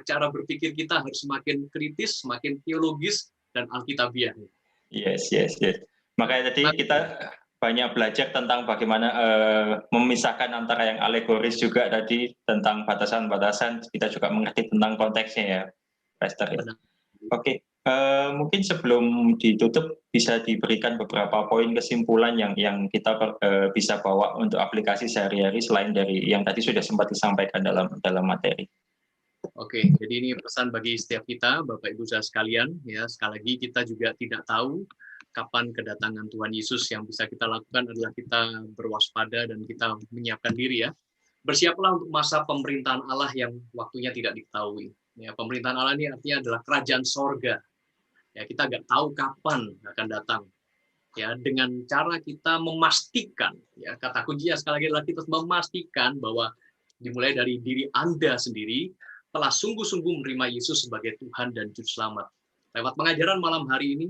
cara berpikir kita harus semakin kritis, semakin teologis dan alkitabiah. Yes. Makanya tadi kita banyak belajar tentang bagaimana memisahkan antara yang alegoris juga tadi tentang batasan-batasan, kita juga mengerti tentang konteksnya ya, Pastor. Oke. Mungkin sebelum ditutup bisa diberikan beberapa poin kesimpulan yang kita bisa bawa untuk aplikasi sehari-hari selain dari yang tadi sudah sempat disampaikan dalam materi. Oke, jadi ini pesan bagi setiap kita, Bapak Ibu saudara sekalian, ya sekali lagi kita juga tidak tahu kapan kedatangan Tuhan Yesus. Yang bisa kita lakukan adalah kita berwaspada dan kita menyiapkan diri ya. Bersiaplah untuk masa pemerintahan Allah yang waktunya tidak diketahui. Ya, pemerintahan Allah ini artinya adalah kerajaan sorga. Ya, kita nggak tahu kapan akan datang. Ya, dengan cara kita memastikan, ya, kata kuncinya sekali lagi adalah kita memastikan bahwa dimulai dari diri Anda sendiri telah sungguh-sungguh menerima Yesus sebagai Tuhan dan Juru Selamat. Lewat pengajaran malam hari ini,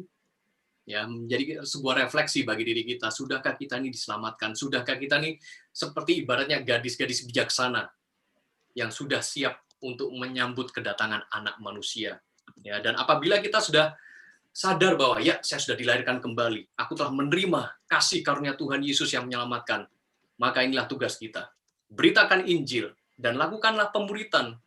ya, menjadi sebuah refleksi bagi diri kita. Sudahkah kita ini diselamatkan? Sudahkah kita ini seperti ibaratnya gadis-gadis bijaksana yang sudah siap untuk menyambut kedatangan Anak Manusia? Ya, dan apabila kita sudah sadar bahwa ya, saya sudah dilahirkan kembali, aku telah menerima kasih karunia Tuhan Yesus yang menyelamatkan, maka inilah tugas kita. Beritakan Injil dan lakukanlah pemburitan.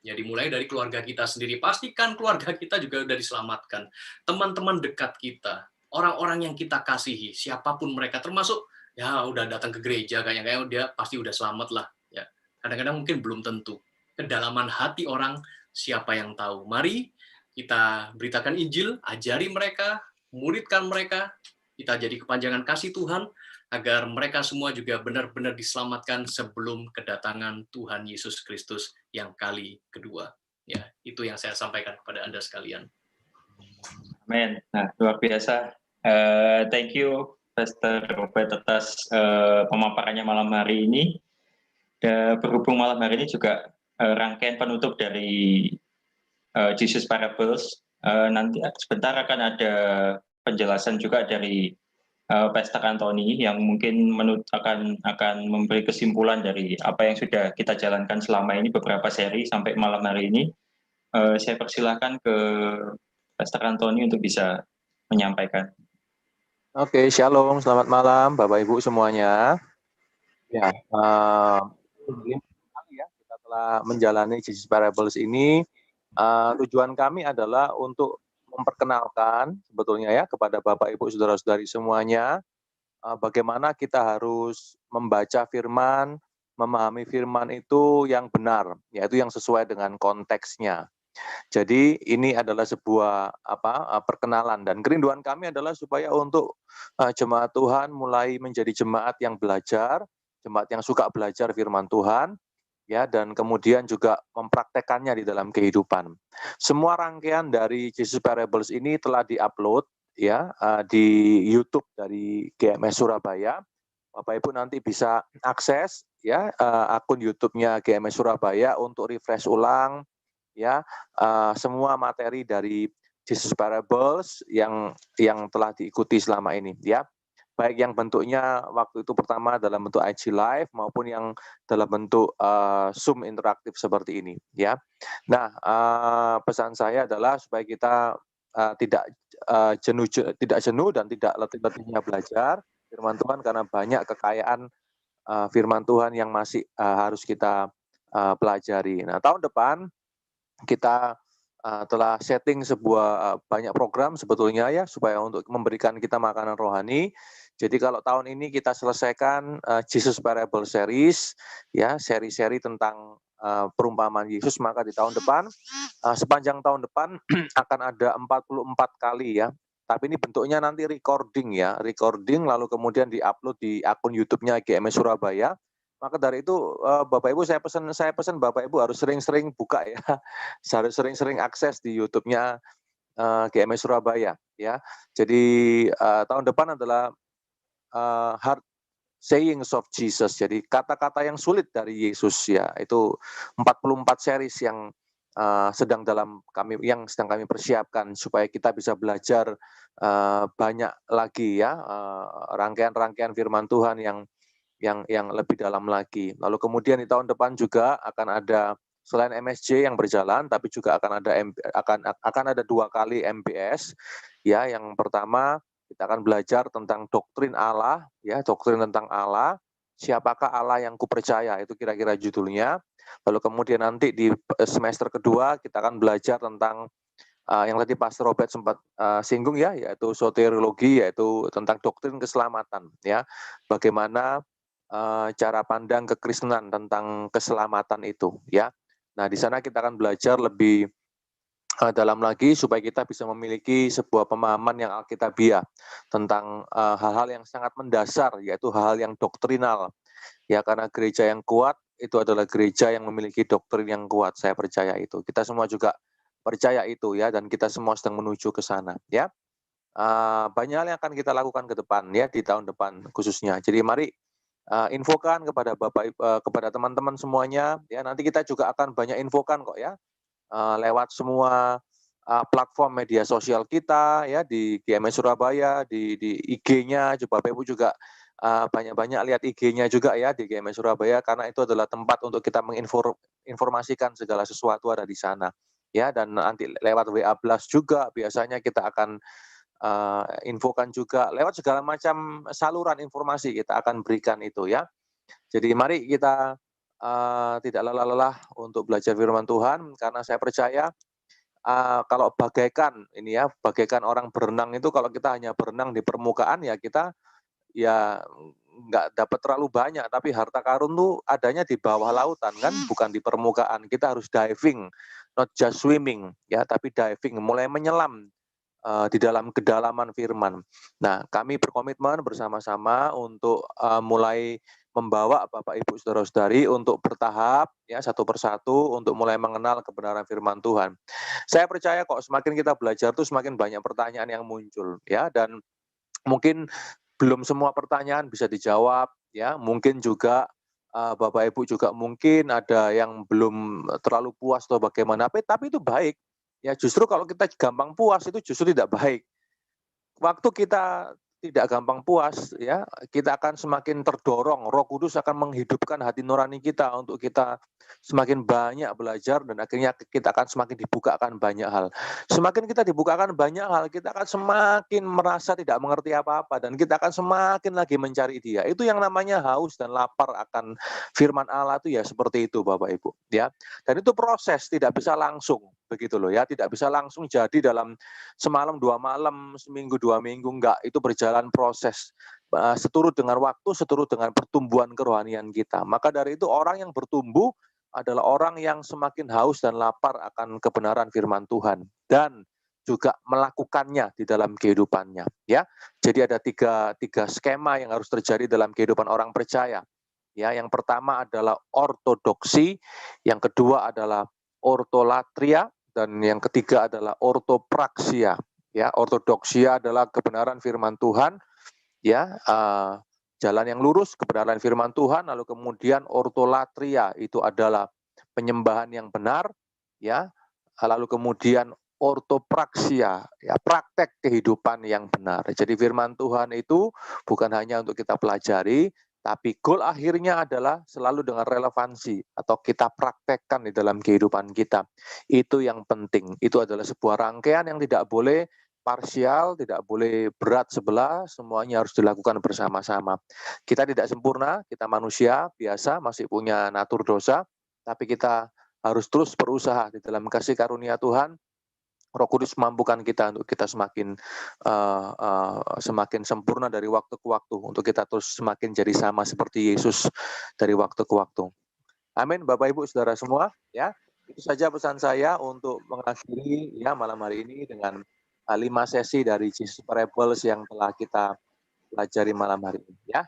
Ya, dimulai dari keluarga kita sendiri. Pastikan keluarga kita juga sudah diselamatkan. Teman-teman dekat kita, orang-orang yang kita kasihi, siapapun mereka, termasuk ya udah datang ke gereja kayaknya dia pasti udah selamat lah. Ya, kadang-kadang mungkin belum tentu. Kedalaman hati orang siapa yang tahu. Mari kita beritakan Injil, ajari mereka, muridkan mereka, kita jadi kepanjangan kasih Tuhan, agar mereka semua juga benar-benar diselamatkan sebelum kedatangan Tuhan Yesus Kristus yang kali kedua. Ya, itu yang saya sampaikan kepada Anda sekalian. Amin. Nah, luar biasa. Thank you, Pastor Robert, atas pemaparannya malam hari ini. Berhubung malam hari ini juga rangkaian penutup dari Jesus Parables, nanti sebentar akan ada penjelasan juga dari Pastor Anthony yang mungkin akan memberi kesimpulan dari apa yang sudah kita jalankan selama ini beberapa seri sampai malam hari ini. Saya persilahkan ke Pastor Anthony untuk bisa menyampaikan. Oke, shalom, selamat malam Bapak Ibu semuanya. Ya, kita telah menjalani Jesus Parables ini. Tujuan kami adalah untuk memperkenalkan sebetulnya ya kepada Bapak Ibu saudara-saudari semuanya bagaimana kita harus membaca firman, memahami firman itu yang benar, yaitu yang sesuai dengan konteksnya. Jadi ini adalah sebuah perkenalan, dan kerinduan kami adalah supaya untuk jemaat Tuhan mulai menjadi jemaat yang belajar, jemaat yang suka belajar firman Tuhan, ya, dan kemudian juga mempraktekannya di dalam kehidupan. Semua rangkaian dari Jesus Parables ini telah diupload ya di YouTube dari GMS Surabaya. Bapak Ibu nanti bisa akses ya akun YouTube-nya GMS Surabaya untuk refresh ulang ya semua materi dari Jesus Parables yang telah diikuti selama ini ya. Baik yang bentuknya waktu itu pertama dalam bentuk IG Live maupun yang dalam bentuk Zoom interaktif seperti ini ya. Nah, pesan saya adalah supaya kita tidak jenuh dan tidak letih-letihnya belajar firman Tuhan, karena banyak kekayaan firman Tuhan yang masih harus kita pelajari. Nah, tahun depan kita telah setting sebuah banyak program sebetulnya ya supaya untuk memberikan kita makanan rohani. Jadi kalau tahun ini kita selesaikan Jesus Parable Series ya, seri-seri tentang perumpamaan Yesus, maka di tahun depan sepanjang tahun depan akan ada 44 kali ya. Tapi ini bentuknya nanti recording ya, recording lalu kemudian diupload di akun YouTube-nya GMS Surabaya. Maka dari itu Bapak Ibu saya pesan Bapak Ibu harus sering-sering buka ya, harus sering-sering akses di YouTube-nya GMS Surabaya ya. Jadi tahun depan adalah hard sayings of Jesus. Jadi kata-kata yang sulit dari Yesus ya. Itu 44 series yang sedang kami persiapkan supaya kita bisa belajar banyak lagi ya rangkaian-rangkaian firman Tuhan yang lebih dalam lagi. Lalu kemudian di tahun depan juga akan ada selain MSJ yang berjalan, tapi juga akan ada 2 kali MBS. Ya, yang pertama kita akan belajar tentang doktrin Allah, ya, doktrin tentang Allah. Siapakah Allah yang kupercaya? Itu kira-kira judulnya. Lalu kemudian nanti di semester kedua kita akan belajar tentang yang tadi Pastor Robert sempat singgung ya, yaitu soteriologi, yaitu tentang doktrin keselamatan. Ya, bagaimana cara pandang kekristenan tentang keselamatan itu. Ya, nah di sana kita akan belajar lebih dalam lagi supaya kita bisa memiliki sebuah pemahaman yang alkitabiah tentang hal-hal yang sangat mendasar, yaitu hal-hal yang doktrinal. Ya, karena gereja yang kuat itu adalah gereja yang memiliki doktrin yang kuat. Saya percaya itu. Kita semua juga percaya itu ya, dan kita semua sedang menuju ke sana ya. Banyak hal yang akan kita lakukan ke depan ya, di tahun depan khususnya. Jadi mari infokan kepada kepada teman-teman semuanya ya. Nanti kita juga akan banyak infokan kok ya, lewat semua platform media sosial kita ya, di GMS Surabaya, di IG-nya. Bapak Ibu juga banyak-banyak lihat IG-nya juga ya di GMS Surabaya, karena itu adalah tempat untuk kita menginformasikan segala sesuatu ada di sana ya. Dan nanti lewat WA Blast juga biasanya kita akan infokan juga, lewat segala macam saluran informasi kita akan berikan itu ya. Jadi mari kita tidak lelah-lelah untuk belajar firman Tuhan, karena saya percaya kalau bagaikan ini ya, bagaikan orang berenang itu, kalau kita hanya berenang di permukaan ya kita ya nggak dapat terlalu banyak, tapi harta karun tuh adanya di bawah lautan kan, bukan di permukaan. Kita harus diving, not just swimming ya, tapi diving, mulai menyelam di dalam kedalaman firman. Nah, kami berkomitmen bersama-sama untuk mulai membawa Bapak Ibu Saudara-saudari untuk bertahap ya, satu persatu untuk mulai mengenal kebenaran firman Tuhan. Saya percaya kok semakin kita belajar tuh semakin banyak pertanyaan yang muncul ya, dan mungkin belum semua pertanyaan bisa dijawab ya, mungkin juga Bapak Ibu juga mungkin ada yang belum terlalu puas atau bagaimana, tapi itu baik. Ya, justru kalau kita gampang puas itu justru tidak baik. Waktu kita tidak gampang puas ya, kita akan semakin terdorong, Roh Kudus akan menghidupkan hati nurani kita untuk kita semakin banyak belajar, dan akhirnya kita akan semakin dibukakan banyak hal. Semakin kita dibukakan banyak hal, kita akan semakin merasa tidak mengerti apa-apa, dan kita akan semakin lagi mencari Dia. Itu yang namanya haus dan lapar akan firman Allah itu ya, seperti itu Bapak Ibu ya. Dan itu proses, tidak bisa langsung begitu loh ya, tidak bisa langsung jadi dalam semalam 2 malam, seminggu 2 minggu, enggak. Itu berjalan proses seturut dengan waktu, seturut dengan pertumbuhan kerohanian kita. Maka dari itu orang yang bertumbuh adalah orang yang semakin haus dan lapar akan kebenaran firman Tuhan, dan juga melakukannya di dalam kehidupannya ya. Jadi ada tiga skema yang harus terjadi dalam kehidupan orang percaya ya. Yang pertama adalah ortodoksi, yang kedua adalah ortolatria, dan yang ketiga adalah ortopraksia ya. Ortodoksia adalah kebenaran firman Tuhan ya, jalan yang lurus kebenaran firman Tuhan. Lalu kemudian ortolatria itu adalah penyembahan yang benar ya. Lalu kemudian ortopraksia ya, praktek kehidupan yang benar. Jadi firman Tuhan itu bukan hanya untuk kita pelajari, tapi goal akhirnya adalah selalu dengan relevansi atau kita praktekkan di dalam kehidupan kita. Itu yang penting. Itu adalah sebuah rangkaian yang tidak boleh parsial, tidak boleh berat sebelah, semuanya harus dilakukan bersama-sama. Kita tidak sempurna, kita manusia biasa, masih punya natur dosa, tapi kita harus terus berusaha di dalam kasih karunia Tuhan. Roh Kudus mampukan kita untuk kita semakin sempurna dari waktu ke waktu, untuk kita terus semakin jadi sama seperti Yesus dari waktu ke waktu. Amin, Bapak Ibu Saudara semua ya. Itu saja pesan saya untuk mengakhiri ya malam hari ini dengan 5 sesi dari Jesus Parables yang telah kita pelajari malam hari ini ya.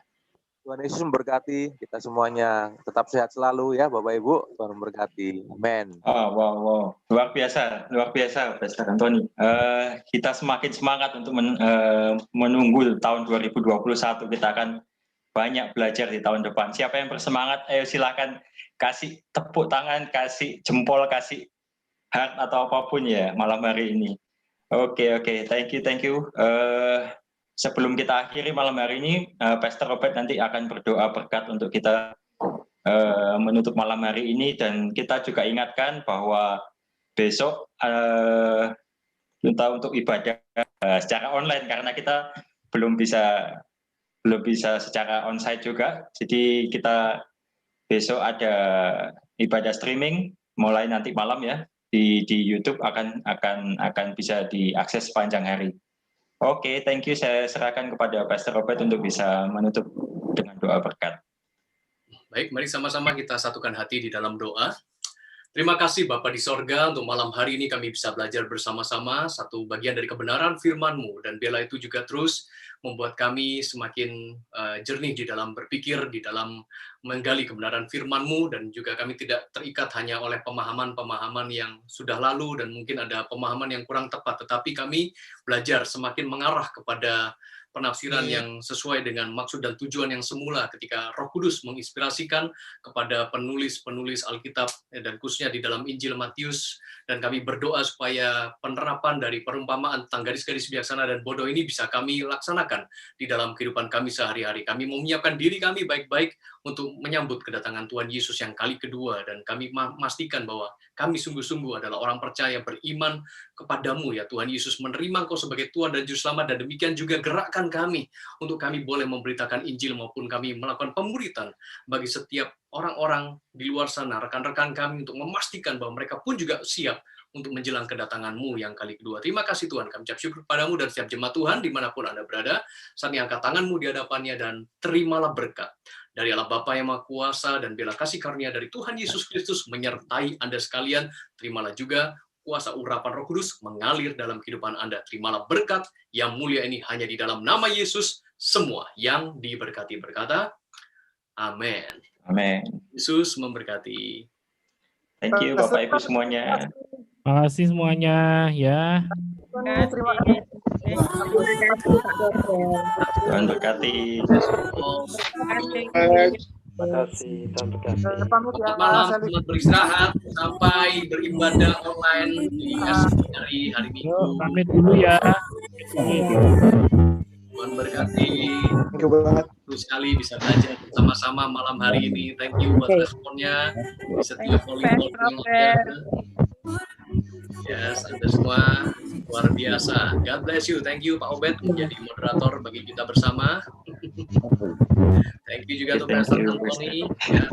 Tuhan Yesus memberkati kita semuanya. Tetap sehat selalu ya Bapak Ibu. Tuhan memberkati. Amin. Wow. Luar biasa, Pastor Antoni. Kita semakin semangat untuk menunggu tahun 2021. Kita akan banyak belajar di tahun depan. Siapa yang bersemangat? Ayo silakan kasih tepuk tangan, kasih jempol, kasih heart atau apapun ya malam hari ini. Oke. Thank you. Sebelum kita akhiri malam hari ini, Pastor Robert nanti akan berdoa berkat untuk kita menutup malam hari ini, dan kita juga ingatkan bahwa besok kita untuk ibadah secara online karena kita belum bisa secara onsite juga. Jadi kita besok ada ibadah streaming mulai nanti malam ya, di YouTube akan bisa diakses sepanjang hari. Oke, thank you. Saya serahkan kepada Pastor Robert untuk bisa menutup dengan doa berkat. Baik, mari sama-sama kita satukan hati di dalam doa. Terima kasih Bapa di sorga, untuk malam hari ini kami bisa belajar bersama-sama satu bagian dari kebenaran firman-Mu, dan biarlah itu juga terus membuat kami semakin jernih di dalam berpikir, di dalam menggali kebenaran firman-Mu, dan juga kami tidak terikat hanya oleh pemahaman-pemahaman yang sudah lalu dan mungkin ada pemahaman yang kurang tepat, tetapi kami belajar semakin mengarah kepada penafsiran yang sesuai dengan maksud dan tujuan yang semula ketika Roh Kudus menginspirasikan kepada penulis-penulis Alkitab dan khususnya di dalam Injil Matius, dan kami berdoa supaya penerapan dari perumpamaan tentang garis-garis bijaksana dan bodoh ini bisa kami laksanakan di dalam kehidupan kami sehari-hari. Kami mau menyiapkan diri kami baik-baik untuk menyambut kedatangan Tuhan Yesus yang kali kedua, dan kami memastikan bahwa kami sungguh-sungguh adalah orang percaya beriman kepadamu ya Tuhan Yesus, menerima Engkau sebagai Tuhan dan Juru Selamat, dan demikian juga gerakkan kami untuk kami boleh memberitakan Injil maupun kami melakukan pemuritan bagi setiap orang-orang di luar sana, rekan-rekan kami, untuk memastikan bahwa mereka pun juga siap untuk menjelang kedatangan-Mu yang kali kedua. Terima kasih Tuhan, kami ucap syukur kepadamu dan setiap jemaat Tuhan dimanapun Anda berada, saat ini angkat tangan-Mu di hadapannya dan terimalah berkat dari Allah Bapa yang Maha Kuasa, dan biarlah kasih karunia dari Tuhan Yesus Kristus menyertai Anda sekalian. Terimalah juga kuasa urapan Roh Kudus mengalir dalam kehidupan Anda. Terimalah berkat yang mulia ini hanya di dalam nama Yesus, semua yang diberkati berkata, amin. Amin. Yesus memberkati. Thank you Bapak Ibu semuanya. Terima kasih semuanya ya. Terima kasih. Tuhan berkati. Terima kasih, Tuhan berkati. Pamit ya, Selamat malam, Sally. selamat beristirahat, sampai beribadah online di hari Minggu. Pamit dulu ya. Tuhan berkati. Thank you banget. Terus sekali bisa belajar bersama-sama malam hari ini. Thank you buat responnya di setiap polling yang ada. Yes, Anda semua luar biasa. God bless you. Thank you Pak Obed menjadi moderator bagi kita bersama. Thank you juga untuk Thank Pastor you, Anthony. Ya,